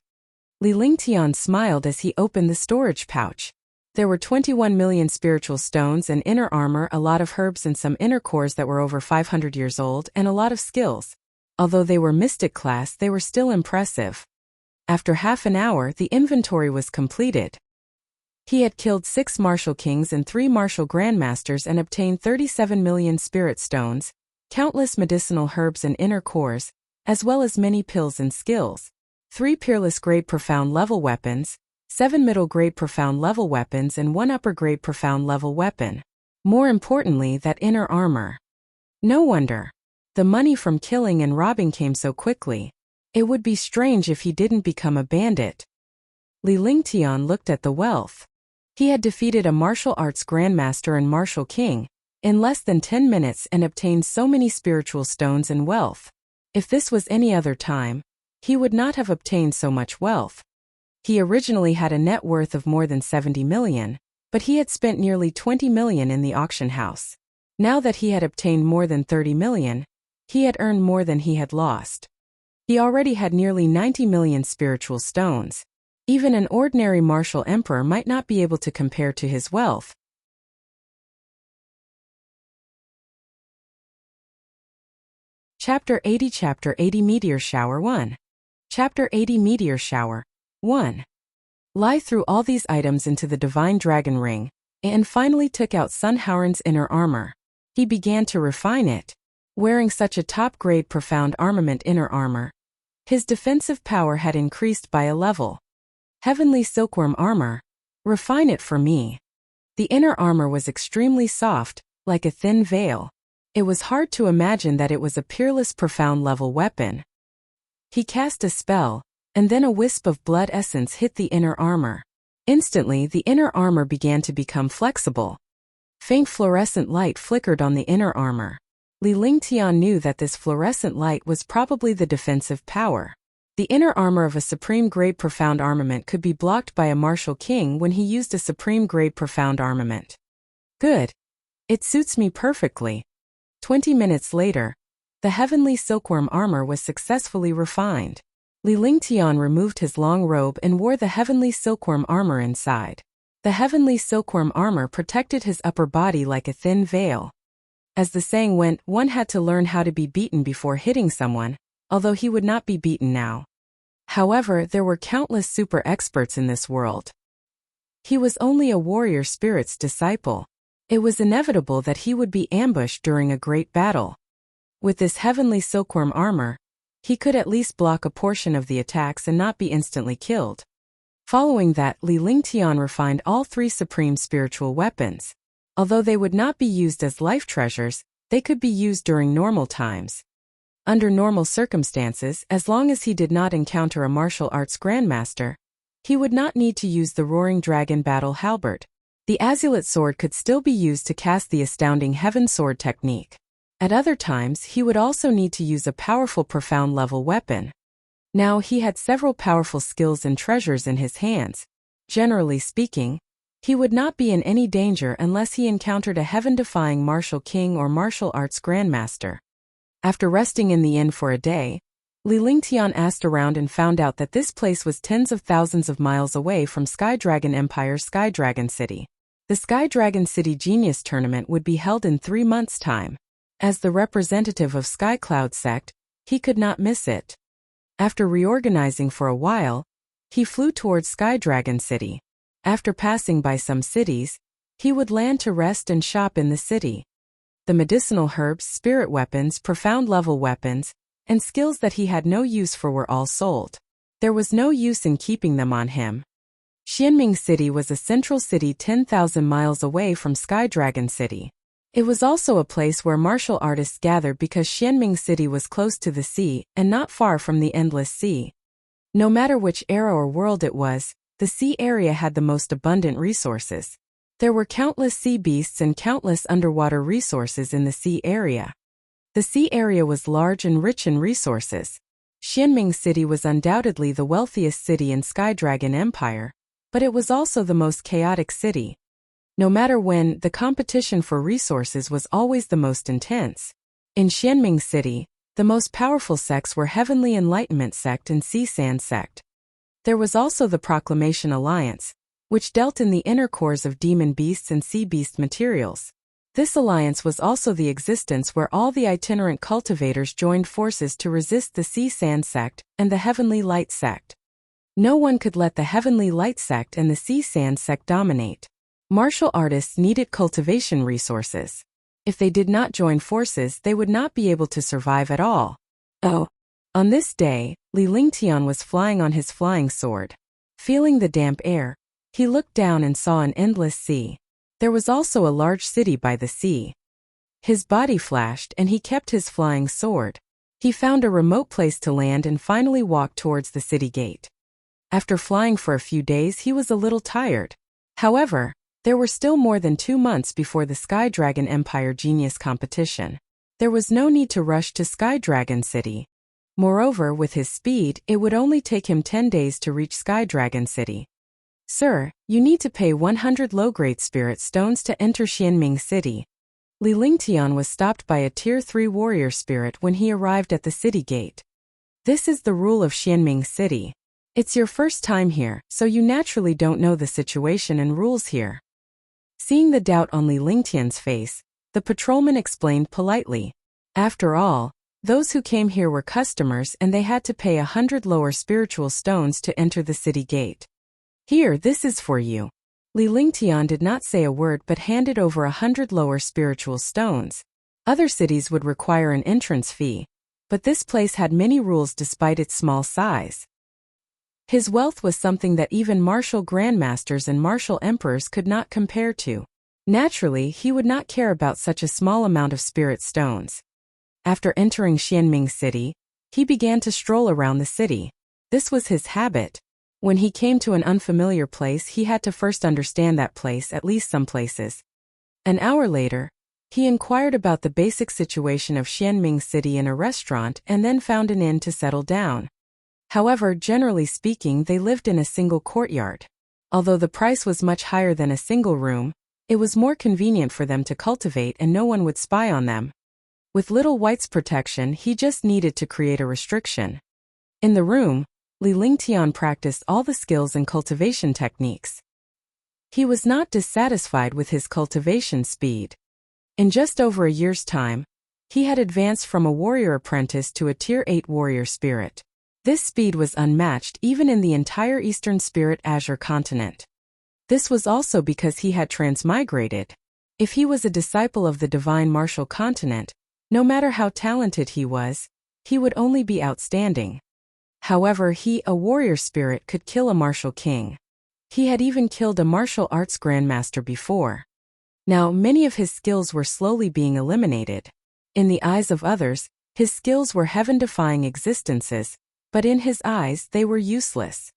Li Lingtian smiled as he opened the storage pouch. There were 21 million spiritual stones and inner armor, a lot of herbs and some inner cores that were over 500 years old, and a lot of skills. Although they were mystic class, they were still impressive. After half an hour, the inventory was completed. He had killed 6 martial kings and 3 martial grandmasters and obtained 37 million spirit stones, countless medicinal herbs and inner cores, as well as many pills and skills, 3 peerless grade profound level weapons, 7 middle grade profound level weapons and 1 upper grade profound level weapon. More importantly, that inner armor. No wonder. The money from killing and robbing came so quickly. It would be strange if he didn't become a bandit. Li Lingtian looked at the wealth. He had defeated a martial arts grandmaster and martial king in less than 10 minutes and obtained so many spiritual stones and wealth. If this was any other time, he would not have obtained so much wealth. He originally had a net worth of more than 70 million, but he had spent nearly 20 million in the auction house. Now that he had obtained more than 30 million, he had earned more than he had lost. He already had nearly 90 million spiritual stones. Even an ordinary martial emperor might not be able to compare to his wealth. Chapter 80 Meteor Shower 1. Chapter 80 Meteor Shower 1. Lai threw all these items into the divine dragon ring, and finally took out Sun Howren's inner armor. He began to refine it. Wearing such a top-grade profound armament inner armor, his defensive power had increased by a level. Heavenly silkworm armor. Refine it for me. The inner armor was extremely soft, like a thin veil. It was hard to imagine that it was a peerless profound level weapon. He cast a spell, and then a wisp of blood essence hit the inner armor. Instantly, the inner armor began to become flexible. Faint fluorescent light flickered on the inner armor. Li Lingtian knew that this fluorescent light was probably the defensive power. The inner armor of a supreme grade profound armament could be blocked by a martial king when he used a supreme grade profound armament. Good. It suits me perfectly. 20 minutes later, the heavenly silkworm armor was successfully refined. Li Lingtian removed his long robe and wore the heavenly silkworm armor inside. The heavenly silkworm armor protected his upper body like a thin veil. As the saying went, one had to learn how to be beaten before hitting someone, although he would not be beaten now. However, there were countless super experts in this world. He was only a warrior spirit's disciple. It was inevitable that he would be ambushed during a great battle. With this heavenly silkworm armor, he could at least block a portion of the attacks and not be instantly killed. Following that, Li Lingtian refined all 3 supreme spiritual weapons. Although they would not be used as life treasures, they could be used during normal times. Under normal circumstances, as long as he did not encounter a martial arts grandmaster, he would not need to use the Roaring Dragon Battle Halberd. The Azulate sword could still be used to cast the astounding Heaven Sword technique. At other times, he would also need to use a powerful profound level weapon. Now he had several powerful skills and treasures in his hands. Generally speaking, he would not be in any danger unless he encountered a heaven-defying martial king or martial arts grandmaster. After resting in the inn for a day, Li Lingtian asked around and found out that this place was tens of thousands of miles away from Sky Dragon Empire's Sky Dragon City. The Sky Dragon City Genius Tournament would be held in 3 months' time. As the representative of Sky Cloud Sect, he could not miss it. After reorganizing for a while, he flew towards Sky Dragon City. After passing by some cities, he would land to rest and shop in the city. The medicinal herbs, spirit weapons, profound level weapons, and skills that he had no use for were all sold. There was no use in keeping them on him. Xianming City was a central city 10,000 miles away from Sky Dragon City. It was also a place where martial artists gathered because Xianming City was close to the sea and not far from the Endless Sea. No matter which era or world it was, the sea area had the most abundant resources. There were countless sea beasts and countless underwater resources in the sea area. The sea area was large and rich in resources. Xianming City was undoubtedly the wealthiest city in Sky Dragon Empire, but it was also the most chaotic city. No matter when, the competition for resources was always the most intense. In Xianming City, the most powerful sects were Heavenly Enlightenment Sect and Sea Sand Sect. There was also the Proclamation Alliance, which dealt in the inner cores of demon beasts and sea beast materials. This alliance was also the existence where all the itinerant cultivators joined forces to resist the Sea Sand Sect and the Heavenly Light Sect. No one could let the Heavenly Light Sect and the Sea Sand Sect dominate. Martial artists needed cultivation resources. If they did not join forces, they would not be able to survive at all. On this day, Li Lingtian was flying on his flying sword. Feeling the damp air, he looked down and saw an endless sea. There was also a large city by the sea. His body flashed and he kept his flying sword. He found a remote place to land and finally walked towards the city gate. After flying for a few days, he was a little tired. However, there were still more than 2 months before the Sky Dragon Empire Genius competition. There was no need to rush to Sky Dragon City. Moreover, with his speed, it would only take him 10 days to reach Sky Dragon City. Sir, you need to pay 100 low-grade spirit stones to enter Xianming City. Li Lingtian was stopped by a Tier 3 warrior spirit when he arrived at the city gate. This is the rule of Xianming City. It's your first time here, so you naturally don't know the situation and rules here. Seeing the doubt on Li Lingtian's face, the patrolman explained politely. After all, those who came here were customers and they had to pay 100 lower spiritual stones to enter the city gate. Here, this is for you. Li Lingtian did not say a word but handed over 100 lower spiritual stones. Other cities would require an entrance fee, but this place had many rules despite its small size. His wealth was something that even martial grandmasters and martial emperors could not compare to. Naturally, he would not care about such a small amount of spirit stones. After entering Xianming City, he began to stroll around the city. This was his habit. When he came to an unfamiliar place, he had to first understand that place, at least some places. An hour later, he inquired about the basic situation of Xianming City in a restaurant and then found an inn to settle down. However, generally speaking, they lived in a single courtyard. Although the price was much higher than a single room, it was more convenient for them to cultivate and no one would spy on them. With Little White's protection, he just needed to create a restriction. In the room, Li Lingtian practiced all the skills and cultivation techniques. He was not dissatisfied with his cultivation speed. In just over a year's time, he had advanced from a warrior apprentice to a Tier 8 warrior spirit. This speed was unmatched even in the entire Eastern Spirit Azure continent. This was also because he had transmigrated. If he was a disciple of the divine martial continent, no matter how talented he would only be outstanding. However, he, a warrior spirit, could kill a martial king. He had even killed a martial arts grandmaster before. Now, many of his skills were slowly being eliminated. In the eyes of others, his skills were heaven-defying existences, but in his eyes they were useless.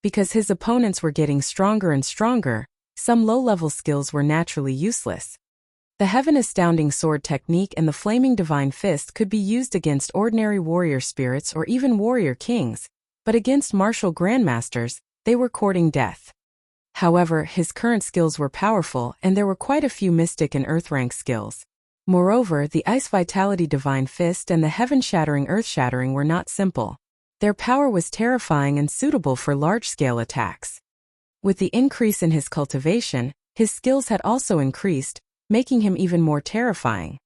Because his opponents were getting stronger and stronger, some low-level skills were naturally useless. The heaven-astounding sword technique and the flaming divine fist could be used against ordinary warrior spirits or even warrior kings, but against martial grandmasters, they were courting death. However, his current skills were powerful and there were quite a few mystic and earth-rank skills. Moreover, the Ice Vitality Divine Fist and the Heaven-Shattering Earth-Shattering were not simple. Their power was terrifying and suitable for large-scale attacks. With the increase in his cultivation, his skills had also increased, making him even more terrifying.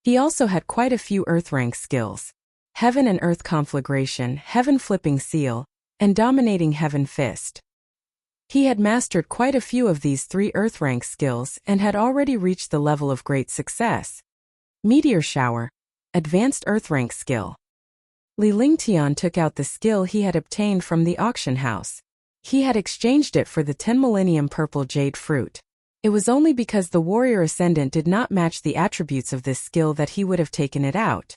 He also had quite a few earth-rank skills: Heaven and Earth Conflagration, Heaven Flipping Seal, and Dominating Heaven Fist. He had mastered quite a few of these 3 earth-rank skills and had already reached the level of great success. Meteor Shower, Advanced Earth-rank Skill. Li Lingtian took out the skill he had obtained from the auction house. He had exchanged it for the 10 Millennium Purple Jade Fruit. It was only because the warrior ascendant did not match the attributes of this skill that he would have taken it out.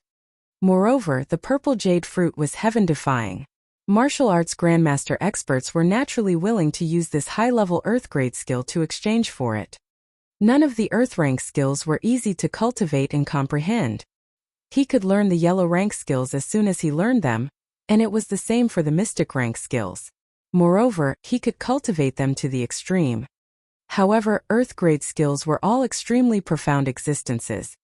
Moreover, the purple jade fruit was heaven-defying. Martial arts grandmaster experts were naturally willing to use this high-level earth-grade skill to exchange for it. None of the earth-rank skills were easy to cultivate and comprehend. He could learn the yellow-rank skills as soon as he learned them, and it was the same for the mystic-rank skills. Moreover, he could cultivate them to the extreme. However, earth-grade skills were all extremely profound existences.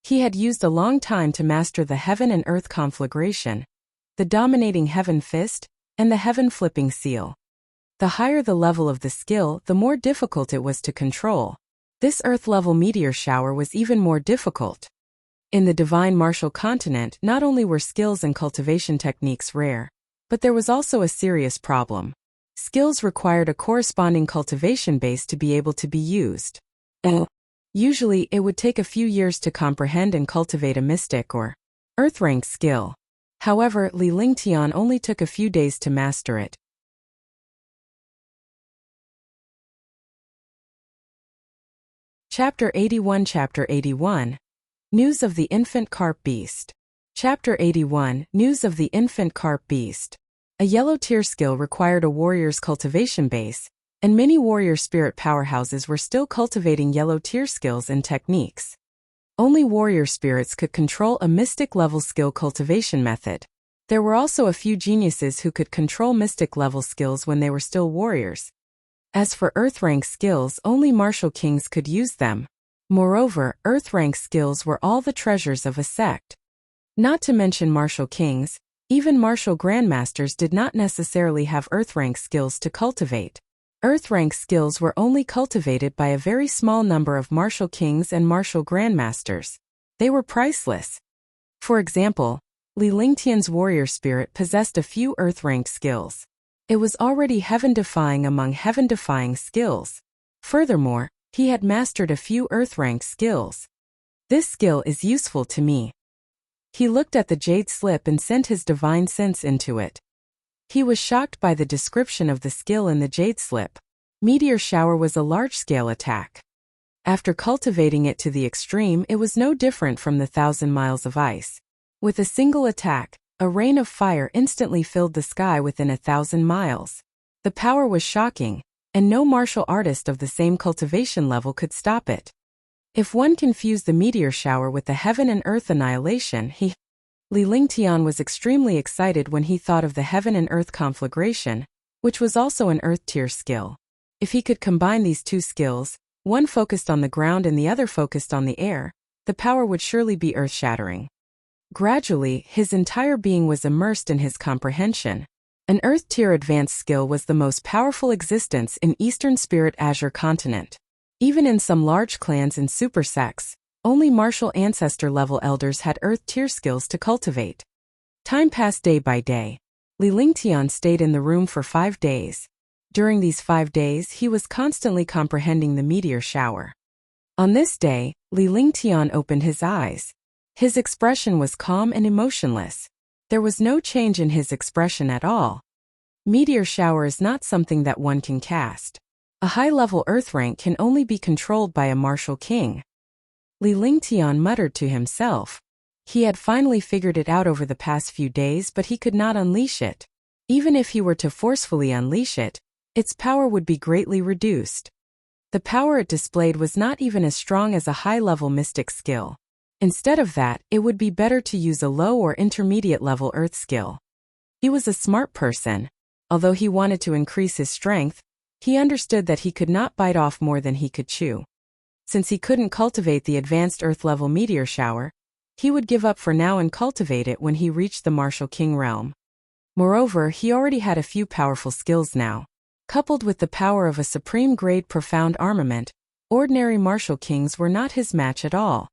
He had used a long time to master the Heaven and Earth Conflagration, the Dominating Heaven Fist, and the Heaven Flipping Seal. The higher the level of the skill, the more difficult it was to control. This Earth-level meteor shower was even more difficult. In the Divine Martial Continent, not only were skills and cultivation techniques rare, but there was also a serious problem. Skills required a corresponding cultivation base to be able to be used. Usually, it would take a few years to comprehend and cultivate a mystic or earth-rank skill. However, Li Lingtian only took a few days to master it. Chapter 81 Chapter 81 News of the Infant Carp Beast. Chapter 81 News of the Infant Carp Beast. A yellow tier skill required a warrior's cultivation base, and many warrior spirit powerhouses were still cultivating yellow tier skills and techniques. Only warrior spirits could control a mystic level skill cultivation method. There were also a few geniuses who could control mystic level skills when they were still warriors. As for earth rank skills, only martial kings could use them. Moreover, earth rank skills were all the treasures of a sect. Not to mention martial kings, even martial grandmasters did not necessarily have earth rank skills to cultivate. Earth rank skills were only cultivated by a very small number of martial kings and martial grandmasters. They were priceless. For example, Li Lingtian's warrior spirit possessed a few earth-ranked skills. It was already heaven-defying among heaven-defying skills. Furthermore, he had mastered a few earth-ranked skills. This skill is useful to me. He looked at the jade slip and sent his divine sense into it. He was shocked by the description of the skill in the jade slip. Meteor shower was a large-scale attack. After cultivating it to the extreme, it was no different from the 1,000 miles of ice. With a single attack, a rain of fire instantly filled the sky within 1,000 miles. The power was shocking, and no martial artist of the same cultivation level could stop it. If one confused the meteor shower with the heaven and earth annihilation, Li Lingtian was extremely excited when he thought of the heaven and earth conflagration, which was also an earth tier skill. If he could combine these two skills, one focused on the ground and the other focused on the air, the power would surely be earth-shattering. Gradually, his entire being was immersed in his comprehension. An earth tier advanced skill was the most powerful existence in Eastern Spirit Azure continent. Even in some large clans and super sects, only martial ancestor-level elders had earth tier skills to cultivate. Time passed day by day. Li Lingtian stayed in the room for 5 days. During these 5 days, he was constantly comprehending the meteor shower. On this day, Li Lingtian opened his eyes. His expression was calm and emotionless. There was no change in his expression at all. Meteor shower is not something that one can cast. A high-level earth rank can only be controlled by a martial king. Li Lingtian muttered to himself. He had finally figured it out over the past few days, but he could not unleash it. Even if he were to forcefully unleash it, its power would be greatly reduced. The power it displayed was not even as strong as a high-level mystic skill. Instead of that, it would be better to use a low or intermediate-level earth skill. He was a smart person. Although he wanted to increase his strength, he understood that he could not bite off more than he could chew. Since he couldn't cultivate the advanced earth-level meteor shower, he would give up for now and cultivate it when he reached the martial king realm. Moreover, he already had a few powerful skills now. Coupled with the power of a supreme-grade profound armament, ordinary martial kings were not his match at all.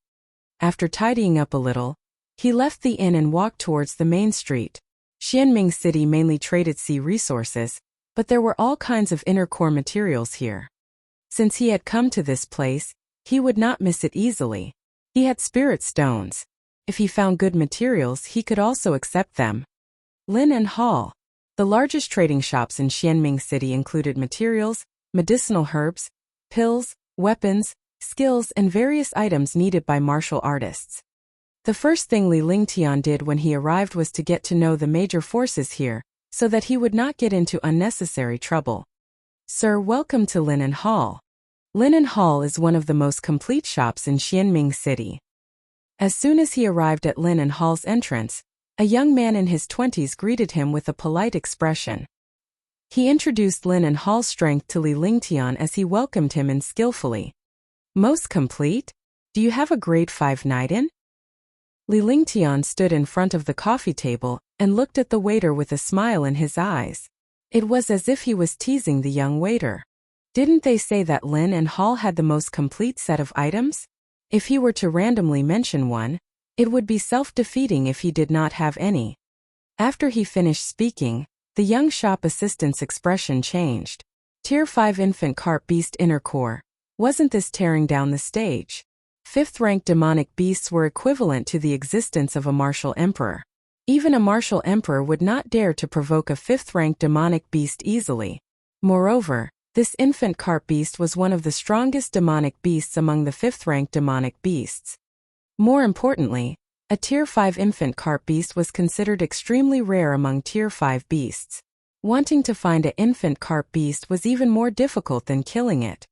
After tidying up a little, he left the inn and walked towards the main street. Xianming City mainly traded sea resources, but there were all kinds of inner core materials here. Since he had come to this place, he would not miss it easily. He had spirit stones. If he found good materials, he could also accept them. Lin and Hall. The largest trading shops in Xianming City included materials, medicinal herbs, pills, weapons, skills, and various items needed by martial artists. The first thing Li Lingtian did when he arrived was to get to know the major forces here, so that he would not get into unnecessary trouble. Sir, welcome to Linen Hall. Linen Hall is one of the most complete shops in Xianming City. As soon as he arrived at Linen Hall's entrance, a young man in his 20s greeted him with a polite expression. He introduced Linen Hall's strength to Li Lingtian as he welcomed him in skillfully. Most complete? Do you have a grade 5 Knighten? Li Lingtian stood in front of the coffee table and looked at the waiter with a smile in his eyes. It was as if he was teasing the young waiter. Didn't they say that Lin and Hall had the most complete set of items? If he were to randomly mention one, it would be self-defeating if he did not have any. After he finished speaking, the young shop assistant's expression changed. Tier 5 infant carp beast inner core. Wasn't this tearing down the stage? 5th-rank demonic beasts were equivalent to the existence of a martial emperor. Even a martial emperor would not dare to provoke a 5th-rank demonic beast easily. Moreover, this infant carp beast was one of the strongest demonic beasts among the 5th-rank demonic beasts. More importantly, a Tier 5 infant carp beast was considered extremely rare among Tier 5 beasts. Wanting to find an infant carp beast was even more difficult than killing it.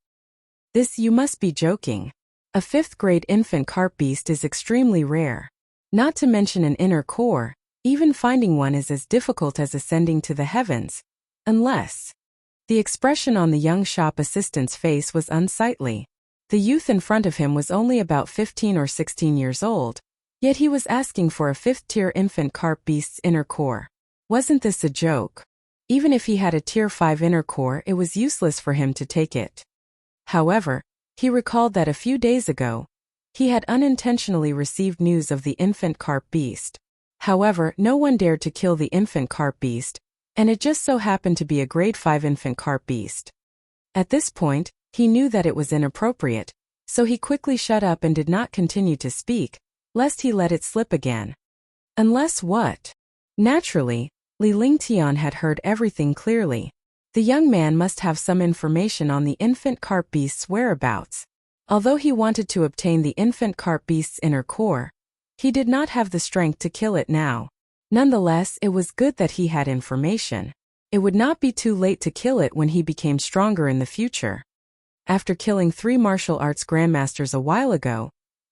This you must be joking. A 5th-grade infant carp beast is extremely rare. Not to mention an inner core, even finding one is as difficult as ascending to the heavens. Unless... The expression on the young shop assistant's face was unsightly. The youth in front of him was only about 15 or 16 years old, yet he was asking for a 5th-tier infant carp beast's inner core. Wasn't this a joke? Even if he had a Tier 5 inner core, it was useless for him to take it. However, he recalled that a few days ago, he had unintentionally received news of the infant carp beast. However, no one dared to kill the infant carp beast, and it just so happened to be a grade 5 infant carp beast. At this point, he knew that it was inappropriate, so he quickly shut up and did not continue to speak, lest he let it slip again. Unless what? Naturally, Li Lingtian had heard everything clearly. The young man must have some information on the infant carp beast's whereabouts. Although he wanted to obtain the infant carp beast's inner core, he did not have the strength to kill it now. Nonetheless, it was good that he had information. It would not be too late to kill it when he became stronger in the future. After killing 3 martial arts grandmasters a while ago,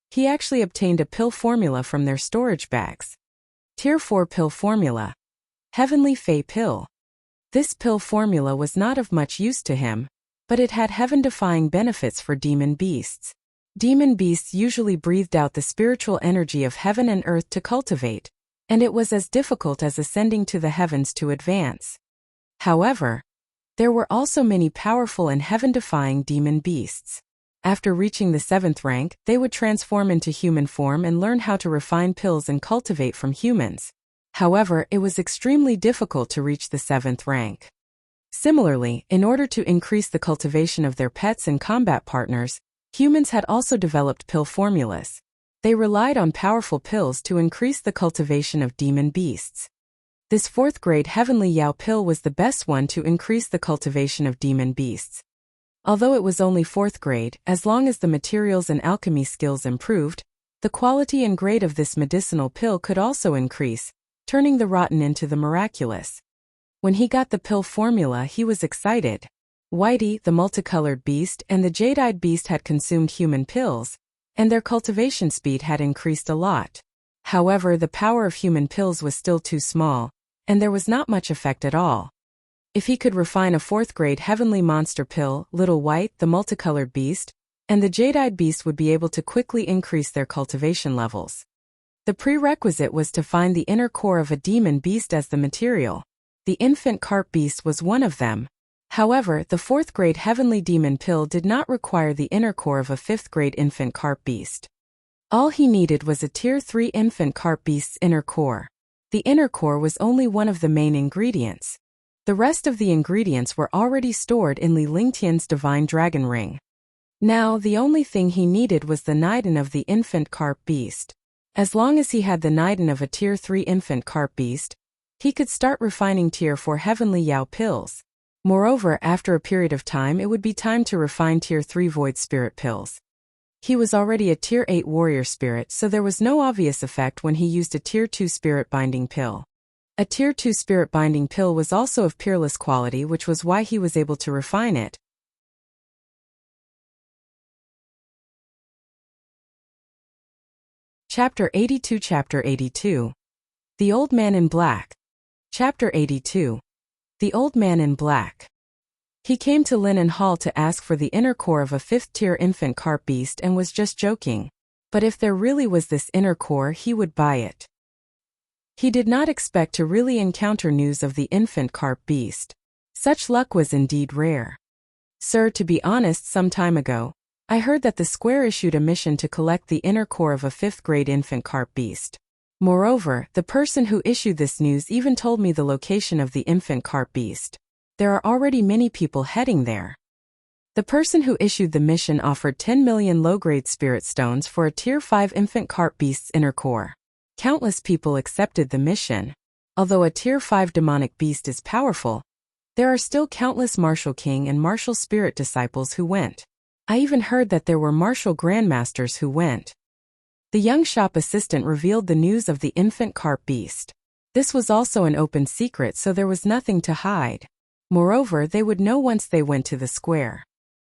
he actually obtained a pill formula from their storage bags. Tier 4 pill formula. Heavenly Fey pill. This pill formula was not of much use to him, but it had heaven-defying benefits for demon beasts. Demon beasts usually breathed out the spiritual energy of heaven and earth to cultivate, and it was as difficult as ascending to the heavens to advance. However, there were also many powerful and heaven-defying demon beasts. After reaching the 7th rank, they would transform into human form and learn how to refine pills and cultivate from humans. However, it was extremely difficult to reach the 7th rank. Similarly, in order to increase the cultivation of their pets and combat partners, humans had also developed pill formulas. They relied on powerful pills to increase the cultivation of demon beasts. This 4th grade Heavenly Yao pill was the best one to increase the cultivation of demon beasts. Although it was only 4th grade, as long as the materials and alchemy skills improved, the quality and grade of this medicinal pill could also increase, turning the rotten into the miraculous. When he got the pill formula, he was excited. Whitey, the multicolored beast, and the jade-eyed beast had consumed human pills, and their cultivation speed had increased a lot. However, the power of human pills was still too small, and there was not much effect at all. If he could refine a 4th grade heavenly monster pill, Little White, the multicolored beast, and the jade-eyed beast would be able to quickly increase their cultivation levels. The prerequisite was to find the inner core of a demon beast as the material. The infant carp beast was one of them. However, the 4th grade heavenly demon pill did not require the inner core of a 5th grade infant carp beast. All he needed was a tier 3 infant carp beast's inner core. The inner core was only one of the main ingredients. The rest of the ingredients were already stored in Li Lingtian's divine dragon ring. Now, the only thing he needed was the Niden of the infant carp beast. As long as he had the Niden of a tier 3 infant carp beast, he could start refining tier 4 heavenly Yao pills. Moreover, after a period of time it would be time to refine tier 3 void spirit pills. He was already a tier 8 warrior spirit, so there was no obvious effect when he used a tier 2 spirit binding pill. A tier 2 spirit binding pill was also of peerless quality, which was why he was able to refine it. Chapter 82 Chapter 82 The Old Man in Black. Chapter 82 The Old Man in Black. He came to Linen Hall to ask for the inner core of a 5th-tier infant carp beast and was just joking. But if there really was this inner core, he would buy it. He did not expect to really encounter news of the infant carp beast. Such luck was indeed rare. Sir, to be honest, some time ago, I heard that the Square issued a mission to collect the inner core of a 5th-grade infant carp beast. Moreover, the person who issued this news even told me the location of the infant carp beast. There are already many people heading there. The person who issued the mission offered 10 million low-grade spirit stones for a tier 5 infant carp beast's inner core. Countless people accepted the mission. Although a tier 5 demonic beast is powerful, there are still countless martial king and martial spirit disciples who went. I even heard that there were martial grandmasters who went. The young shop assistant revealed the news of the infant carp beast. This was also an open secret, so there was nothing to hide. Moreover, they would know once they went to the square.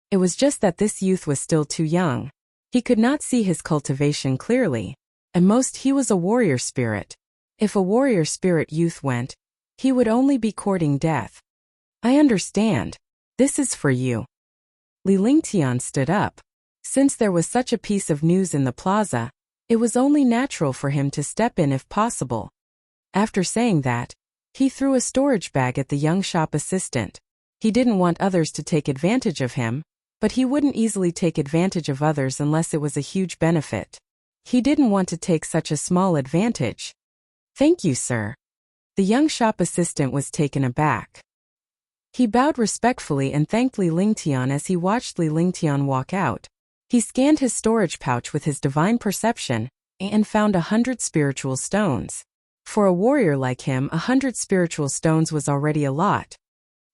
It was just that this youth was still too young. He could not see his cultivation clearly. At most, he was a warrior spirit. If a warrior spirit youth went, he would only be courting death. I understand. This is for you. Li Lingtian stood up. Since there was such a piece of news in the plaza, it was only natural for him to step in if possible. After saying that, he threw a storage bag at the young shop assistant. He didn't want others to take advantage of him, but he wouldn't easily take advantage of others unless it was a huge benefit. He didn't want to take such a small advantage. Thank you, sir. The young shop assistant was taken aback. He bowed respectfully and thanked Li Lingtian as he watched Li Lingtian walk out. He scanned his storage pouch with his divine perception and found 100 spiritual stones. For a warrior like him, 100 spiritual stones was already a lot.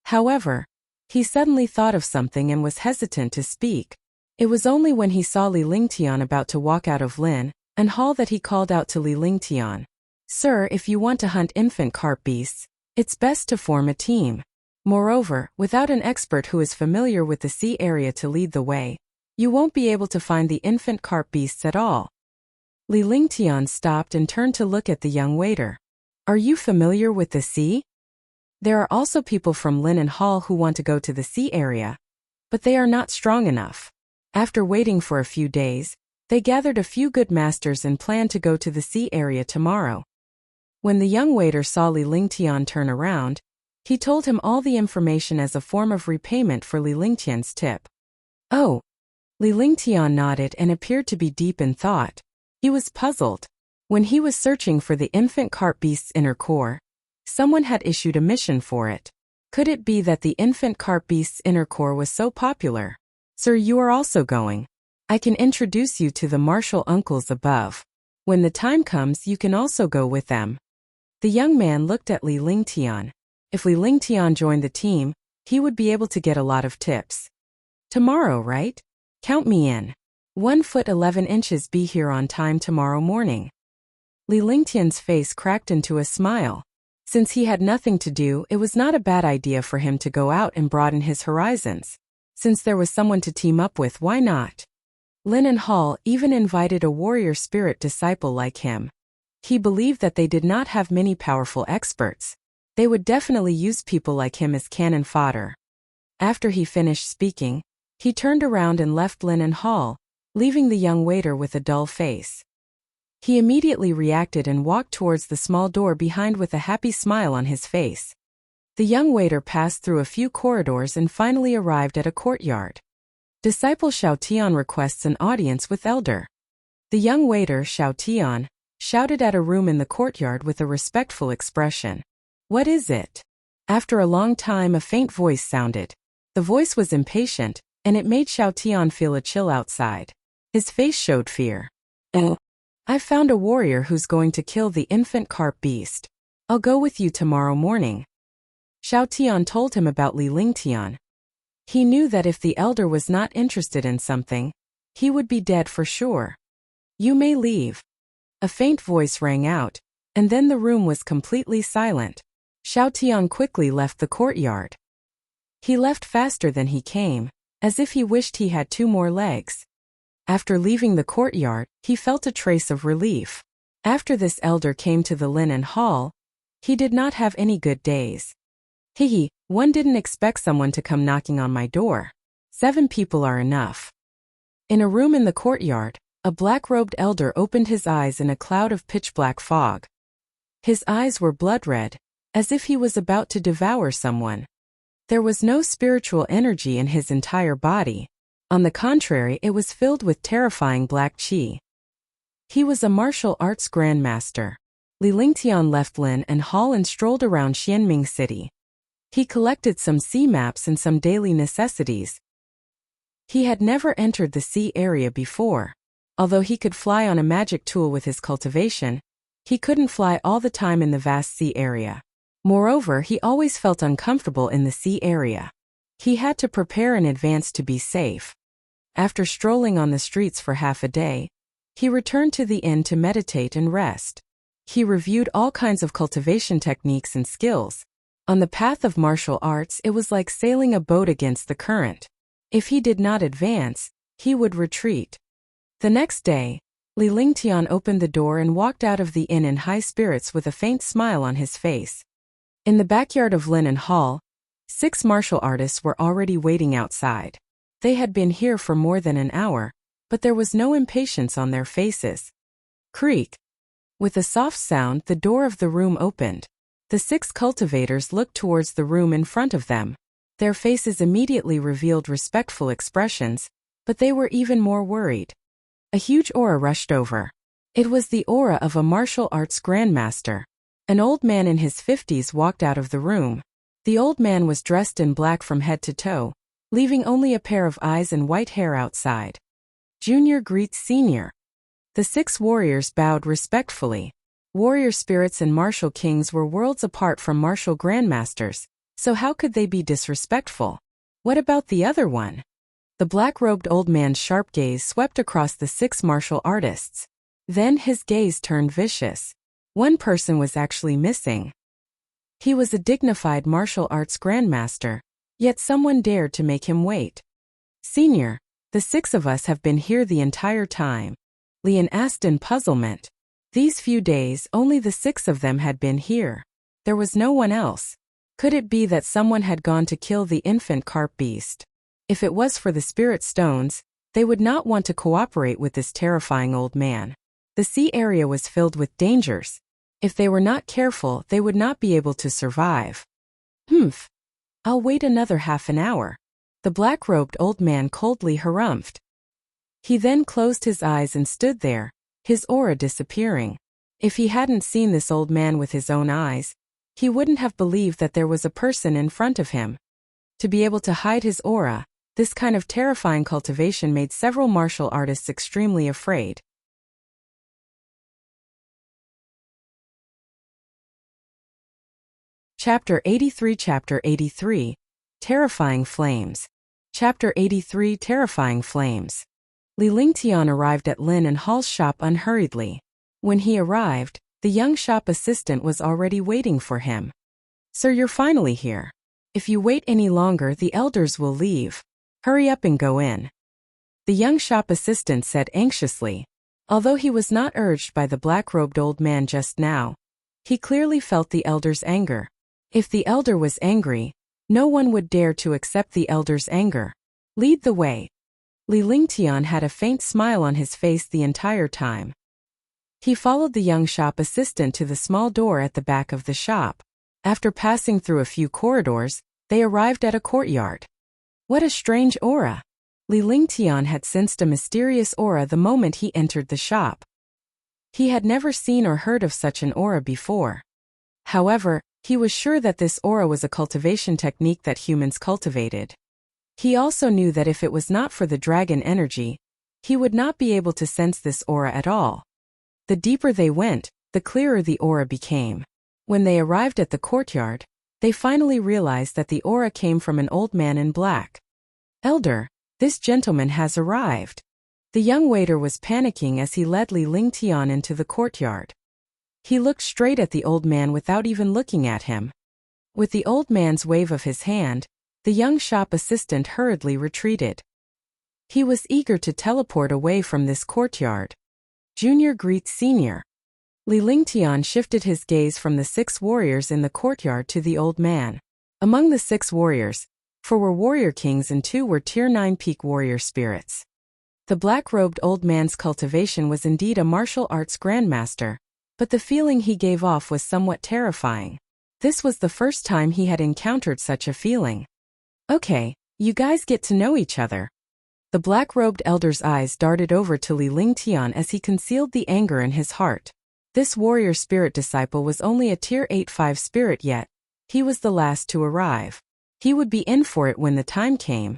However, he suddenly thought of something and was hesitant to speak. It was only when he saw Li Lingtian about to walk out of Lin and Hall that he called out to Li Lingtian. Sir, if you want to hunt infant carp beasts, it's best to form a team. Moreover, without an expert who is familiar with the sea area to lead the way, you won't be able to find the infant carp beasts at all. Li Lingtian stopped and turned to look at the young waiter. Are you familiar with the sea? There are also people from Linen Hall who want to go to the sea area, but they are not strong enough. After waiting for a few days, they gathered a few good masters and planned to go to the sea area tomorrow. When the young waiter saw Li Lingtian turn around, he told him all the information as a form of repayment for Li Lingtian's tip. Oh. Li Lingtian nodded and appeared to be deep in thought. He was puzzled. When he was searching for the infant carp beast's inner core, someone had issued a mission for it. Could it be that the infant carp beast's inner core was so popular? Sir, you are also going. I can introduce you to the martial uncles above. When the time comes, you can also go with them. The young man looked at Li Lingtian. If Li Lingtian joined the team, he would be able to get a lot of tips. Tomorrow, right? Count me in. 1 foot 11 inches, be here on time tomorrow morning. Li Lingtian's face cracked into a smile. Since he had nothing to do, it was not a bad idea for him to go out and broaden his horizons. Since there was someone to team up with, why not? Lin and Hall even invited a warrior spirit disciple like him. He believed that they did not have many powerful experts. They would definitely use people like him as cannon fodder. After he finished speaking, he turned around and left Lin and Hall, leaving the young waiter with a dull face. He immediately reacted and walked towards the small door behind with a happy smile on his face. The young waiter passed through a few corridors and finally arrived at a courtyard. Disciple Xiao Tian requests an audience with Elder. The young waiter, Xiao Tian, shouted at a room in the courtyard with a respectful expression. What is it? After a long time, a faint voice sounded. The voice was impatient, and it made Xiao Tian feel a chill outside. His face showed fear. Oh. I found a warrior who's going to kill the infant carp beast. I'll go with you tomorrow morning. Xiao Tian told him about Li Lingtian. He knew that if the elder was not interested in something, he would be dead for sure. You may leave. A faint voice rang out, and then the room was completely silent. Xiao Tian quickly left the courtyard. He left faster than he came, as if he wished he had 2 more legs. After leaving the courtyard, he felt a trace of relief. After this elder came to the Lin and Hall, he did not have any good days. Hehe, one didn't expect someone to come knocking on my door. 7 people are enough. In a room in the courtyard, a black-robed elder opened his eyes in a cloud of pitch-black fog. His eyes were blood-red, as if he was about to devour someone. There was no spiritual energy in his entire body. On the contrary, it was filled with terrifying black qi. He was a martial arts grandmaster. Li Lingtian left Lin and Hall and strolled around Xianming City. He collected some sea maps and some daily necessities. He had never entered the sea area before. Although he could fly on a magic tool with his cultivation, he couldn't fly all the time in the vast sea area. Moreover, he always felt uncomfortable in the sea area. He had to prepare in advance to be safe. After strolling on the streets for half a day, he returned to the inn to meditate and rest. He reviewed all kinds of cultivation techniques and skills. On the path of martial arts, it was like sailing a boat against the current. If he did not advance, he would retreat. The next day, Li Lingtian opened the door and walked out of the inn in high spirits with a faint smile on his face. In the backyard of Lin and Hall, 6 martial artists were already waiting outside. They had been here for more than an hour, but there was no impatience on their faces. Creak. With a soft sound, the door of the room opened. The 6 cultivators looked towards the room in front of them. Their faces immediately revealed respectful expressions, but they were even more worried. A huge aura rushed over. It was the aura of a martial arts grandmaster. An old man in his 50s walked out of the room. The old man was dressed in black from head to toe, leaving only a pair of eyes and white hair outside. Junior greets senior. The 6 warriors bowed respectfully. Warrior spirits and martial kings were worlds apart from martial grandmasters, so how could they be disrespectful? What about the other one? The black-robed old man's sharp gaze swept across the 6 martial artists. Then his gaze turned vicious. One person was actually missing. He was a dignified martial arts grandmaster, yet someone dared to make him wait. Senior, the 6 of us have been here the entire time. Lian asked in puzzlement. These few days, only the 6 of them had been here. There was no one else. Could it be that someone had gone to kill the infant carp beast? If it was for the spirit stones, they would not want to cooperate with this terrifying old man. The sea area was filled with dangers. If they were not careful, they would not be able to survive. Humph. I'll wait another half an hour. The black-robed old man coldly harumphed. He then closed his eyes and stood there, his aura disappearing. If he hadn't seen this old man with his own eyes, He wouldn't have believed that there was a person in front of him. To be able to hide his aura, this kind of terrifying cultivation made several martial artists extremely afraid. Chapter 83 Terrifying Flames. Chapter 83 Terrifying Flames. Li Lingtian arrived at Lin and Hall's shop unhurriedly. When he arrived, the young shop assistant was already waiting for him. "Sir, you're finally here. If you wait any longer, the elders will leave. Hurry up and go in," the young shop assistant said anxiously. Although he was not urged by the black-robed old man just now, he clearly felt the elder's anger. If the elder was angry, no one would dare to accept the elder's anger. "Lead the way." Li Lingtian had a faint smile on his face the entire time. He followed the young shop assistant to the small door at the back of the shop. After passing through a few corridors, they arrived at a courtyard. What a strange aura! Li Lingtian had sensed a mysterious aura the moment he entered the shop. He had never seen or heard of such an aura before. However, he was sure that this aura was a cultivation technique that humans cultivated. He also knew that if it was not for the dragon energy, he would not be able to sense this aura at all. The deeper they went, the clearer the aura became. When they arrived at the courtyard, they finally realized that the aura came from an old man in black. "Elder, this gentleman has arrived." The young waiter was panicking as he led Li Lingtian into the courtyard. He looked straight at the old man without even looking at him. With the old man's wave of his hand, the young shop assistant hurriedly retreated. He was eager to teleport away from this courtyard. Junior greets senior. Li Lingtian shifted his gaze from the 6 warriors in the courtyard to the old man. Among the 6 warriors, 4 were warrior kings and 2 were tier 9 peak warrior spirits. The black-robed old man's cultivation was indeed a martial arts grandmaster, but the feeling he gave off was somewhat terrifying. This was the first time he had encountered such a feeling. "Okay, you guys get to know each other." The black-robed elder's eyes darted over to Li Lingtian as he concealed the anger in his heart. This warrior spirit disciple was only a tier 8-5 spirit yet. He was the last to arrive. He would be in for it when the time came.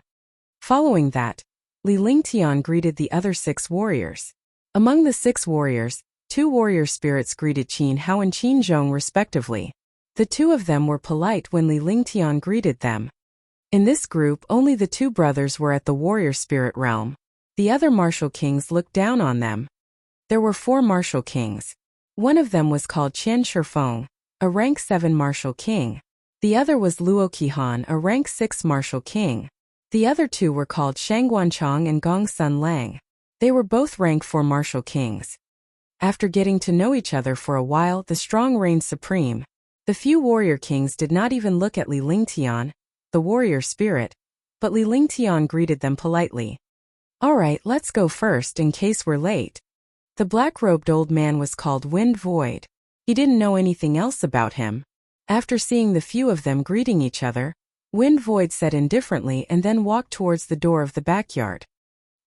Following that, Li Lingtian greeted the other 6 warriors. Among the 6 warriors, 2 warrior spirits greeted Qin Hao and Qin Zhong respectively. The 2 of them were polite when Li Lingtian greeted them. In this group, only the 2 brothers were at the warrior spirit realm. The other martial kings looked down on them. There were 4 martial kings. One of them was called Qian Shifeng, a rank 7 martial king. The other was Luo Qihan, a rank 6 martial king. The other 2 were called Shangguanchang and Gong Sun Lang. They were both rank 4 martial kings. After getting to know each other for a while, the strong reigned supreme. The few warrior kings did not even look at Li Lingtian, the warrior spirit, but Li Lingtian greeted them politely. "Alright, let's go first in case we're late." The black-robed old man was called Wind Void. He didn't know anything else about him. After seeing the few of them greeting each other, Wind Void said indifferently and then walked towards the door of the backyard.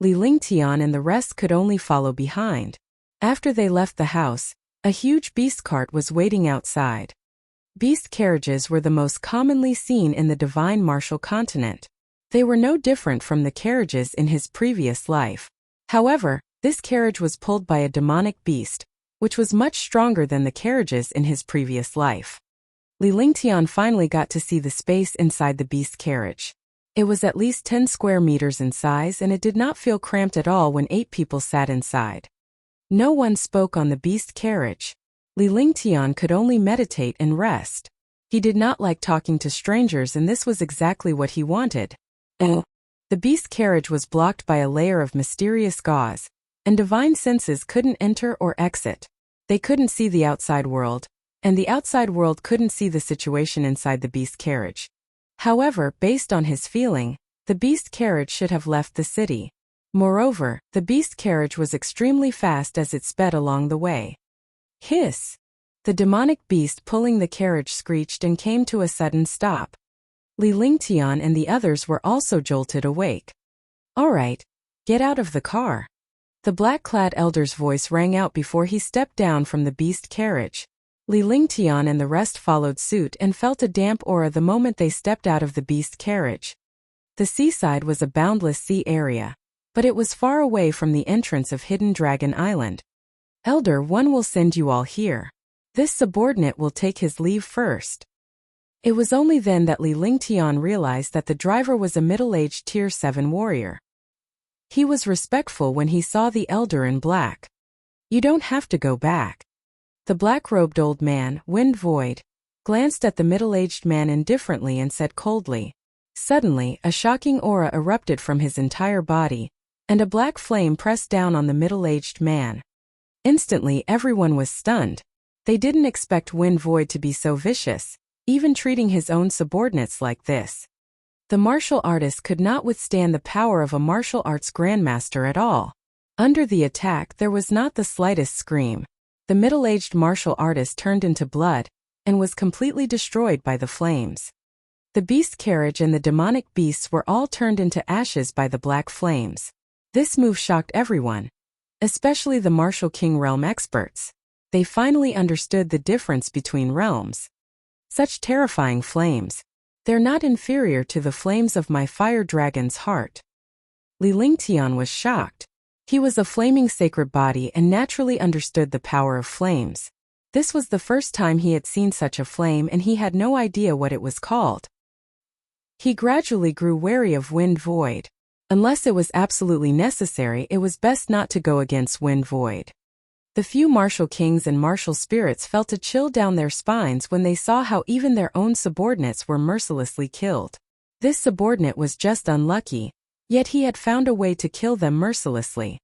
Li Lingtian and the rest could only follow behind. After they left the house, a huge beast cart was waiting outside. Beast carriages were the most commonly seen in the divine martial continent. They were no different from the carriages in his previous life. However, this carriage was pulled by a demonic beast, which was much stronger than the carriages in his previous life. Li Lingtian finally got to see the space inside the beast carriage. It was at least 10 square meters in size and it did not feel cramped at all when 8 people sat inside. No one spoke on the beast carriage. Li Lingtian could only meditate and rest. He did not like talking to strangers and this was exactly what he wanted. The beast carriage was blocked by a layer of mysterious gauze, and divine senses couldn't enter or exit. They couldn't see the outside world, and the outside world couldn't see the situation inside the beast carriage. However, based on his feeling, the beast carriage should have left the city. Moreover, the beast carriage was extremely fast as it sped along the way. Hiss! The demonic beast pulling the carriage screeched and came to a sudden stop. Li Lingtian and the others were also jolted awake. "Alright, get out of the car." The black-clad elder's voice rang out before he stepped down from the beast carriage. Li Lingtian and the rest followed suit and felt a damp aura the moment they stepped out of the beast carriage. The seaside was a boundless sea area, but it was far away from the entrance of Hidden Dragon Island. Elder One will send you all here. This subordinate will take his leave first. It was only then that Li Lingtian realized that the driver was a middle-aged Tier 7 warrior. He was respectful when he saw the elder in black. You don't have to go back. The black-robed old man, Wind Void, glanced at the middle-aged man indifferently and said coldly. Suddenly, a shocking aura erupted from his entire body, and a black flame pressed down on the middle-aged man. Instantly, everyone was stunned. They didn't expect Wind Void to be so vicious, even treating his own subordinates like this. The martial artist could not withstand the power of a martial arts grandmaster at all. Under the attack, there was not the slightest scream. The middle-aged martial artist turned into blood and was completely destroyed by the flames. The beast carriage and the demonic beasts were all turned into ashes by the black flames. This move shocked everyone, especially the Martial King realm experts. They finally understood the difference between realms. Such terrifying flames. They're not inferior to the flames of my fire dragon's heart. Li Lingtian was shocked. He was a flaming sacred body and naturally understood the power of flames. This was the first time he had seen such a flame and he had no idea what it was called. He gradually grew wary of Wind Void. Unless it was absolutely necessary, it was best not to go against Wind Void. The few martial kings and martial spirits felt a chill down their spines when they saw how even their own subordinates were mercilessly killed. This subordinate was just unlucky, yet he had found a way to kill them mercilessly.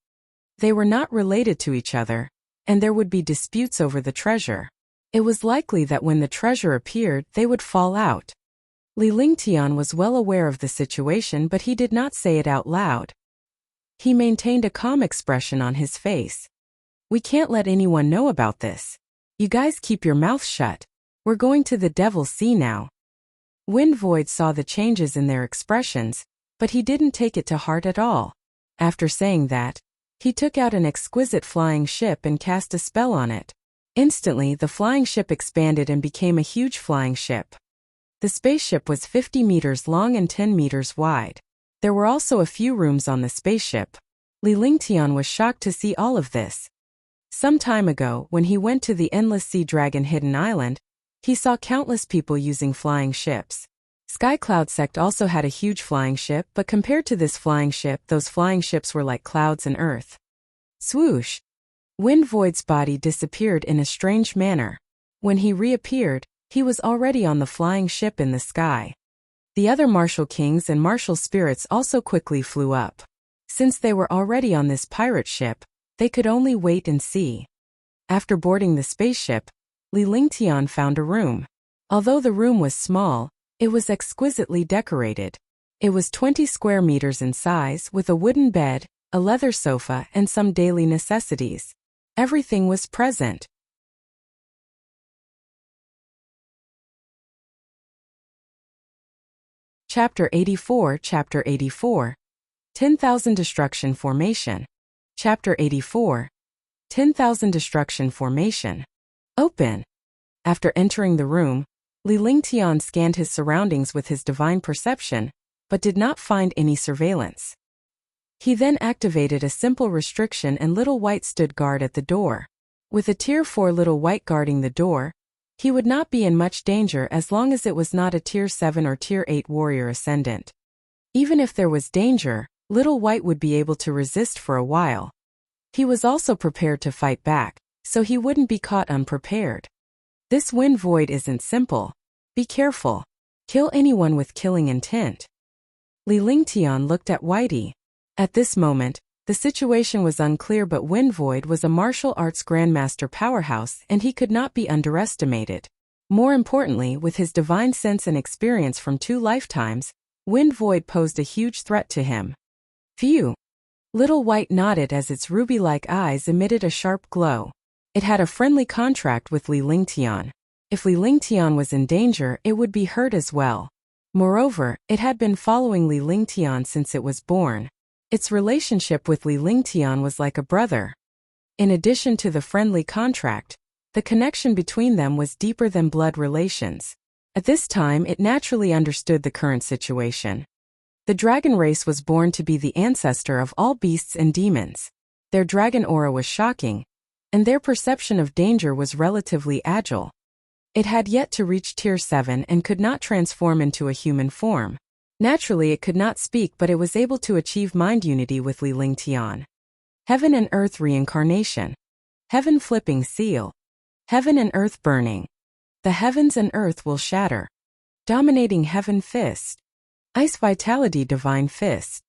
They were not related to each other, and there would be disputes over the treasure. It was likely that when the treasure appeared, they would fall out. Li Lingtian was well aware of the situation, but he did not say it out loud. He maintained a calm expression on his face. We can't let anyone know about this. You guys keep your mouth shut. We're going to the Devil's Sea now. Wind Void saw the changes in their expressions, but he didn't take it to heart at all. After saying that, he took out an exquisite flying ship and cast a spell on it. Instantly, the flying ship expanded and became a huge flying ship. The spaceship was 50 meters long and 10 meters wide. There were also a few rooms on the spaceship. Li Lingtian was shocked to see all of this. Some time ago, when he went to the Endless Sea Dragon Hidden Island, he saw countless people using flying ships. Skycloud Sect also had a huge flying ship, but compared to this flying ship, those flying ships were like clouds and earth. Swoosh! Wind Void's body disappeared in a strange manner. When he reappeared, he was already on the flying ship in the sky. The other martial kings and martial spirits also quickly flew up. Since they were already on this pirate ship, they could only wait and see. After boarding the spaceship, Li Lingtian found a room. Although the room was small, it was exquisitely decorated. It was 20 square meters in size, with a wooden bed, a leather sofa, and some daily necessities. Everything was present. Chapter 84 Chapter 84 10,000 Destruction Formation. Chapter 84 10,000 Destruction Formation. Open. After entering the room, Li Lingtian scanned his surroundings with his divine perception, but did not find any surveillance. He then activated a simple restriction and Little White stood guard at the door. With a Tier 4 Little White guarding the door, he would not be in much danger as long as it was not a Tier 7 or Tier 8 warrior ascendant. Even if there was danger, Little White would be able to resist for a while. He was also prepared to fight back, so he wouldn't be caught unprepared. This Wind Void isn't simple. Be careful. Kill anyone with killing intent. Li Lingtian looked at Whitey. At this moment, the situation was unclear, but Wind Void was a martial arts grandmaster powerhouse and he could not be underestimated. More importantly, with his divine sense and experience from 2 lifetimes, Wind Void posed a huge threat to him. Phew! Little White nodded as its ruby-like eyes emitted a sharp glow. It had a friendly contract with Li Lingtian. If Li Lingtian was in danger, it would be hurt as well. Moreover, it had been following Li Lingtian since it was born. Its relationship with Li Lingtian was like a brother. In addition to the friendly contract, The connection between them was deeper than blood relations. At this time, it naturally understood the current situation. The dragon race was born to be the ancestor of all beasts and demons. Their dragon aura was shocking, and their perception of danger was relatively agile. It had yet to reach Tier 7 and could not transform into a human form. Naturally, it could not speak, but it was able to achieve mind unity with Li Lingtian. Heaven and Earth reincarnation. Heaven flipping seal. Heaven and Earth burning. The heavens and earth will shatter. Dominating heaven fist. Ice vitality divine fist.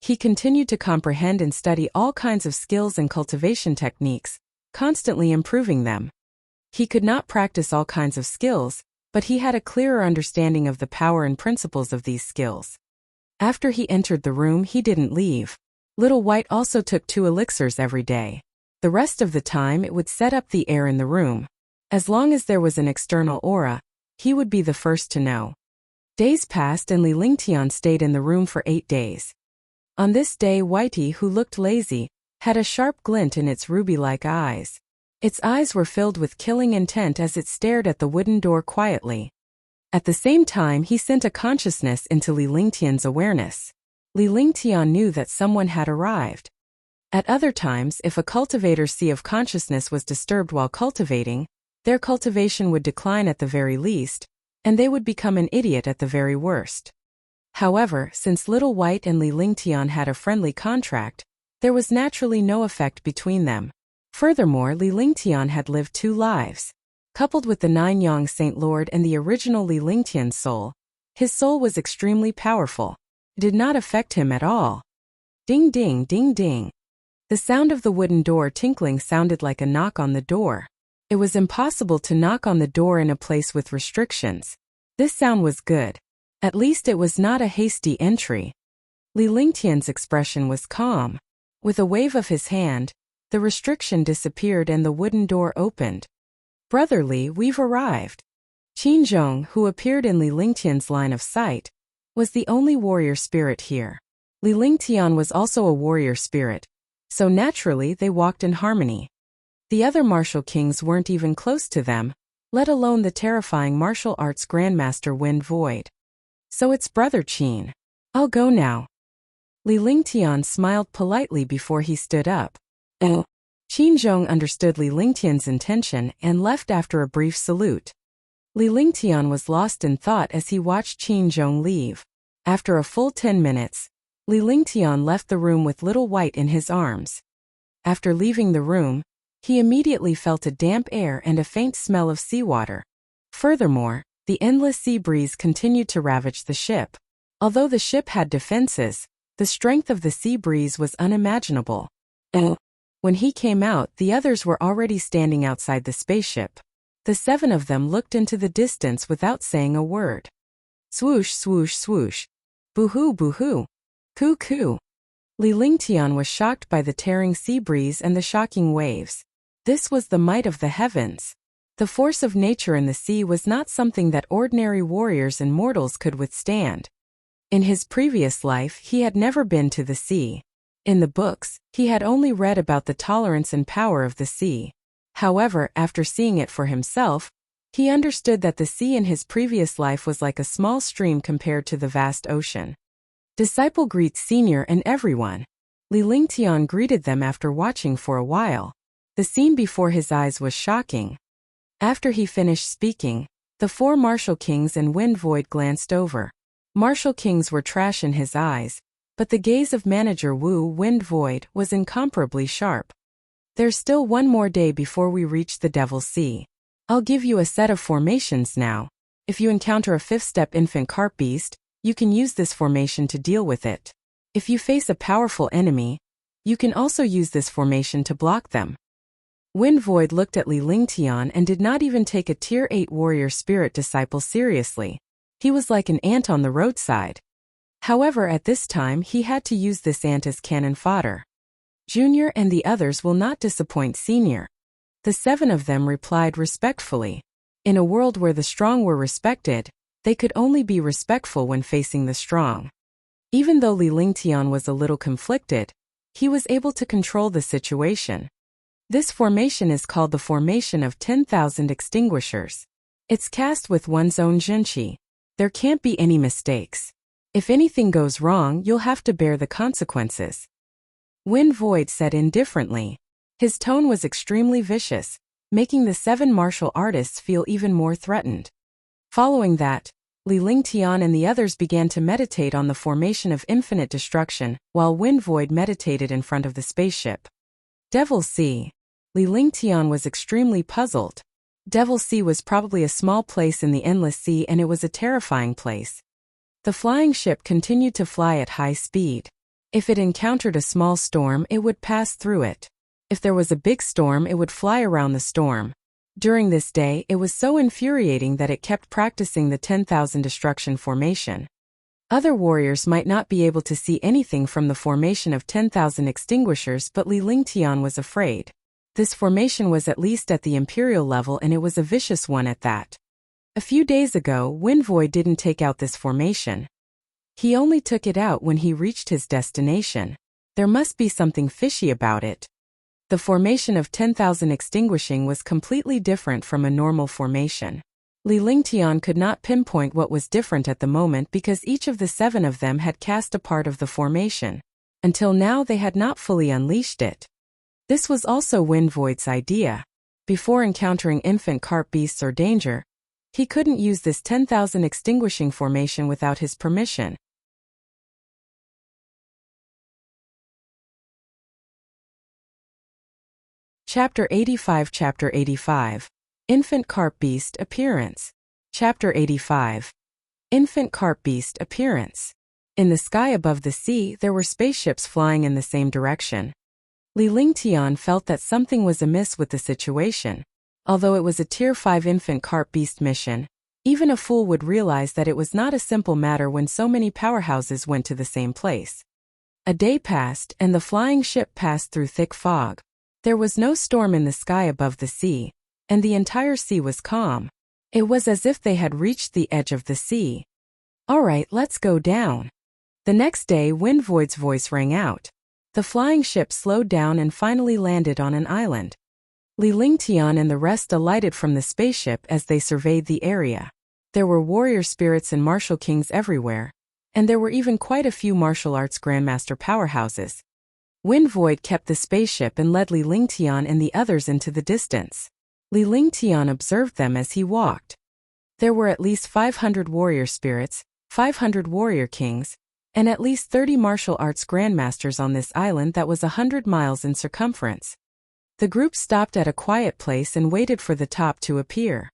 He continued to comprehend and study all kinds of skills and cultivation techniques, constantly improving them. He could not practice all kinds of skills, but he had a clearer understanding of the power and principles of these skills. After he entered the room, he didn't leave. Little White also took 2 elixirs every day. The rest of the time it would set up the air in the room. As long as there was an external aura, he would be the first to know. Days passed and Li Lingtian stayed in the room for 8 days. On this day, Whitey, who looked lazy, had a sharp glint in its ruby-like eyes. Its eyes were filled with killing intent as it stared at the wooden door quietly. At the same time, he sent a consciousness into Li Lingtian's awareness. Li Lingtian knew that someone had arrived. At other times, if a cultivator's sea of consciousness was disturbed while cultivating, their cultivation would decline at the very least, and they would become an idiot at the very worst. However, since Little White and Li Lingtian had a friendly contract, there was naturally no effect between them. Furthermore, Li Lingtian had lived 2 lives. Coupled with the 9-yang Saint Lord and the original Li Lingtian's soul, his soul was extremely powerful. It did not affect him at all. Ding ding ding ding. The sound of the wooden door tinkling sounded like a knock on the door. It was impossible to knock on the door in a place with restrictions. This sound was good. At least it was not a hasty entry. Li Lingtian's expression was calm. With a wave of his hand, the restriction disappeared and the wooden door opened. Brother Li, we've arrived. Qin Zhong, who appeared in Li Lingtian's line of sight, was the only warrior spirit here. Li Lingtian was also a warrior spirit, so naturally they walked in harmony. The other martial kings weren't even close to them, let alone the terrifying martial arts grandmaster Wind Void. So it's Brother Qin. I'll go now. Li Lingtian smiled politely before he stood up. Oh. Qin Zhong understood Li Lingtian's intention and left after a brief salute. Li Lingtian was lost in thought as he watched Qin Zhong leave. After a full 10 minutes, Li Lingtian left the room with Little White in his arms. After leaving the room, he immediately felt a damp air and a faint smell of seawater. Furthermore, the endless sea breeze continued to ravage the ship. Although the ship had defenses, the strength of the sea breeze was unimaginable. When he came out, the others were already standing outside the spaceship. The 7 of them looked into the distance without saying a word. Swoosh, swoosh, swoosh. Boo-hoo, boo-hoo. Coo-coo. Li Lingtian was shocked by the tearing sea breeze and the shocking waves. This was the might of the heavens. The force of nature in the sea was not something that ordinary warriors and mortals could withstand. In his previous life, he had never been to the sea. In the books, he had only read about the tolerance and power of the sea. However, after seeing it for himself, he understood that the sea in his previous life was like a small stream compared to the vast ocean. Disciple greets senior and everyone. Li Lingtian greeted them after watching for a while. The scene before his eyes was shocking. After he finished speaking, the 4 martial kings and Wind Void glanced over. Martial kings were trash in his eyes, but the gaze of manager Wu Wind Void was incomparably sharp. There's still 1 more day before we reach the Devil's Sea. I'll give you a set of formations now. If you encounter a 5th-step infant carp beast, you can use this formation to deal with it. If you face a powerful enemy, you can also use this formation to block them. Wind Void looked at Li Lingtian and did not even take a Tier 8 warrior spirit disciple seriously. He was like an ant on the roadside. However, at this time he had to use this ant as cannon fodder. Junior and the others will not disappoint Senior. The 7 of them replied respectfully. In a world where the strong were respected, they could only be respectful when facing the strong. Even though Li Lingtian was a little conflicted, he was able to control the situation. This formation is called the formation of 10,000 extinguishers. It's cast with one's own junqi. There can't be any mistakes. If anything goes wrong, you'll have to bear the consequences. Wind Void said indifferently. His tone was extremely vicious, making the 7 martial artists feel even more threatened. Following that, Li Lingtian and the others began to meditate on the formation of infinite destruction, while Wind Void meditated in front of the spaceship. Devil Sea. Li Lingtian was extremely puzzled. Devil Sea was probably a small place in the endless sea, and it was a terrifying place. The flying ship continued to fly at high speed. If it encountered a small storm, it would pass through it. If there was a big storm, it would fly around the storm. During this day, it was so infuriating that it kept practicing the 10,000 destruction formation. Other warriors might not be able to see anything from the formation of 10,000 extinguishers, but Li Lingtian was afraid. This formation was at least at the imperial level, and it was a vicious one at that. A few days ago, Wind Void didn't take out this formation. He only took it out when he reached his destination. There must be something fishy about it. The formation of 10,000 extinguishing was completely different from a normal formation. Li Lingtian could not pinpoint what was different at the moment because each of the 7 of them had cast a part of the formation. Until now they had not fully unleashed it. This was also Wind Void's idea. Before encountering infant carp beasts or danger, he couldn't use this 10,000 extinguishing formation without his permission. Chapter 85. Chapter 85. Infant Carp Beast Appearance. Chapter 85. Infant Carp Beast Appearance. In the sky above the sea, there were spaceships flying in the same direction. Li Lingtian felt that something was amiss with the situation. Although it was a Tier 5 infant carp beast mission, even a fool would realize that it was not a simple matter when so many powerhouses went to the same place. A day passed, and the flying ship passed through thick fog. There was no storm in the sky above the sea, and the entire sea was calm. It was as if they had reached the edge of the sea. "All right, let's go down." The next day, Wind Void's voice rang out. The flying ship slowed down and finally landed on an island. Li Lingtian and the rest alighted from the spaceship as they surveyed the area. There were warrior spirits and martial kings everywhere, and there were even quite a few martial arts grandmaster powerhouses. Wind Void kept the spaceship and led Li Lingtian and the others into the distance. Li Lingtian observed them as he walked. There were at least 500 warrior spirits, 500 warrior kings, and at least 30 martial arts grandmasters on this island that was 100 miles in circumference. The group stopped at a quiet place and waited for the top to appear.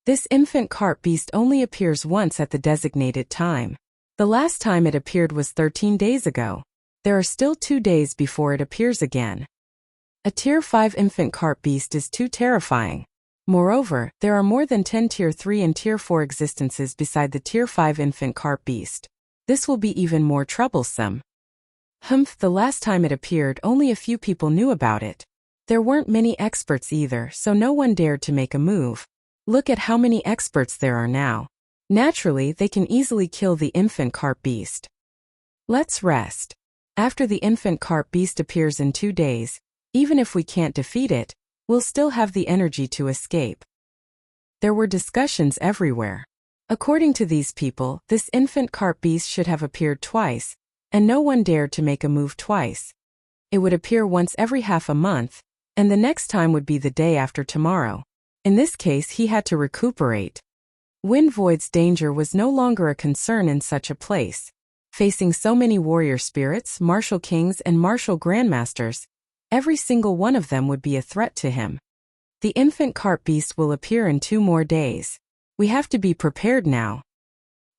This infant carp beast only appears once at the designated time. The last time it appeared was 13 days ago. There are still 2 days before it appears again. A Tier 5 infant carp beast is too terrifying. Moreover, there are more than 10 Tier 3 and Tier 4 existences beside the Tier 5 infant carp beast. This will be even more troublesome. The last time it appeared, only a few people knew about it. There weren't many experts either, so no one dared to make a move. Look at how many experts there are now. Naturally, they can easily kill the infant carp beast. Let's rest. After the infant carp beast appears in 2 days, even if we can't defeat it, we'll still have the energy to escape. There were discussions everywhere. According to these people, this infant carp beast should have appeared twice, and no one dared to make a move twice. It would appear once every half a month, and the next time would be the day after tomorrow. In this case, he had to recuperate. Wind Void's danger was no longer a concern in such a place. Facing so many warrior spirits, martial kings, and martial grandmasters, every single one of them would be a threat to him. The infant carp beast will appear in 2 more days. We have to be prepared now.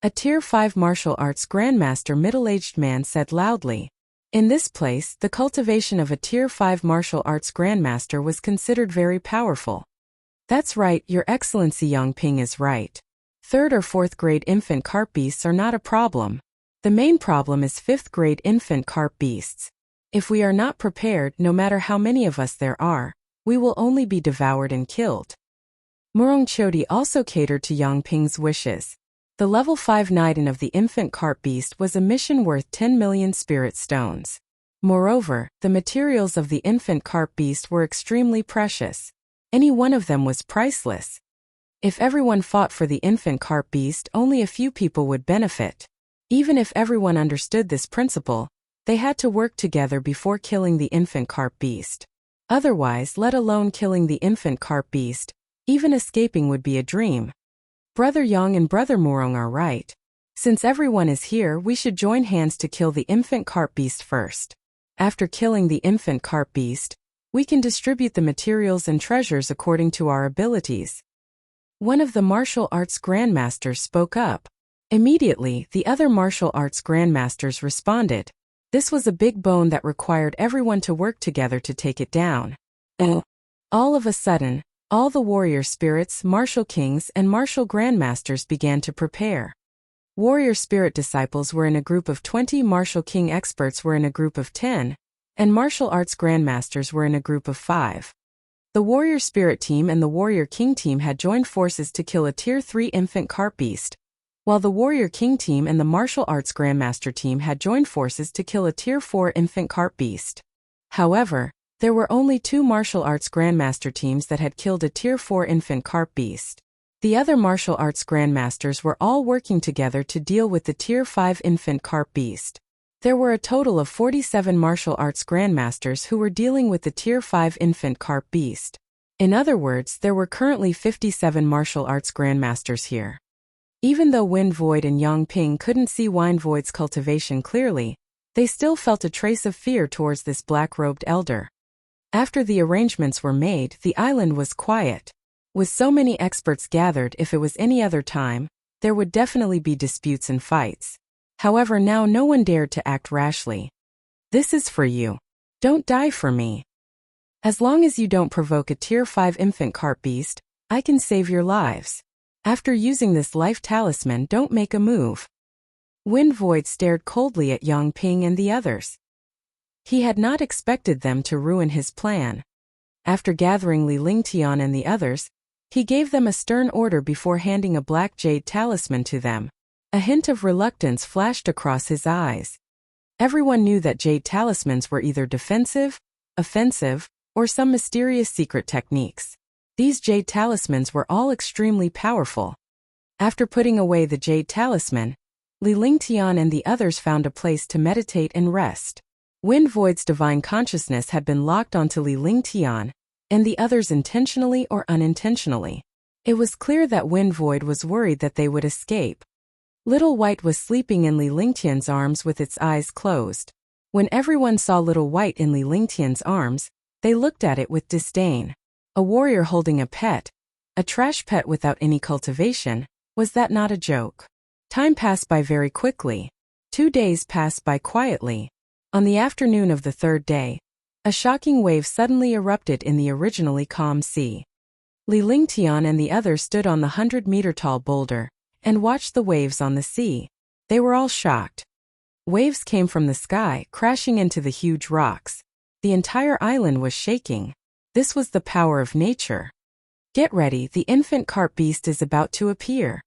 A Tier 5 martial arts grandmaster middle-aged man said loudly. In this place, the cultivation of a Tier 5 martial arts grandmaster was considered very powerful. That's right, Your Excellency. Yongping is right. 3rd or 4th grade infant carp beasts are not a problem. The main problem is 5th grade infant carp beasts. If we are not prepared, no matter how many of us there are, we will only be devoured and killed. Murong Chodi also catered to Yongping's wishes. The level 5 Niden of the infant carp beast was a mission worth 10 million spirit stones. Moreover, the materials of the infant carp beast were extremely precious. Any one of them was priceless. If everyone fought for the infant carp beast, only a few people would benefit. Even if everyone understood this principle, they had to work together before killing the infant carp beast. Otherwise, let alone killing the infant carp beast, even escaping would be a dream. Brother Yang and Brother Murong are right. Since everyone is here, we should join hands to kill the infant carp beast first. After killing the infant carp beast, we can distribute the materials and treasures according to our abilities. One of the martial arts grandmasters spoke up. Immediately, the other martial arts grandmasters responded. This was a big bone that required everyone to work together to take it down. All of a sudden, all the warrior spirits, martial kings, and martial grandmasters began to prepare. Warrior spirit disciples were in a group of 20, martial king experts were in a group of 10, and martial arts grandmasters were in a group of 5. The warrior spirit team and the warrior king team had joined forces to kill a tier 3 infant carp beast, while the warrior king team and the martial arts grandmaster team had joined forces to kill a tier 4 infant carp beast. However, there were only 2 martial arts grandmaster teams that had killed a tier 4 infant carp beast. The other martial arts grandmasters were all working together to deal with the tier 5 infant carp beast. There were a total of 47 martial arts grandmasters who were dealing with the tier 5 infant carp beast. In other words, there were currently 57 martial arts grandmasters here. Even though Wind Void and Yang Ping couldn't see Wind Void's cultivation clearly, they still felt a trace of fear towards this black-robed elder. After the arrangements were made, the island was quiet. With so many experts gathered, if it was any other time, there would definitely be disputes and fights. However, now no one dared to act rashly. This is for you. Don't die for me. As long as you don't provoke a tier 5 infant carp beast, I can save your lives. After using this life talisman, don't make a move. Wind Void stared coldly at Yang Ping and the others. He had not expected them to ruin his plan. After gathering Li Lingtian and the others, he gave them a stern order before handing a black jade talisman to them. A hint of reluctance flashed across his eyes. Everyone knew that jade talismans were either defensive, offensive, or some mysterious secret techniques. These jade talismans were all extremely powerful. After putting away the jade talisman, Li Lingtian and the others found a place to meditate and rest. Wind Void's divine consciousness had been locked onto Li Lingtian, and the others intentionally or unintentionally. It was clear that Wind Void was worried that they would escape. Little White was sleeping in Li Lingtian's arms with its eyes closed. When everyone saw Little White in Li Lingtian's arms, they looked at it with disdain. A warrior holding a pet, a trash pet without any cultivation, was that not a joke? Time passed by very quickly. 2 days passed by quietly. On the afternoon of the 3rd day, a shocking wave suddenly erupted in the originally calm sea. Li Lingtian and the others stood on the 100-meter-tall boulder and watched the waves on the sea. They were all shocked. Waves came from the sky, crashing into the huge rocks. The entire island was shaking. This was the power of nature. Get ready, the infant carp beast is about to appear.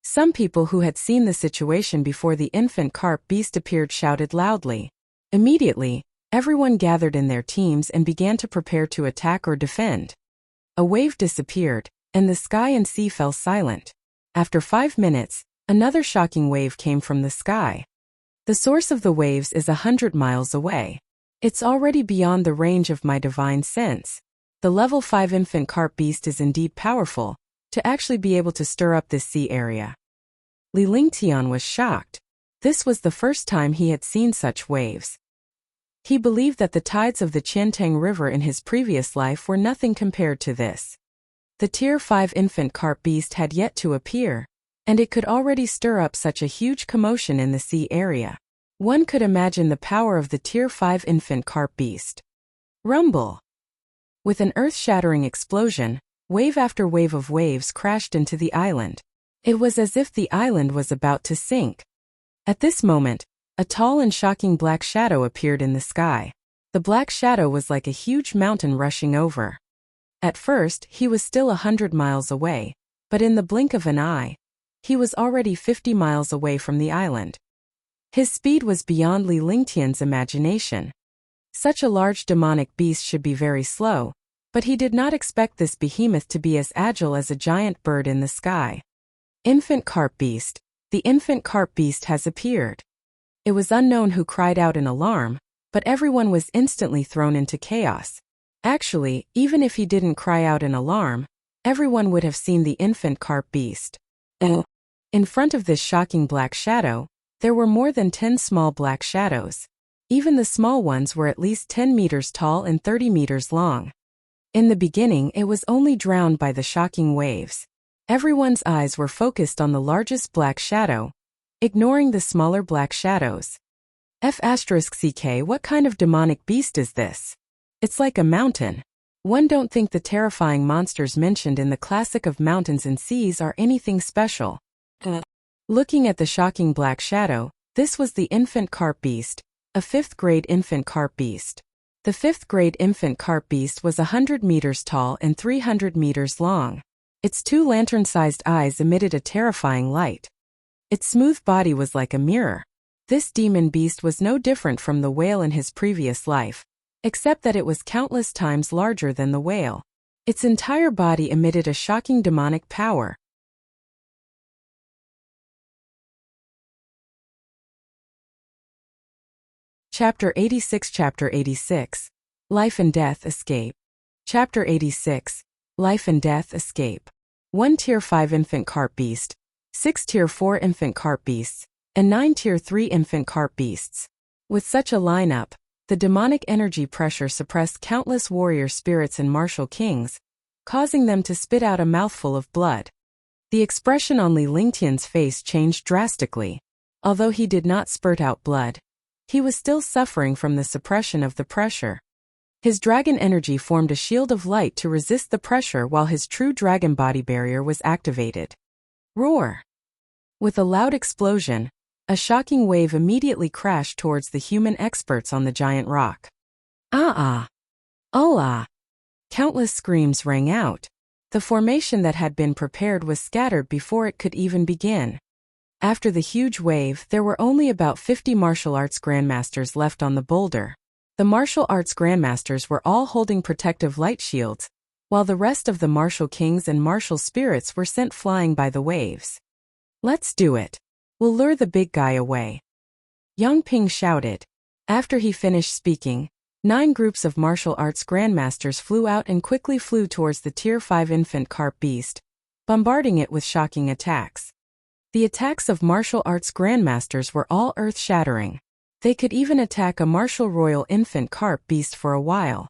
Some people who had seen the situation before the infant carp beast appeared shouted loudly. Immediately, everyone gathered in their teams and began to prepare to attack or defend. A wave disappeared, and the sky and sea fell silent. After 5 minutes, another shocking wave came from the sky. The source of the waves is 100 miles away. It's already beyond the range of my divine sense. The level 5 infant carp beast is indeed powerful, to actually be able to stir up this sea area. Li Lingtian was shocked. This was the first time he had seen such waves. He believed that the tides of the Qiantang River in his previous life were nothing compared to this. The Tier 5 infant carp beast had yet to appear, and it could already stir up such a huge commotion in the sea area. One could imagine the power of the Tier 5 infant carp beast. Rumble! With an earth-shattering explosion, wave after wave of waves crashed into the island. It was as if the island was about to sink. At this moment, a tall and shocking black shadow appeared in the sky. The black shadow was like a huge mountain rushing over. At first, he was still 100 miles away, but in the blink of an eye, he was already 50 miles away from the island. His speed was beyond Li Lingtian's imagination. Such a large demonic beast should be very slow, but he did not expect this behemoth to be as agile as a giant bird in the sky. Infant carp beast. The infant carp beast has appeared. It was unknown who cried out in alarm, but everyone was instantly thrown into chaos. Actually, even if he didn't cry out in alarm, everyone would have seen the infant carp beast. In front of this shocking black shadow, there were more than 10 small black shadows. Even the small ones were at least 10 meters tall and 30 meters long. In the beginning, it was only drowned by the shocking waves. Everyone's eyes were focused on the largest black shadow, ignoring the smaller black shadows. F***CK, what kind of demonic beast is this? It's like a mountain. One don't think the terrifying monsters mentioned in the classic of mountains and seas are anything special. Looking at the shocking black shadow, this was the infant carp beast, a 5th grade infant carp beast. The 5th grade infant carp beast was 100 meters tall and 300 meters long. Its 2 lantern-sized eyes emitted a terrifying light. Its smooth body was like a mirror. This demon beast was no different from the whale in his previous life, except that it was countless times larger than the whale. Its entire body emitted a shocking demonic power. Chapter 86. Chapter 86. Life and Death Escape. Chapter 86. Life and Death Escape. 1 Tier 5 Infant Carp Beast, 6 Tier 4 Infant Carp Beasts, and 9 Tier 3 Infant Carp Beasts. With such a lineup, the demonic energy pressure suppressed countless warrior spirits and martial kings, causing them to spit out a mouthful of blood. The expression on Li Lingtian's face changed drastically. Although he did not spurt out blood, he was still suffering from the suppression of the pressure. His dragon energy formed a shield of light to resist the pressure while his true dragon body barrier was activated. Roar! With a loud explosion, a shocking wave immediately crashed towards the human experts on the giant rock. Ah! Allah! Countless screams rang out. The formation that had been prepared was scattered before it could even begin. After the huge wave, there were only about 50 martial arts grandmasters left on the boulder. The martial arts grandmasters were all holding protective light shields, while the rest of the martial kings and martial spirits were sent flying by the waves. Let's do it. We'll lure the big guy away. Yang Ping shouted. After he finished speaking, 9 groups of martial arts grandmasters flew out and quickly flew towards the Tier 5 infant carp beast, bombarding it with shocking attacks. The attacks of martial arts grandmasters were all earth-shattering. They could even attack a martial royal infant carp beast for a while.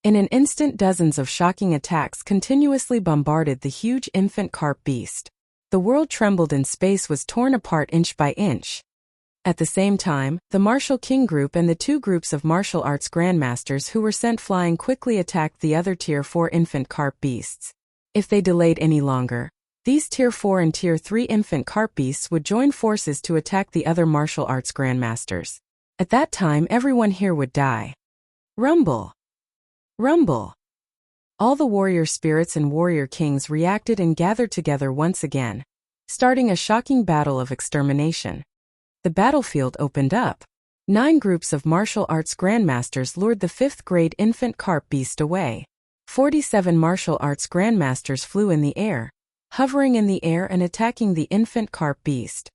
In an instant, dozens of shocking attacks continuously bombarded the huge infant carp beast. The world trembled and space was torn apart inch by inch. At the same time, the martial king group and the 2 groups of martial arts grandmasters who were sent flying quickly attacked the other Tier 4 infant carp beasts. If they delayed any longer, these Tier 4 and Tier 3 infant carp beasts would join forces to attack the other martial arts grandmasters. At that time, everyone here would die. Rumble! Rumble! All the warrior spirits and warrior kings reacted and gathered together once again, starting a shocking battle of extermination. The battlefield opened up. 9 groups of martial arts grandmasters lured the 5th grade infant carp beast away. 47 martial arts grandmasters flew in the air, hovering in the air and attacking the infant carp beast.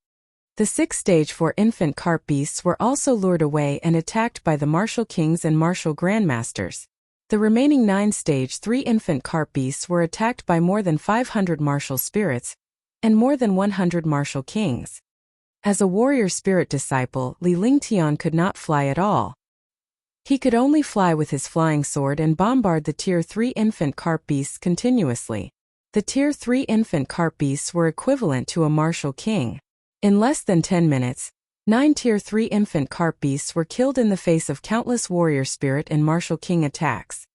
The 6 Stage 4 infant carp beasts were also lured away and attacked by the martial kings and martial grandmasters. The remaining 9 Stage 3 infant carp beasts were attacked by more than 500 martial spirits and more than 100 martial kings. As a warrior spirit disciple, Li Lingtian could not fly at all. He could only fly with his flying sword and bombard the Tier 3 infant carp beasts continuously. The Tier 3 infant carp beasts were equivalent to a martial king. In less than 10 minutes, 9 Tier 3 infant carp beasts were killed in the face of countless warrior spirit and martial king attacks.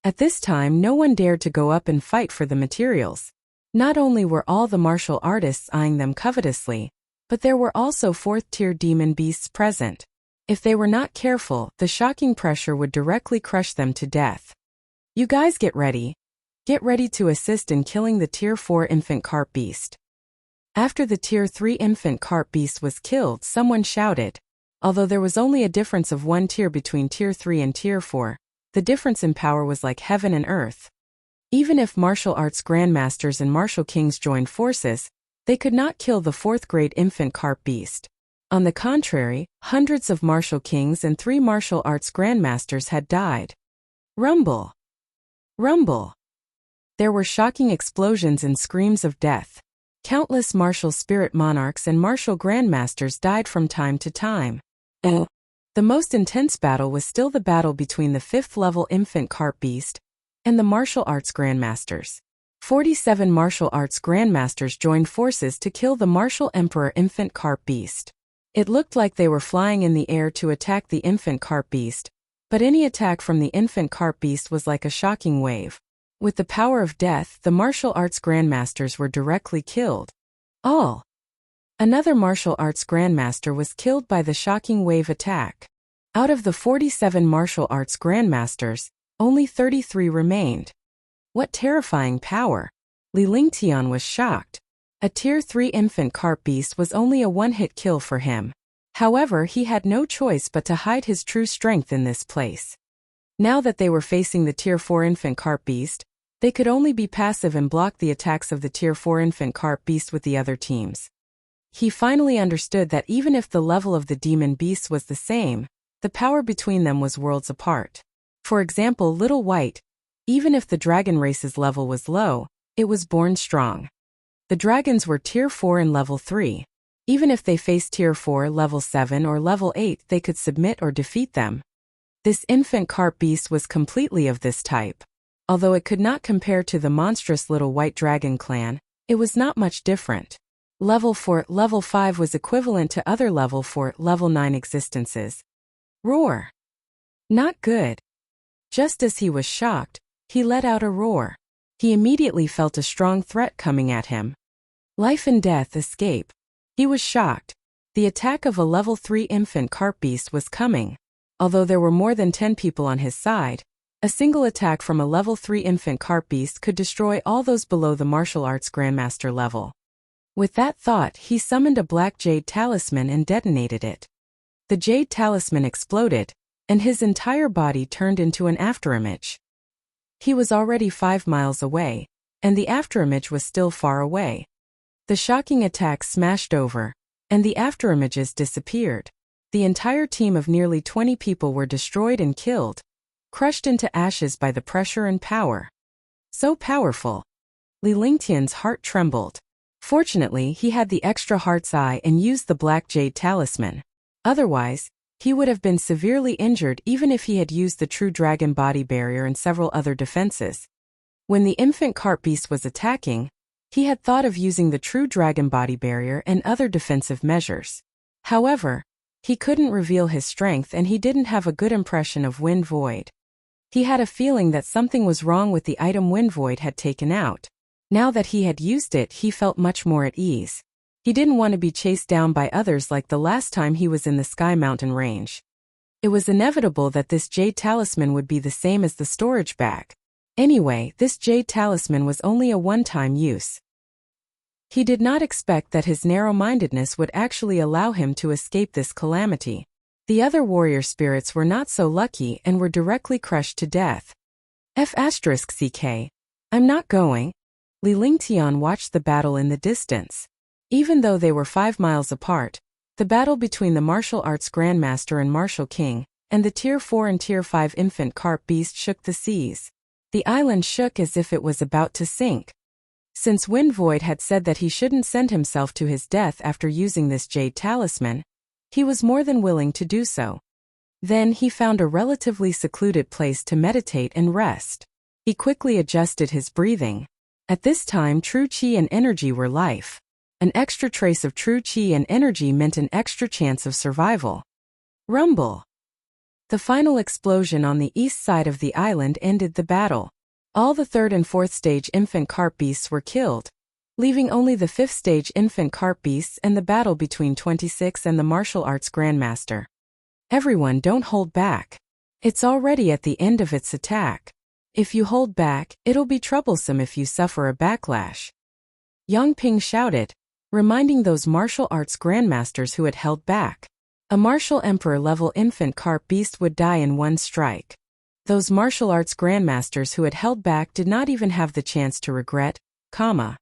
At this time, no one dared to go up and fight for the materials. Not only were all the martial artists eyeing them covetously, but there were also 4th-tier demon beasts present. If they were not careful, the shocking pressure would directly crush them to death. You guys get ready. Get ready to assist in killing the Tier 4 infant carp beast. After the Tier 3 infant carp beast was killed, someone shouted, Although there was only a difference of 1 tier between Tier 3 and Tier 4, the difference in power was like heaven and earth. Even if martial arts grandmasters and martial kings joined forces, they could not kill the 4th-grade infant carp beast. On the contrary, hundreds of martial kings and 3 martial arts grandmasters had died. Rumble! Rumble! There were shocking explosions and screams of death. Countless martial spirit monarchs and martial grandmasters died from time to time. The most intense battle was still the battle between the 5th-level infant carp beast and the martial arts grandmasters. 47 martial arts grandmasters joined forces to kill the martial emperor infant carp beast. It looked like they were flying in the air to attack the infant carp beast, but any attack from the infant carp beast was like a shocking wave. With the power of death, the martial arts grandmasters were directly killed. All. Another martial arts grandmaster was killed by the shocking wave attack. Out of the 47 martial arts grandmasters, only 33 remained. What terrifying power! Li Lingtian was shocked. A Tier 3 infant carp beast was only a one-hit kill for him. However, he had no choice but to hide his true strength in this place. Now that they were facing the Tier 4 infant carp beast, they could only be passive and block the attacks of the Tier 4 infant carp beast with the other teams. He finally understood that even if the level of the demon beasts was the same, the power between them was worlds apart. For example, Little White, even if the dragon race's level was low, it was born strong. The dragons were Tier 4 and Level 3. Even if they faced Tier 4, Level 7 or Level 8, they could submit or defeat them. This infant carp beast was completely of this type. Although it could not compare to the monstrous Little White Dragon clan, it was not much different. Level 4, Level 5 was equivalent to other Level 4, Level 9 existences. Roar! Not good. Just as he was shocked, he let out a roar. He immediately felt a strong threat coming at him. Life and death escape. He was shocked. The attack of a Level 3 infant carp beast was coming. Although there were more than 10 people on his side, a single attack from a Level 3 infant carp beast could destroy all those below the martial arts grandmaster level. With that thought, he summoned a black jade talisman and detonated it. The jade talisman exploded, and his entire body turned into an afterimage. He was already 5 miles away, and the afterimage was still far away. The shocking attack smashed over, and the afterimages disappeared. The entire team of nearly 20 people were destroyed and killed, crushed into ashes by the pressure and power. So powerful. Li Lingtian's heart trembled. Fortunately, he had the extra heart's eye and used the black jade talisman. Otherwise, he would have been severely injured even if he had used the true dragon body barrier and several other defenses. When the infant carp beast was attacking, he had thought of using the true dragon body barrier and other defensive measures. However, he couldn't reveal his strength and he didn't have a good impression of Wind Void. He had a feeling that something was wrong with the item Wind Void had taken out. Now that he had used it, he felt much more at ease. He didn't want to be chased down by others like the last time he was in the Sky Mountain range. It was inevitable that this jade talisman would be the same as the storage bag. Anyway, this jade talisman was only a one-time use. He did not expect that his narrow-mindedness would actually allow him to escape this calamity. The other warrior spirits were not so lucky and were directly crushed to death. F***CK. I'm not going. Li Lingtian watched the battle in the distance. Even though they were 5 miles apart, the battle between the martial arts grandmaster and martial king, and the Tier 4 and Tier 5 infant carp beast shook the seas. The island shook as if it was about to sink. Since Wind Void had said that he shouldn't send himself to his death after using this jade talisman, he was more than willing to do so. Then he found a relatively secluded place to meditate and rest. He quickly adjusted his breathing. At this time, true qi and energy were life. An extra trace of true qi and energy meant an extra chance of survival. Rumble. The final explosion on the east side of the island ended the battle. All the 3rd and 4th stage infant carp beasts were killed, leaving only the 5th stage infant carp beasts and the battle between 26 and the martial arts grandmaster. Everyone, don't hold back. It's already at the end of its attack. If you hold back, it'll be troublesome if you suffer a backlash. Yang Ping shouted, reminding those martial arts grandmasters who had held back. A martial emperor-level infant carp beast would die in one strike. Those martial arts grandmasters who had held back did not even have the chance to regret, comma.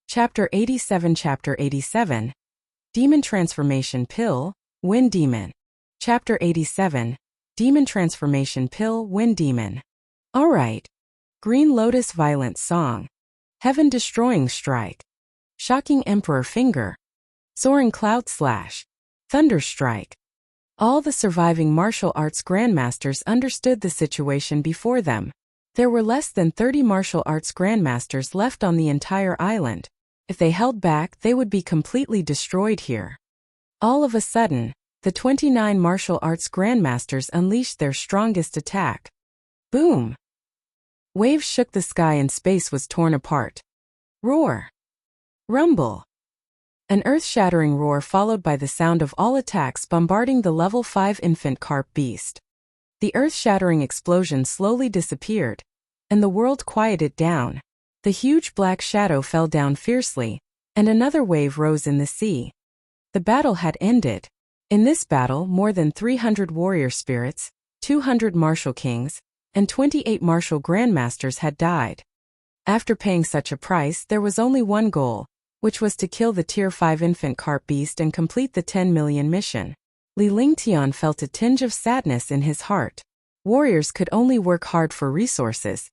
Chapter 87 Demon Transformation Pill, Wind Demon. Chapter 87 Demon Transformation Pill, Wind Demon. Alright. Green Lotus Violent Song. Heaven Destroying Strike. Shocking Emperor Finger. Soaring Cloud Slash. Thunder Strike. All the surviving martial arts grandmasters understood the situation before them. There were less than 30 martial arts grandmasters left on the entire island. If they held back, they would be completely destroyed here. All of a sudden, the 29 martial arts grandmasters unleashed their strongest attack. Boom! Waves shook the sky and space was torn apart. Roar! Rumble! An earth-shattering roar followed by the sound of all attacks bombarding the level 5 infant carp beast. The earth-shattering explosion slowly disappeared, and the world quieted down. The huge black shadow fell down fiercely, and another wave rose in the sea. The battle had ended. In this battle, more than 300 warrior spirits, 200 martial kings, and 28 martial grandmasters had died. After paying such a price, there was only one goal, which was to kill the Tier 5 infant carp beast and complete the 10 million mission. Li Lingtian felt a tinge of sadness in his heart. Warriors could only work hard for resources.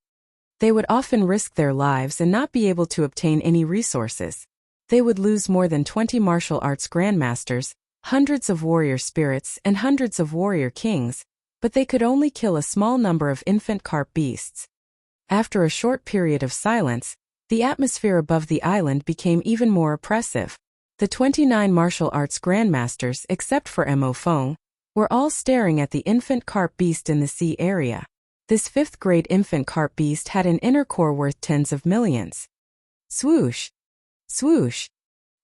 They would often risk their lives and not be able to obtain any resources. They would lose more than 20 martial arts grandmasters, hundreds of warrior spirits, and hundreds of warrior kings, but they could only kill a small number of infant carp beasts. After a short period of silence, the atmosphere above the island became even more oppressive. The 29 martial arts grandmasters, except for Mo Feng, were all staring at the infant carp beast in the sea area. This 5th-grade infant carp beast had an inner core worth tens of millions. Swoosh! Swoosh!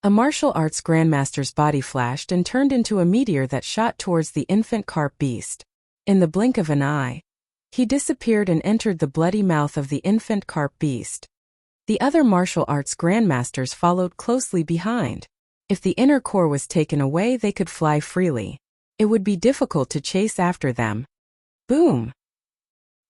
A martial arts grandmaster's body flashed and turned into a meteor that shot towards the infant carp beast. In the blink of an eye, he disappeared and entered the bloody mouth of the infant carp beast. The other martial arts grandmasters followed closely behind. If the inner core was taken away, they could fly freely. It would be difficult to chase after them. Boom!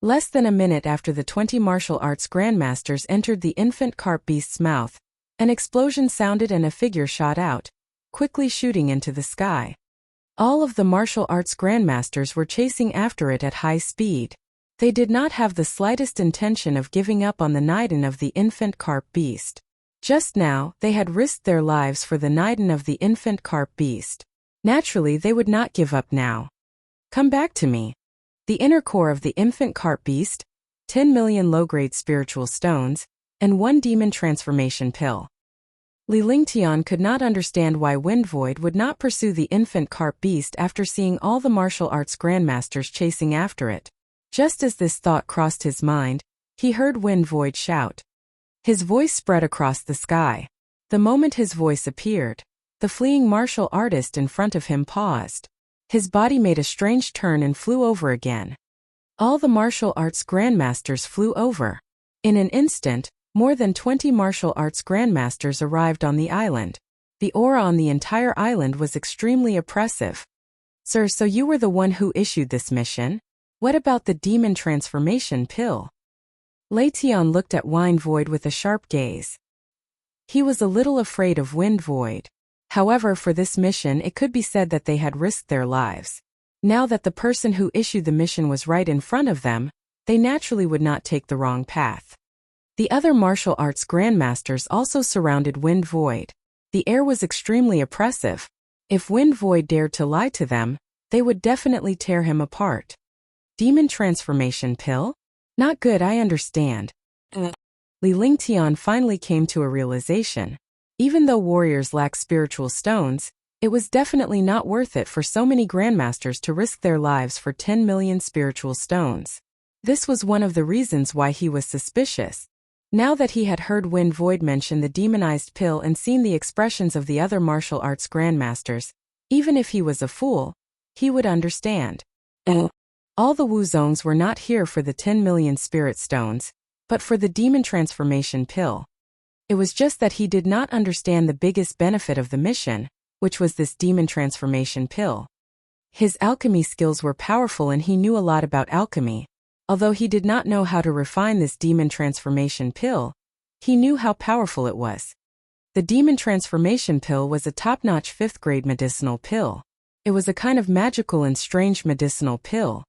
Less than a minute after the 20 martial arts grandmasters entered the infant carp beast's mouth, an explosion sounded and a figure shot out, quickly shooting into the sky. All of the martial arts grandmasters were chasing after it at high speed. They did not have the slightest intention of giving up on the Niden of the infant carp beast. Just now, they had risked their lives for the Niden of the infant carp beast. Naturally, they would not give up now. Come back to me. The inner core of the infant carp beast, 10 million low-grade spiritual stones, and 1 demon transformation pill. Li Lingtian could not understand why Wind Void would not pursue the infant carp beast after seeing all the martial arts grandmasters chasing after it. Just as this thought crossed his mind, he heard Wind Void shout. His voice spread across the sky. The moment his voice appeared, the fleeing martial artist in front of him paused. His body made a strange turn and flew over again. All the martial arts grandmasters flew over. In an instant, more than 20 martial arts grandmasters arrived on the island. The aura on the entire island was extremely oppressive. Sir, so you were the one who issued this mission? What about the demon transformation pill? Lei Tian looked at Wind Void with a sharp gaze. He was a little afraid of Wind Void. However, for this mission it could be said that they had risked their lives. Now that the person who issued the mission was right in front of them, they naturally would not take the wrong path. The other martial arts grandmasters also surrounded Wind Void. The air was extremely oppressive. If Wind Void dared to lie to them, they would definitely tear him apart. Demon transformation pill? Not good, I understand. Li Lingtian finally came to a realization. Even though warriors lack spiritual stones, it was definitely not worth it for so many grandmasters to risk their lives for 10 million spiritual stones. This was one of the reasons why he was suspicious. Now that he had heard Wind Void mention the demonized pill and seen the expressions of the other martial arts grandmasters, even if he was a fool, he would understand. All the Wuzongs were not here for the 10 million spirit stones, but for the demon transformation pill. It was just that he did not understand the biggest benefit of the mission, which was this demon transformation pill. His alchemy skills were powerful and he knew a lot about alchemy. Although he did not know how to refine this demon transformation pill, he knew how powerful it was. The demon transformation pill was a top-notch 5th-grade medicinal pill. It was a kind of magical and strange medicinal pill.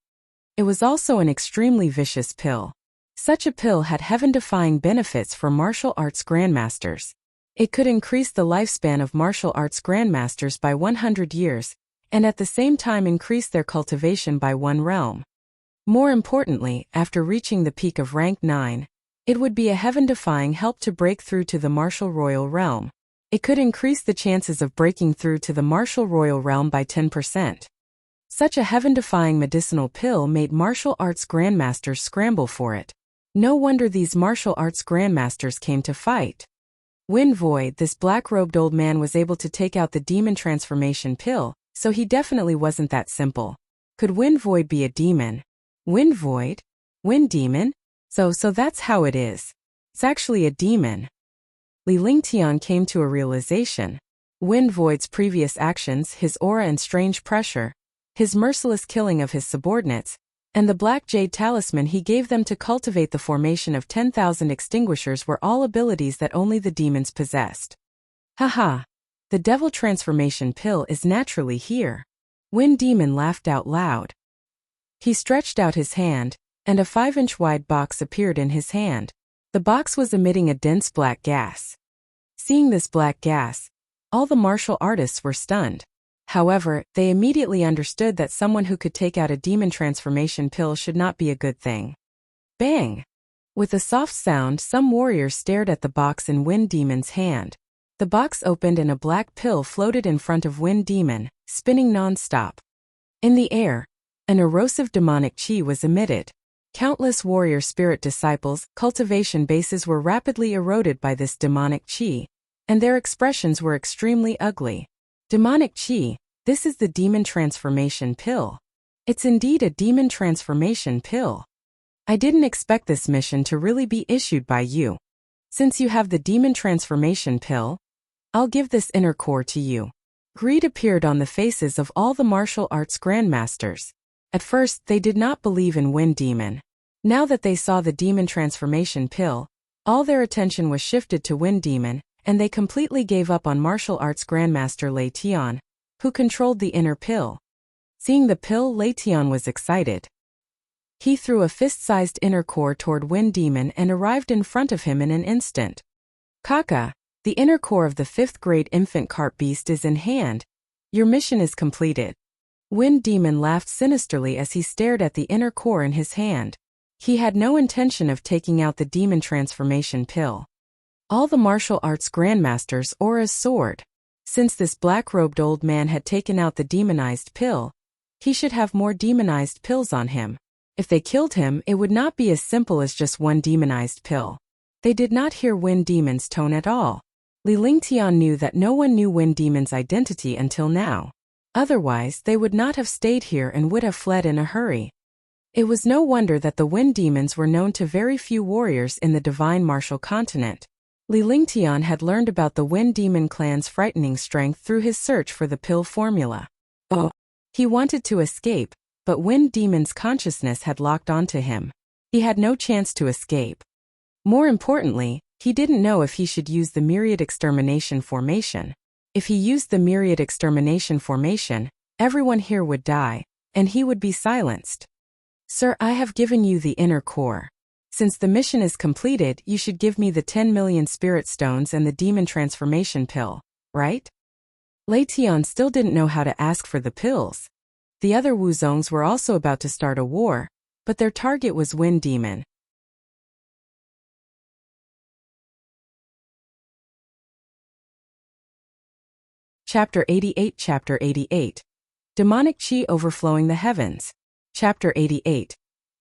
It was also an extremely vicious pill. Such a pill had heaven-defying benefits for martial arts grandmasters. It could increase the lifespan of martial arts grandmasters by 100 years, and at the same time increase their cultivation by 1 realm. More importantly, after reaching the peak of rank 9, it would be a heaven-defying help to break through to the martial royal realm. It could increase the chances of breaking through to the martial royal realm by 10%. Such a heaven-defying medicinal pill made martial arts grandmasters scramble for it. No wonder these martial arts grandmasters came to fight. Wind Void, this black-robed old man, was able to take out the demon transformation pill, so he definitely wasn't that simple. Could Wind Void be a demon? Wind Void? Wind Demon? So that's how it is. It's actually a demon. Li Lingtian came to a realization. Wind Void's previous actions, his aura and strange pressure, his merciless killing of his subordinates, and the black jade talisman he gave them to cultivate the formation of 10,000 extinguishers were all abilities that only the demons possessed. Haha! The devil transformation pill is naturally here. Wind Demon laughed out loud. He stretched out his hand, and a 5-inch wide box appeared in his hand. The box was emitting a dense black gas. Seeing this black gas, all the martial artists were stunned. However, they immediately understood that someone who could take out a demon transformation pill should not be a good thing. Bang! With a soft sound, some warriors stared at the box in Wind Demon's hand. The box opened and a black pill floated in front of Wind Demon, spinning non-stop. In the air, an erosive demonic chi was emitted. Countless warrior spirit disciples' cultivation bases were rapidly eroded by this demonic chi, and their expressions were extremely ugly. Demonic chi, this is the demon transformation pill. It's indeed a demon transformation pill. I didn't expect this mission to really be issued by you. Since you have the demon transformation pill, I'll give this inner core to you. Greed appeared on the faces of all the martial arts grandmasters. At first, they did not believe in Wind Demon. Now that they saw the demon transformation pill, all their attention was shifted to Wind Demon, and they completely gave up on martial arts grandmaster Lei Tian, who controlled the inner pill. Seeing the pill, Lei Tian was excited. He threw a fist-sized inner core toward Wind Demon and arrived in front of him in an instant. Kaka, the inner core of the 5th-grade infant carp beast is in hand. Your mission is completed. Wind Demon laughed sinisterly as he stared at the inner core in his hand. He had no intention of taking out the demon transformation pill. All the martial arts grandmasters auras soared. Since this black-robed old man had taken out the demonized pill, he should have more demonized pills on him. If they killed him, it would not be as simple as just one demonized pill. They did not hear Wind Demon's tone at all. Li Lingtian knew that no one knew Wind Demon's identity until now. Otherwise, they would not have stayed here and would have fled in a hurry. It was no wonder that the Wind Demons were known to very few warriors in the divine martial continent. Li Lingtian had learned about the Wind Demon clan's frightening strength through his search for the pill formula. Oh! He wanted to escape, but Wind Demon's consciousness had locked onto him. He had no chance to escape. More importantly, he didn't know if he should use the Myriad Extermination Formation. If he used the Myriad Extermination Formation, everyone here would die, and he would be silenced. Sir, I have given you the inner core. Since the mission is completed, you should give me the 10 million spirit stones and the demon transformation pill, right? Lei Tian still didn't know how to ask for the pills. The other Wuzongs were also about to start a war, but their target was Wind Demon. Chapter 88 Chapter 88 Demonic Chi Overflowing the Heavens. Chapter 88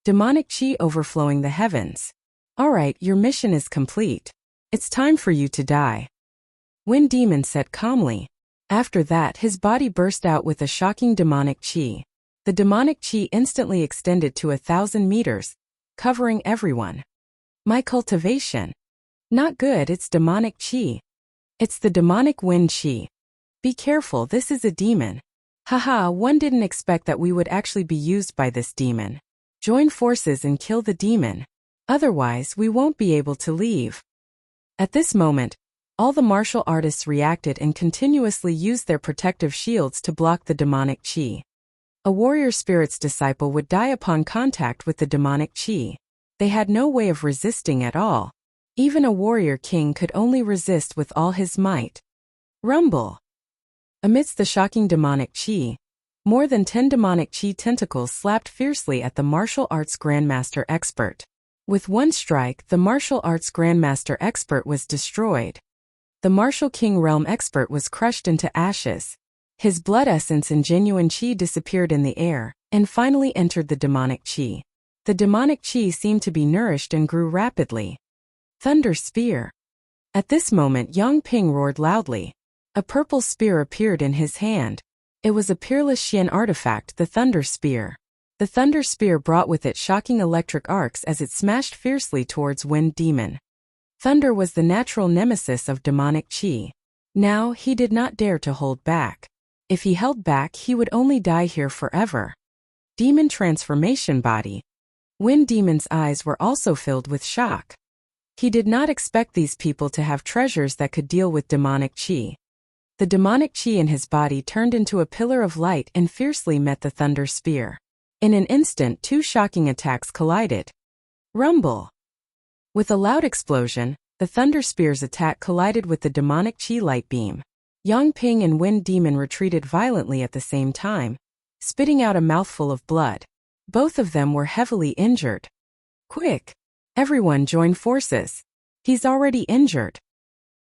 Demonic Chi Overflowing the Heavens. Alright, your mission is complete. It's time for you to die. Wind Demon said calmly. After that, his body burst out with a shocking demonic chi. The demonic chi instantly extended to 1,000 meters, covering everyone. My cultivation. Not good, it's demonic qi. It's the demonic wind qi. Be careful, this is a demon. Haha, one didn't expect that we would actually be used by this demon. Join forces and kill the demon. Otherwise, we won't be able to leave. At this moment, all the martial artists reacted and continuously used their protective shields to block the demonic qi. A warrior spirit's disciple would die upon contact with the demonic qi. They had no way of resisting at all. Even a warrior king could only resist with all his might. Rumble. Amidst the shocking demonic qi, more than 10 demonic qi tentacles slapped fiercely at the martial arts grandmaster expert. With one strike, the martial arts grandmaster expert was destroyed. The martial king realm expert was crushed into ashes. His blood essence and genuine qi disappeared in the air, and finally entered the demonic qi. The demonic qi seemed to be nourished and grew rapidly. Thunder Spear. At this moment Yang Ping roared loudly. A purple spear appeared in his hand. It was a peerless Xian artifact, the Thunder Spear. The Thunder Spear brought with it shocking electric arcs as it smashed fiercely towards Wind Demon. Thunder was the natural nemesis of demonic qi. Now, he did not dare to hold back. If he held back, he would only die here forever. Demon Transformation Body. Wind Demon's eyes were also filled with shock. He did not expect these people to have treasures that could deal with demonic qi. The demonic qi in his body turned into a pillar of light and fiercely met the Thunder Spear. In an instant, two shocking attacks collided. Rumble. With a loud explosion, the Thunder Spear's attack collided with the demonic qi light beam. Yang Ping and Wind Demon retreated violently at the same time, spitting out a mouthful of blood. Both of them were heavily injured. Quick! Everyone join forces. He's already injured.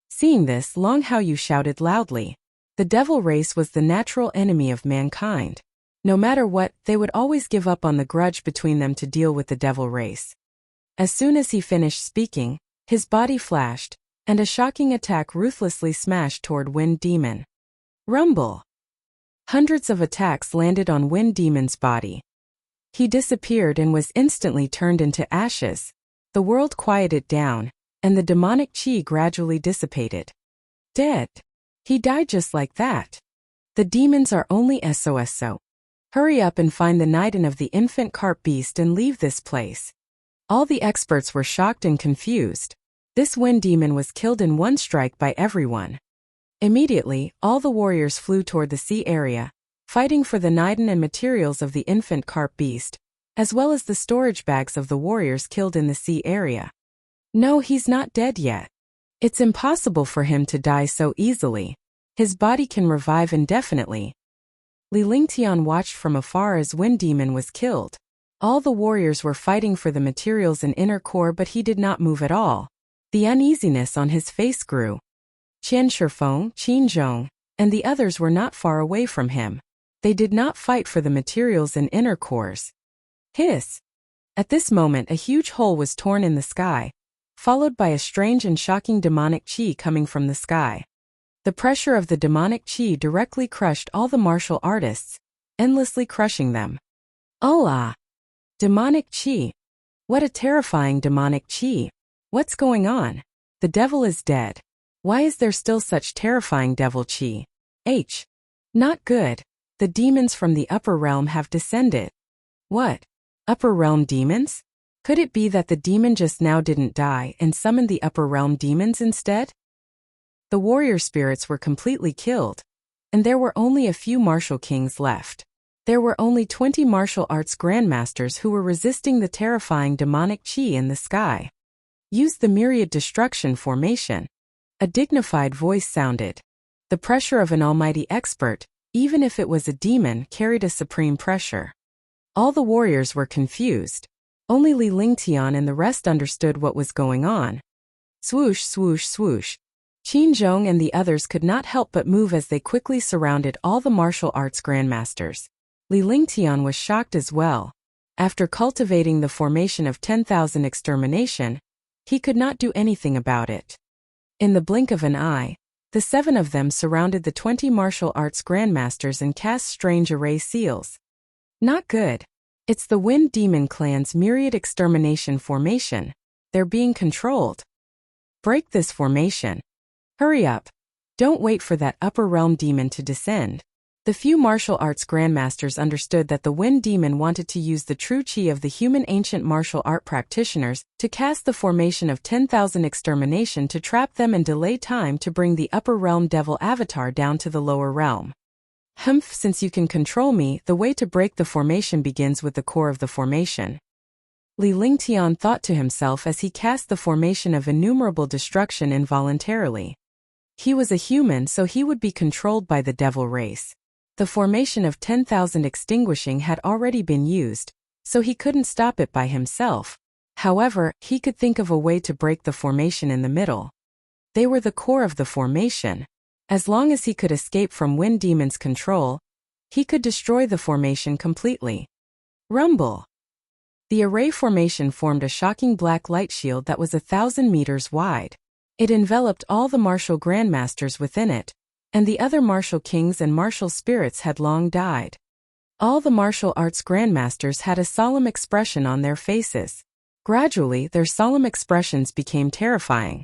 Seeing this, Long Haoyu shouted loudly. The devil race was the natural enemy of mankind. No matter what, they would always give up on the grudge between them to deal with the devil race. As soon as he finished speaking, his body flashed, and a shocking attack ruthlessly smashed toward Wind Demon. Rumble. Hundreds of attacks landed on Wind Demon's body. He disappeared and was instantly turned into ashes. The world quieted down, and the demonic qi gradually dissipated. Dead. He died just like that. The demons are only SOSO. Hurry up and find the Knighten of the infant carp beast and leave this place. All the experts were shocked and confused. This Wind Demon was killed in one strike by everyone. Immediately, all the warriors flew toward the sea area, fighting for the Knighten and materials of the infant carp beast, as well as the storage bags of the warriors killed in the sea area. No, he's not dead yet. It's impossible for him to die so easily. His body can revive indefinitely. Li Lingtian watched from afar as Wind Demon was killed. All the warriors were fighting for the materials and inner core, but he did not move at all. The uneasiness on his face grew. Qian Shifeng, Qin Zhong, and the others were not far away from him. They did not fight for the materials and inner cores. Hiss! At this moment a huge hole was torn in the sky, followed by a strange and shocking demonic qi coming from the sky. The pressure of the demonic qi directly crushed all the martial artists, endlessly crushing them. Allah! Demonic qi! What a terrifying demonic qi! What's going on? The devil is dead. Why is there still such terrifying devil qi? Not good. The demons from the upper realm have descended. What? Upper realm demons? Could it be that the demon just now didn't die and summoned the upper realm demons instead? The warrior spirits were completely killed, and there were only a few martial kings left. There were only 20 martial arts grandmasters who were resisting the terrifying demonic qi in the sky. Use the myriad destruction formation. A dignified voice sounded. The pressure of an almighty expert, even if it was a demon, carried a supreme pressure. All the warriors were confused. Only Li Lingtian and the rest understood what was going on. Swoosh, swoosh, swoosh. Qin Zhong and the others could not help but move as they quickly surrounded all the martial arts grandmasters. Li Lingtian was shocked as well. After cultivating the formation of 10,000 extermination, he could not do anything about it. In the blink of an eye, the 7 of them surrounded the 20 martial arts grandmasters and cast strange array seals. Not good. It's the Wind Demon clan's myriad extermination formation. They're being controlled. Break this formation. Hurry up. Don't wait for that upper realm demon to descend. The few martial arts grandmasters understood that the wind demon wanted to use the true chi of the human ancient martial art practitioners to cast the formation of 10,000 extermination to trap them and delay time to bring the upper realm devil avatar down to the lower realm. Humph, since you can control me, the way to break the formation begins with the core of the formation. Li Lingtian thought to himself as he cast the formation of innumerable destruction involuntarily. He was a human, so he would be controlled by the devil race. The formation of 10,000 extinguishing had already been used, so he couldn't stop it by himself. However, he could think of a way to break the formation in the middle. They were the core of the formation. As long as he could escape from Wind Demon's control, he could destroy the formation completely. Rumble! The array formation formed a shocking black light shield that was 1,000 meters wide. It enveloped all the martial grandmasters within it, and the other martial kings and martial spirits had long died. All the martial arts grandmasters had a solemn expression on their faces. Gradually, their solemn expressions became terrifying.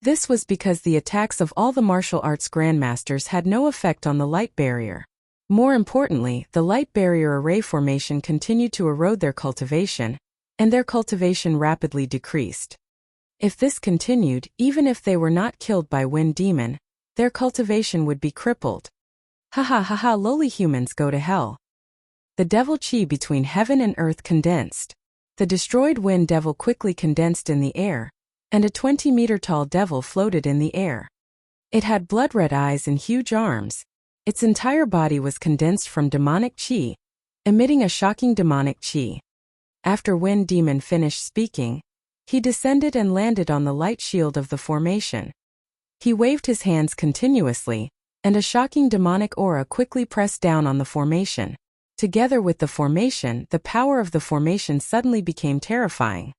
This was because the attacks of all the martial arts grandmasters had no effect on the light barrier. More importantly, the light barrier array formation continued to erode their cultivation, and their cultivation rapidly decreased. If this continued, even if they were not killed by Wind Demon, their cultivation would be crippled. Ha ha ha ha, lowly humans go to hell. The devil chi between heaven and earth condensed. The destroyed wind devil quickly condensed in the air, and a 20-meter-tall devil floated in the air. It had blood-red eyes and huge arms. Its entire body was condensed from demonic chi, emitting a shocking demonic chi. After Wind Demon finished speaking, he descended and landed on the light shield of the formation. He waved his hands continuously, and a shocking demonic aura quickly pressed down on the formation. Together with the formation, the power of the formation suddenly became terrifying.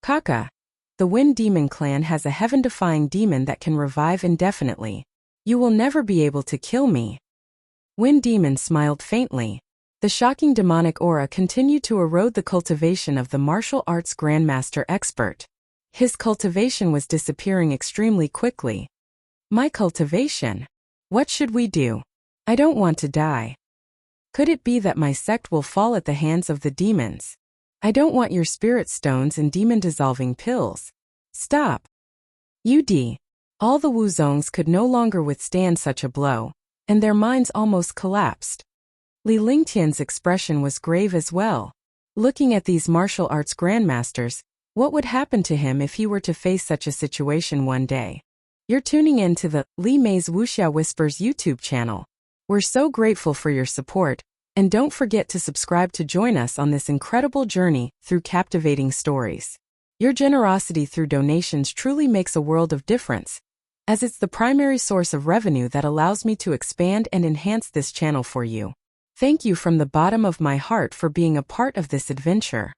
Kaka! The Wind Demon clan has a heaven-defying demon that can revive indefinitely. You will never be able to kill me. Wind Demon smiled faintly. The shocking demonic aura continued to erode the cultivation of the martial arts grandmaster expert. His cultivation was disappearing extremely quickly. My cultivation? What should we do? I don't want to die. Could it be that my sect will fall at the hands of the demons? I don't want your spirit stones and demon-dissolving pills. Stop. All the Wuzongs could no longer withstand such a blow, and their minds almost collapsed. Li Lingtian's expression was grave as well. Looking at these martial arts grandmasters, what would happen to him if he were to face such a situation one day? You're tuning in to the Li Mei's Wuxia Whispers YouTube channel. We're so grateful for your support, and don't forget to subscribe to join us on this incredible journey through captivating stories. Your generosity through donations truly makes a world of difference, as it's the primary source of revenue that allows me to expand and enhance this channel for you. Thank you from the bottom of my heart for being a part of this adventure.